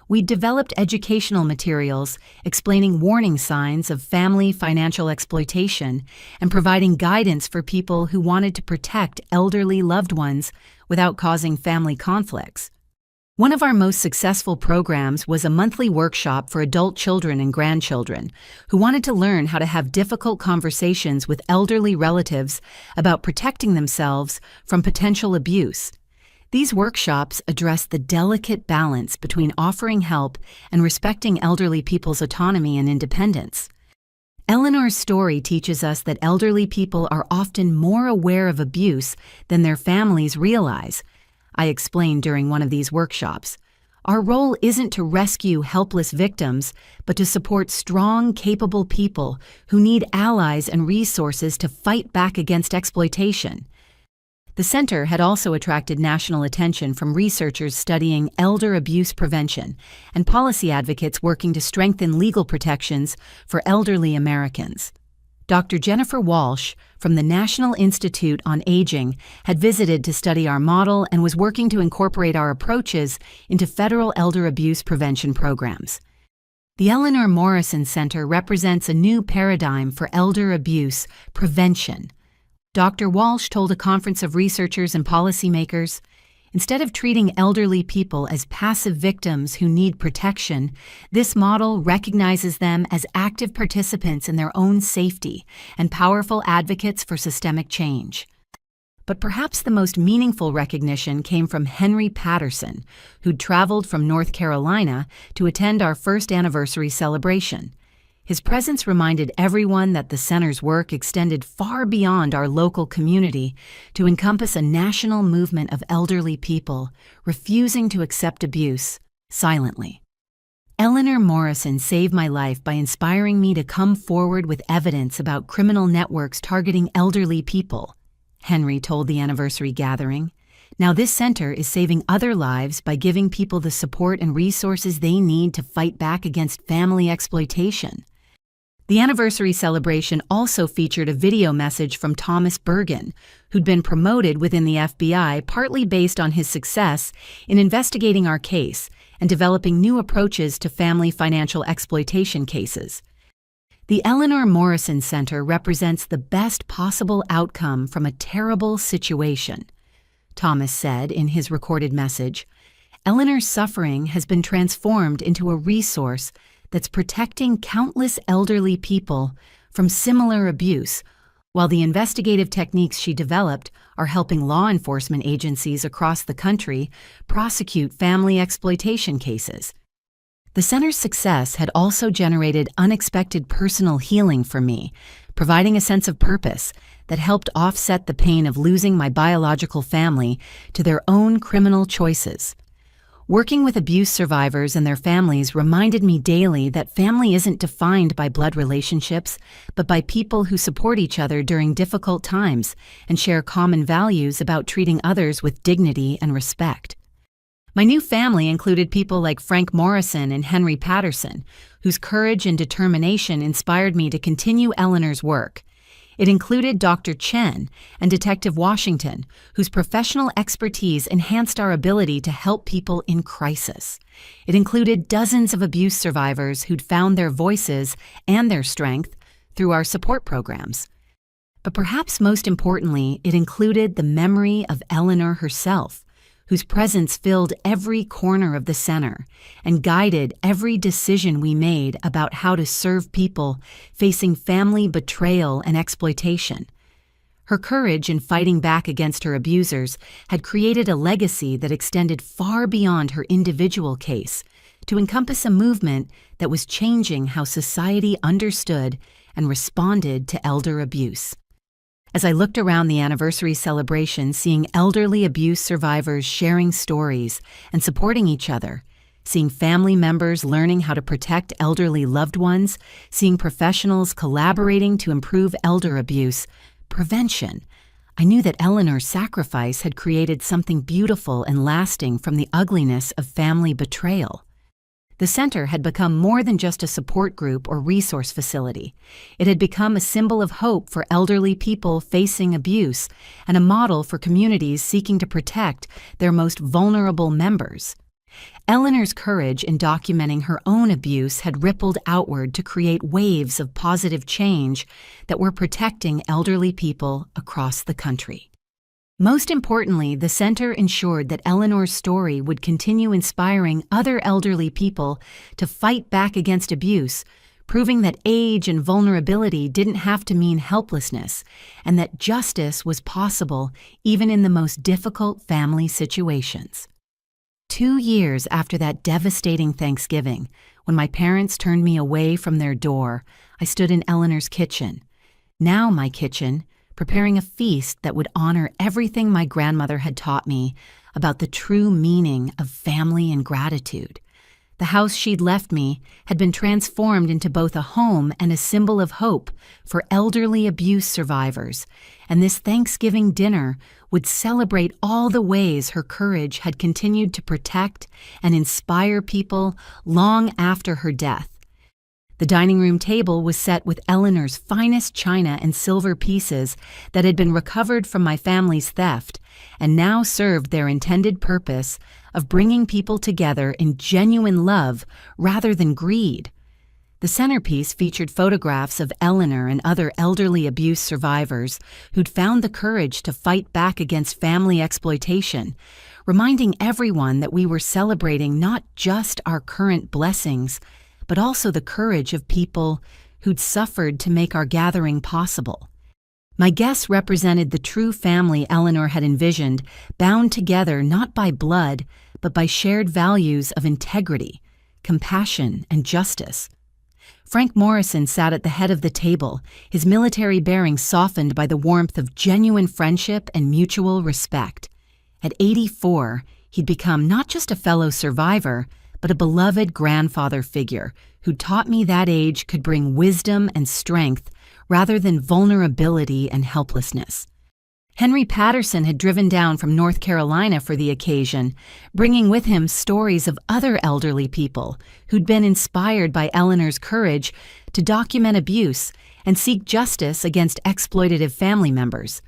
We developed educational materials explaining warning signs of family financial exploitation and providing guidance for people who wanted to protect elderly loved ones without causing family conflicts. One of our most successful programs was a monthly workshop for adult children and grandchildren who wanted to learn how to have difficult conversations with elderly relatives about protecting themselves from potential abuse. These workshops address the delicate balance between offering help and respecting elderly people's autonomy and independence. Eleanor's story teaches us that elderly people are often more aware of abuse than their families realize. I explained during one of these workshops. Our role isn't to rescue helpless victims, but to support strong, capable people who need allies and resources to fight back against exploitation. The center had also attracted national attention from researchers studying elder abuse prevention and policy advocates working to strengthen legal protections for elderly Americans. Dr. Jennifer Walsh from the National Institute on Aging had visited to study our model and was working to incorporate our approaches into federal elder abuse prevention programs. The Eleanor Morrison Center represents a new paradigm for elder abuse prevention. Dr. Walsh told a conference of researchers and policymakers, instead of treating elderly people as passive victims who need protection, this model recognizes them as active participants in their own safety and powerful advocates for systemic change. But perhaps the most meaningful recognition came from Henry Patterson, who'd traveled from North Carolina to attend our first anniversary celebration. His presence reminded everyone that the center's work extended far beyond our local community to encompass a national movement of elderly people refusing to accept abuse silently. Eleanor Morrison saved my life by inspiring me to come forward with evidence about criminal networks targeting elderly people, Henry told the anniversary gathering. Now this center is saving other lives by giving people the support and resources they need to fight back against family exploitation. The anniversary celebration also featured a video message from Thomas Bergen, who'd been promoted within the FBI partly based on his success in investigating our case and developing new approaches to family financial exploitation cases. The Eleanor Morrison Center represents the best possible outcome from a terrible situation, Thomas said in his recorded message. Eleanor's suffering has been transformed into a resource that's protecting countless elderly people from similar abuse, while the investigative techniques she developed are helping law enforcement agencies across the country prosecute family exploitation cases. The center's success had also generated unexpected personal healing for me, providing a sense of purpose that helped offset the pain of losing my biological family to their own criminal choices. Working with abuse survivors and their families reminded me daily that family isn't defined by blood relationships, but by people who support each other during difficult times and share common values about treating others with dignity and respect. My new family included people like Frank Morrison and Henry Patterson, whose courage and determination inspired me to continue Eleanor's work. It included Dr. Chen and Detective Washington, whose professional expertise enhanced our ability to help people in crisis. It included dozens of abuse survivors who'd found their voices and their strength through our support programs. But perhaps most importantly, it included the memory of Eleanor herself, whose presence filled every corner of the center and guided every decision we made about how to serve people facing family betrayal and exploitation. Her courage in fighting back against her abusers had created a legacy that extended far beyond her individual case to encompass a movement that was changing how society understood and responded to elder abuse. As I looked around the anniversary celebration, seeing elderly abuse survivors sharing stories and supporting each other, seeing family members learning how to protect elderly loved ones, seeing professionals collaborating to improve elder abuse prevention, I knew that Eleanor's sacrifice had created something beautiful and lasting from the ugliness of family betrayal. The center had become more than just a support group or resource facility. It had become a symbol of hope for elderly people facing abuse and a model for communities seeking to protect their most vulnerable members. Eleanor's courage in documenting her own abuse had rippled outward to create waves of positive change that were protecting elderly people across the country. Most importantly, the center ensured that Eleanor's story would continue inspiring other elderly people to fight back against abuse, proving that age and vulnerability didn't have to mean helplessness, and that justice was possible even in the most difficult family situations. 2 years after that devastating Thanksgiving, when my parents turned me away from their door, I stood in Eleanor's kitchen. Now my kitchen, preparing a feast that would honor everything my grandmother had taught me about the true meaning of family and gratitude. The house she'd left me had been transformed into both a home and a symbol of hope for elderly abuse survivors, and this Thanksgiving dinner would celebrate all the ways her courage had continued to protect and inspire people long after her death. The dining room table was set with Eleanor's finest china and silver pieces that had been recovered from my family's theft and now served their intended purpose of bringing people together in genuine love rather than greed. The centerpiece featured photographs of Eleanor and other elderly abuse survivors who'd found the courage to fight back against family exploitation, reminding everyone that we were celebrating not just our current blessings, but also the courage of people who'd suffered to make our gathering possible. My guests represented the true family Eleanor had envisioned, bound together not by blood, but by shared values of integrity, compassion, and justice. Frank Morrison sat at the head of the table, his military bearing softened by the warmth of genuine friendship and mutual respect. At 84, he'd become not just a fellow survivor, but a beloved grandfather figure who taught me that age could bring wisdom and strength rather than vulnerability and helplessness. Henry Patterson had driven down from North Carolina for the occasion, bringing with him stories of other elderly people who'd been inspired by Eleanor's courage to document abuse and seek justice against exploitative family members.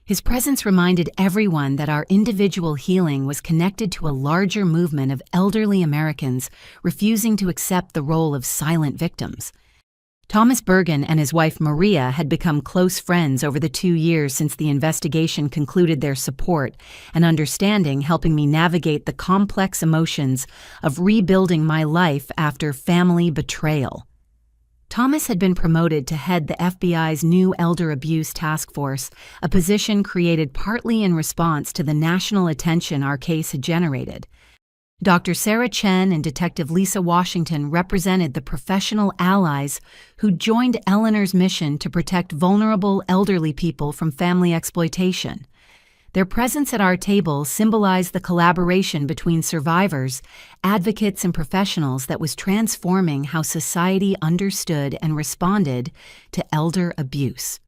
His presence reminded everyone that our individual healing was connected to a larger movement of elderly Americans refusing to accept the role of silent victims. Thomas Bergen and his wife Maria had become close friends over the 2 years since the investigation concluded, their support and understanding helping me navigate the complex emotions of rebuilding my life after family betrayal. Thomas had been promoted to head the FBI's new Elder Abuse Task Force, a position created partly in response to the national attention our case had generated. Dr. Sarah Chen and Detective Lisa Washington represented the professional allies who joined Eleanor's mission to protect vulnerable elderly people from family exploitation. Their presence at our table symbolized the collaboration between survivors, advocates, and professionals that was transforming how society understood and responded to elder abuse.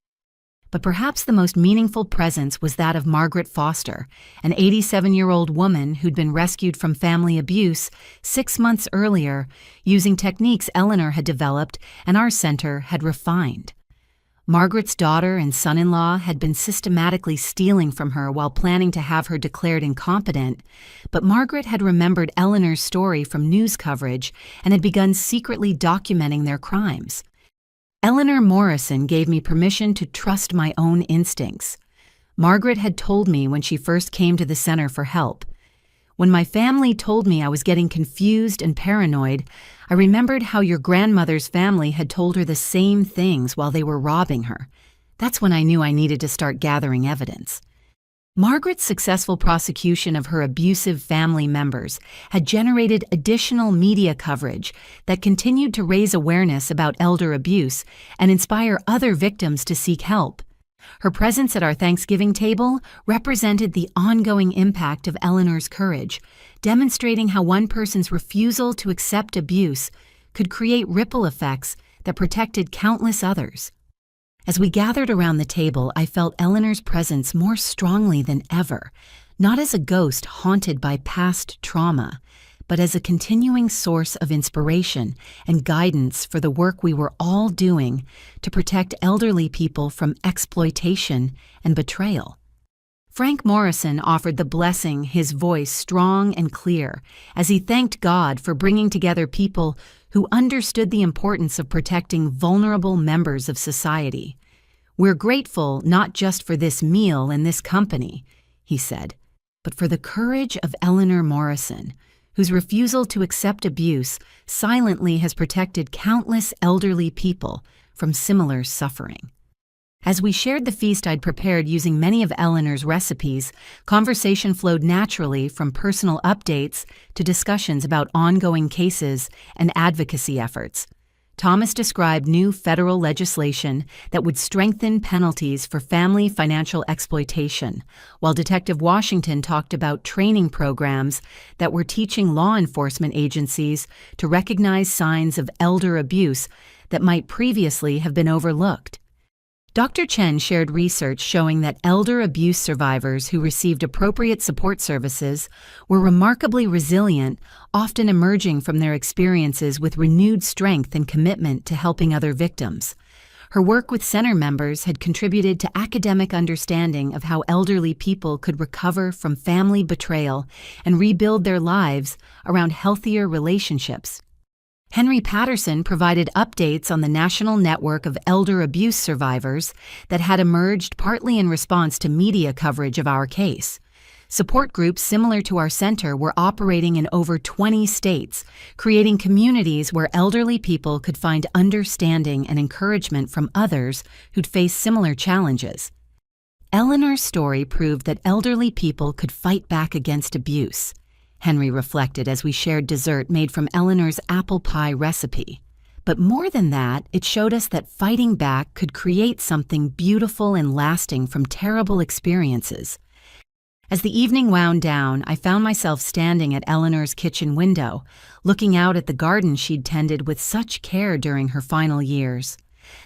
But perhaps the most meaningful presence was that of Margaret Foster, an 87-year-old woman who'd been rescued from family abuse 6 months earlier using techniques Eleanor had developed and our center had refined. Margaret's daughter and son-in-law had been systematically stealing from her while planning to have her declared incompetent, but Margaret had remembered Eleanor's story from news coverage and had begun secretly documenting their crimes. Eleanor Morrison gave me permission to trust my own instincts. Margaret had told me when she first came to the center for help. When my family told me I was getting confused and paranoid, I remembered how your grandmother's family had told her the same things while they were robbing her. That's when I knew I needed to start gathering evidence. Margaret's successful prosecution of her abusive family members had generated additional media coverage that continued to raise awareness about elder abuse and inspire other victims to seek help. Her presence at our Thanksgiving table represented the ongoing impact of Eleanor's courage, demonstrating how one person's refusal to accept abuse could create ripple effects that protected countless others. As we gathered around the table, I felt Eleanor's presence more strongly than ever, not as a ghost haunted by past trauma, but as a continuing source of inspiration and guidance for the work we were all doing to protect elderly people from exploitation and betrayal. Frank Morrison offered the blessing, his voice strong and clear, as he thanked God for bringing together people who understood the importance of protecting vulnerable members of society. "We're grateful not just for this meal and this company," he said, "but for the courage of Eleanor Morrison, whose refusal to accept abuse silently has protected countless elderly people from similar suffering." As we shared the feast I'd prepared using many of Eleanor's recipes, conversation flowed naturally from personal updates to discussions about ongoing cases and advocacy efforts. Thomas described new federal legislation that would strengthen penalties for family financial exploitation, while Detective Washington talked about training programs that were teaching law enforcement agencies to recognize signs of elder abuse that might previously have been overlooked. Dr. Chen shared research showing that elder abuse survivors who received appropriate support services were remarkably resilient, often emerging from their experiences with renewed strength and commitment to helping other victims. Her work with center members had contributed to academic understanding of how elderly people could recover from family betrayal and rebuild their lives around healthier relationships. Henry Patterson provided updates on the national network of elder abuse survivors that had emerged partly in response to media coverage of our case. Support groups similar to our center were operating in over 20 states, creating communities where elderly people could find understanding and encouragement from others who'd faced similar challenges. Eleanor's story proved that elderly people could fight back against abuse, Henry reflected as we shared dessert made from Eleanor's apple pie recipe. But more than that, it showed us that fighting back could create something beautiful and lasting from terrible experiences. As the evening wound down, I found myself standing at Eleanor's kitchen window, looking out at the garden she'd tended with such care during her final years.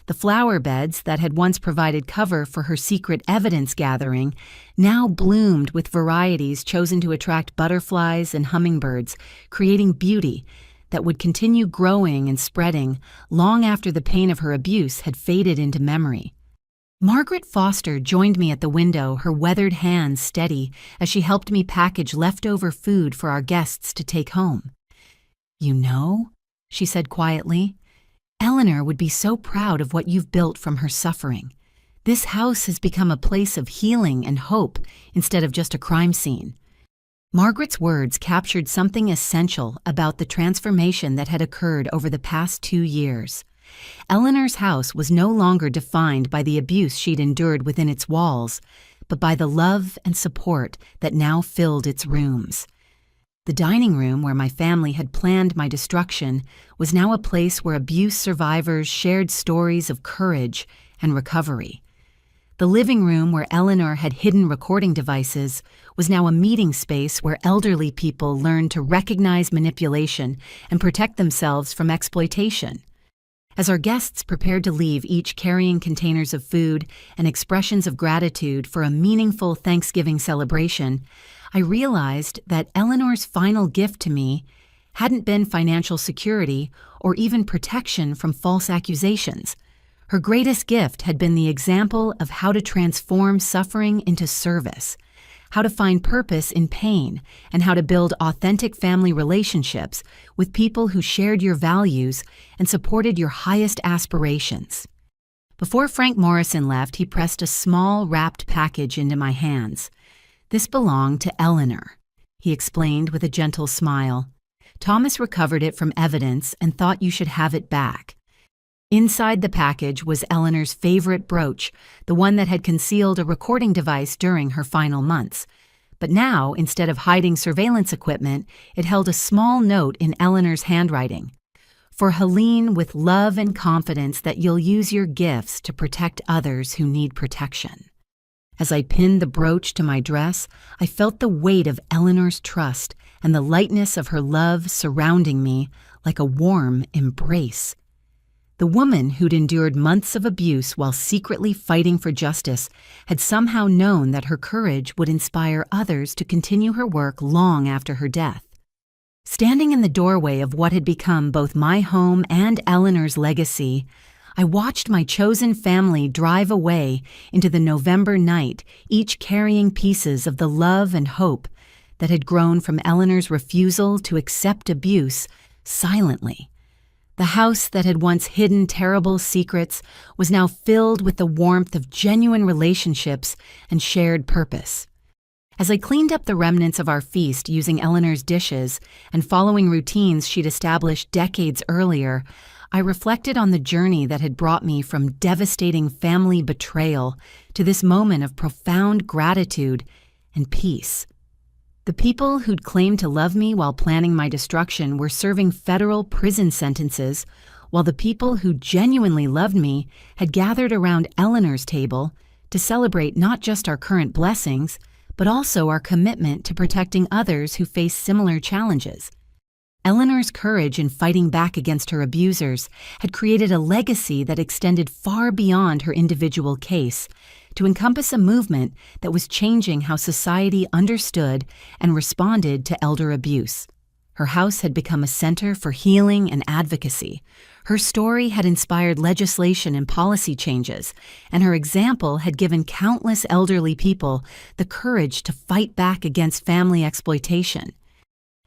The flower beds that had once provided cover for her secret evidence gathering now bloomed with varieties chosen to attract butterflies and hummingbirds, creating beauty that would continue growing and spreading long after the pain of her abuse had faded into memory. Margaret Foster joined me at the window, her weathered hands steady as she helped me package leftover food for our guests to take home. "You know," she said quietly, "Eleanor would be so proud of what you've built from her suffering. This house has become a place of healing and hope instead of just a crime scene." Margaret's words captured something essential about the transformation that had occurred over the past 2 years. Eleanor's house was no longer defined by the abuse she'd endured within its walls, but by the love and support that now filled its rooms. The dining room where my family had planned my destruction was now a place where abuse survivors shared stories of courage and recovery. The living room where Eleanor had hidden recording devices was now a meeting space where elderly people learned to recognize manipulation and protect themselves from exploitation. As our guests prepared to leave, each carrying containers of food and expressions of gratitude for a meaningful Thanksgiving celebration, I realized that Eleanor's final gift to me hadn't been financial security or even protection from false accusations. Her greatest gift had been the example of how to transform suffering into service, how to find purpose in pain, and how to build authentic family relationships with people who shared your values and supported your highest aspirations. Before Frank Morrison left, he pressed a small wrapped package into my hands. "This belonged to Eleanor," he explained with a gentle smile. "Thomas recovered it from evidence and thought you should have it back." Inside the package was Eleanor's favorite brooch, the one that had concealed a recording device during her final months. But now, instead of hiding surveillance equipment, it held a small note in Eleanor's handwriting. "For Helene, with love and confidence that you'll use your gifts to protect others who need protection." As I pinned the brooch to my dress, I felt the weight of Eleanor's trust and the lightness of her love surrounding me like a warm embrace. The woman who'd endured months of abuse while secretly fighting for justice had somehow known that her courage would inspire others to continue her work long after her death. Standing in the doorway of what had become both my home and Eleanor's legacy, I watched my chosen family drive away into the November night, each carrying pieces of the love and hope that had grown from Eleanor's refusal to accept abuse silently. The house that had once hidden terrible secrets was now filled with the warmth of genuine relationships and shared purpose. As I cleaned up the remnants of our feast using Eleanor's dishes and following routines she'd established decades earlier, I reflected on the journey that had brought me from devastating family betrayal to this moment of profound gratitude and peace. The people who'd claimed to love me while planning my destruction were serving federal prison sentences, while the people who genuinely loved me had gathered around Eleanor's table to celebrate not just our current blessings, but also our commitment to protecting others who face similar challenges. Eleanor's courage in fighting back against her abusers had created a legacy that extended far beyond her individual case, to encompass a movement that was changing how society understood and responded to elder abuse. Her house had become a center for healing and advocacy. Her story had inspired legislation and policy changes, and her example had given countless elderly people the courage to fight back against family exploitation.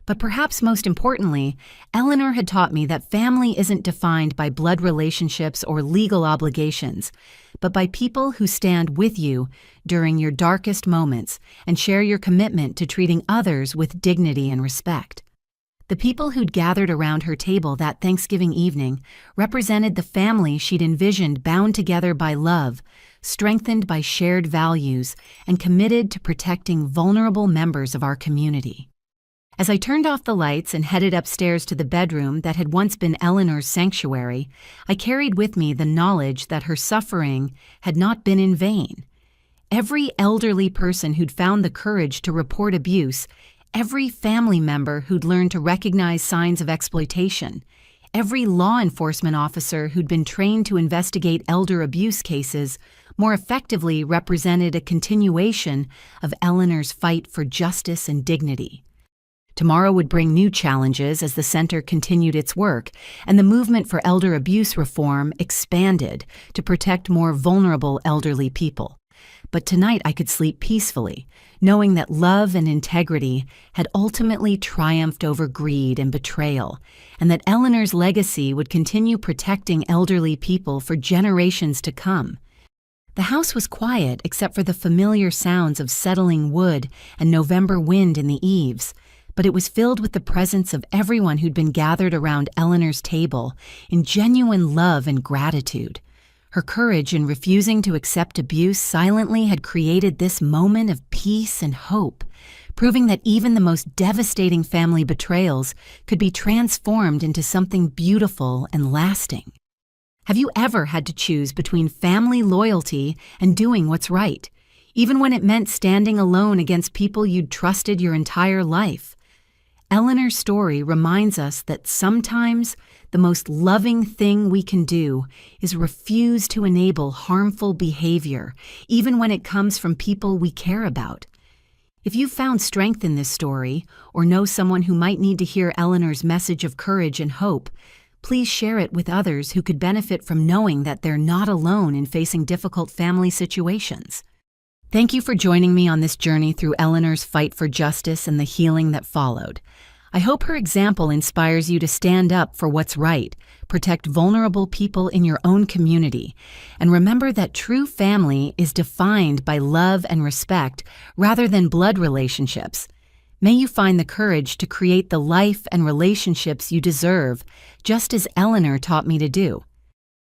But perhaps most importantly, Eleanor had taught me that family isn't defined by blood relationships or legal obligations, but by people who stand with you during your darkest moments and share your commitment to treating others with dignity and respect. The people who'd gathered around her table that Thanksgiving evening represented the family she'd envisioned, bound together by love, strengthened by shared values, and committed to protecting vulnerable members of our community. As I turned off the lights and headed upstairs to the bedroom that had once been Eleanor's sanctuary, I carried with me the knowledge that her suffering had not been in vain. Every elderly person who'd found the courage to report abuse, every family member who'd learned to recognize signs of exploitation, every law enforcement officer who'd been trained to investigate elder abuse cases more effectively represented a continuation of Eleanor's fight for justice and dignity. Tomorrow would bring new challenges as the center continued its work, and the movement for elder abuse reform expanded to protect more vulnerable elderly people. But tonight I could sleep peacefully, knowing that love and integrity had ultimately triumphed over greed and betrayal, and that Eleanor's legacy would continue protecting elderly people for generations to come. The house was quiet except for the familiar sounds of settling wood and November wind in the eaves, but it was filled with the presence of everyone who'd been gathered around Eleanor's table in genuine love and gratitude. Her courage in refusing to accept abuse silently had created this moment of peace and hope, proving that even the most devastating family betrayals could be transformed into something beautiful and lasting. Have you ever had to choose between family loyalty and doing what's right, even when it meant standing alone against people you'd trusted your entire life? Eleanor's story reminds us that sometimes the most loving thing we can do is refuse to enable harmful behavior, even when it comes from people we care about. If you found strength in this story, or know someone who might need to hear Eleanor's message of courage and hope, please share it with others who could benefit from knowing that they're not alone in facing difficult family situations. Thank you for joining me on this journey through Eleanor's fight for justice and the healing that followed. I hope her example inspires you to stand up for what's right, protect vulnerable people in your own community, and remember that true family is defined by love and respect rather than blood relationships. May you find the courage to create the life and relationships you deserve, just as Eleanor taught me to do.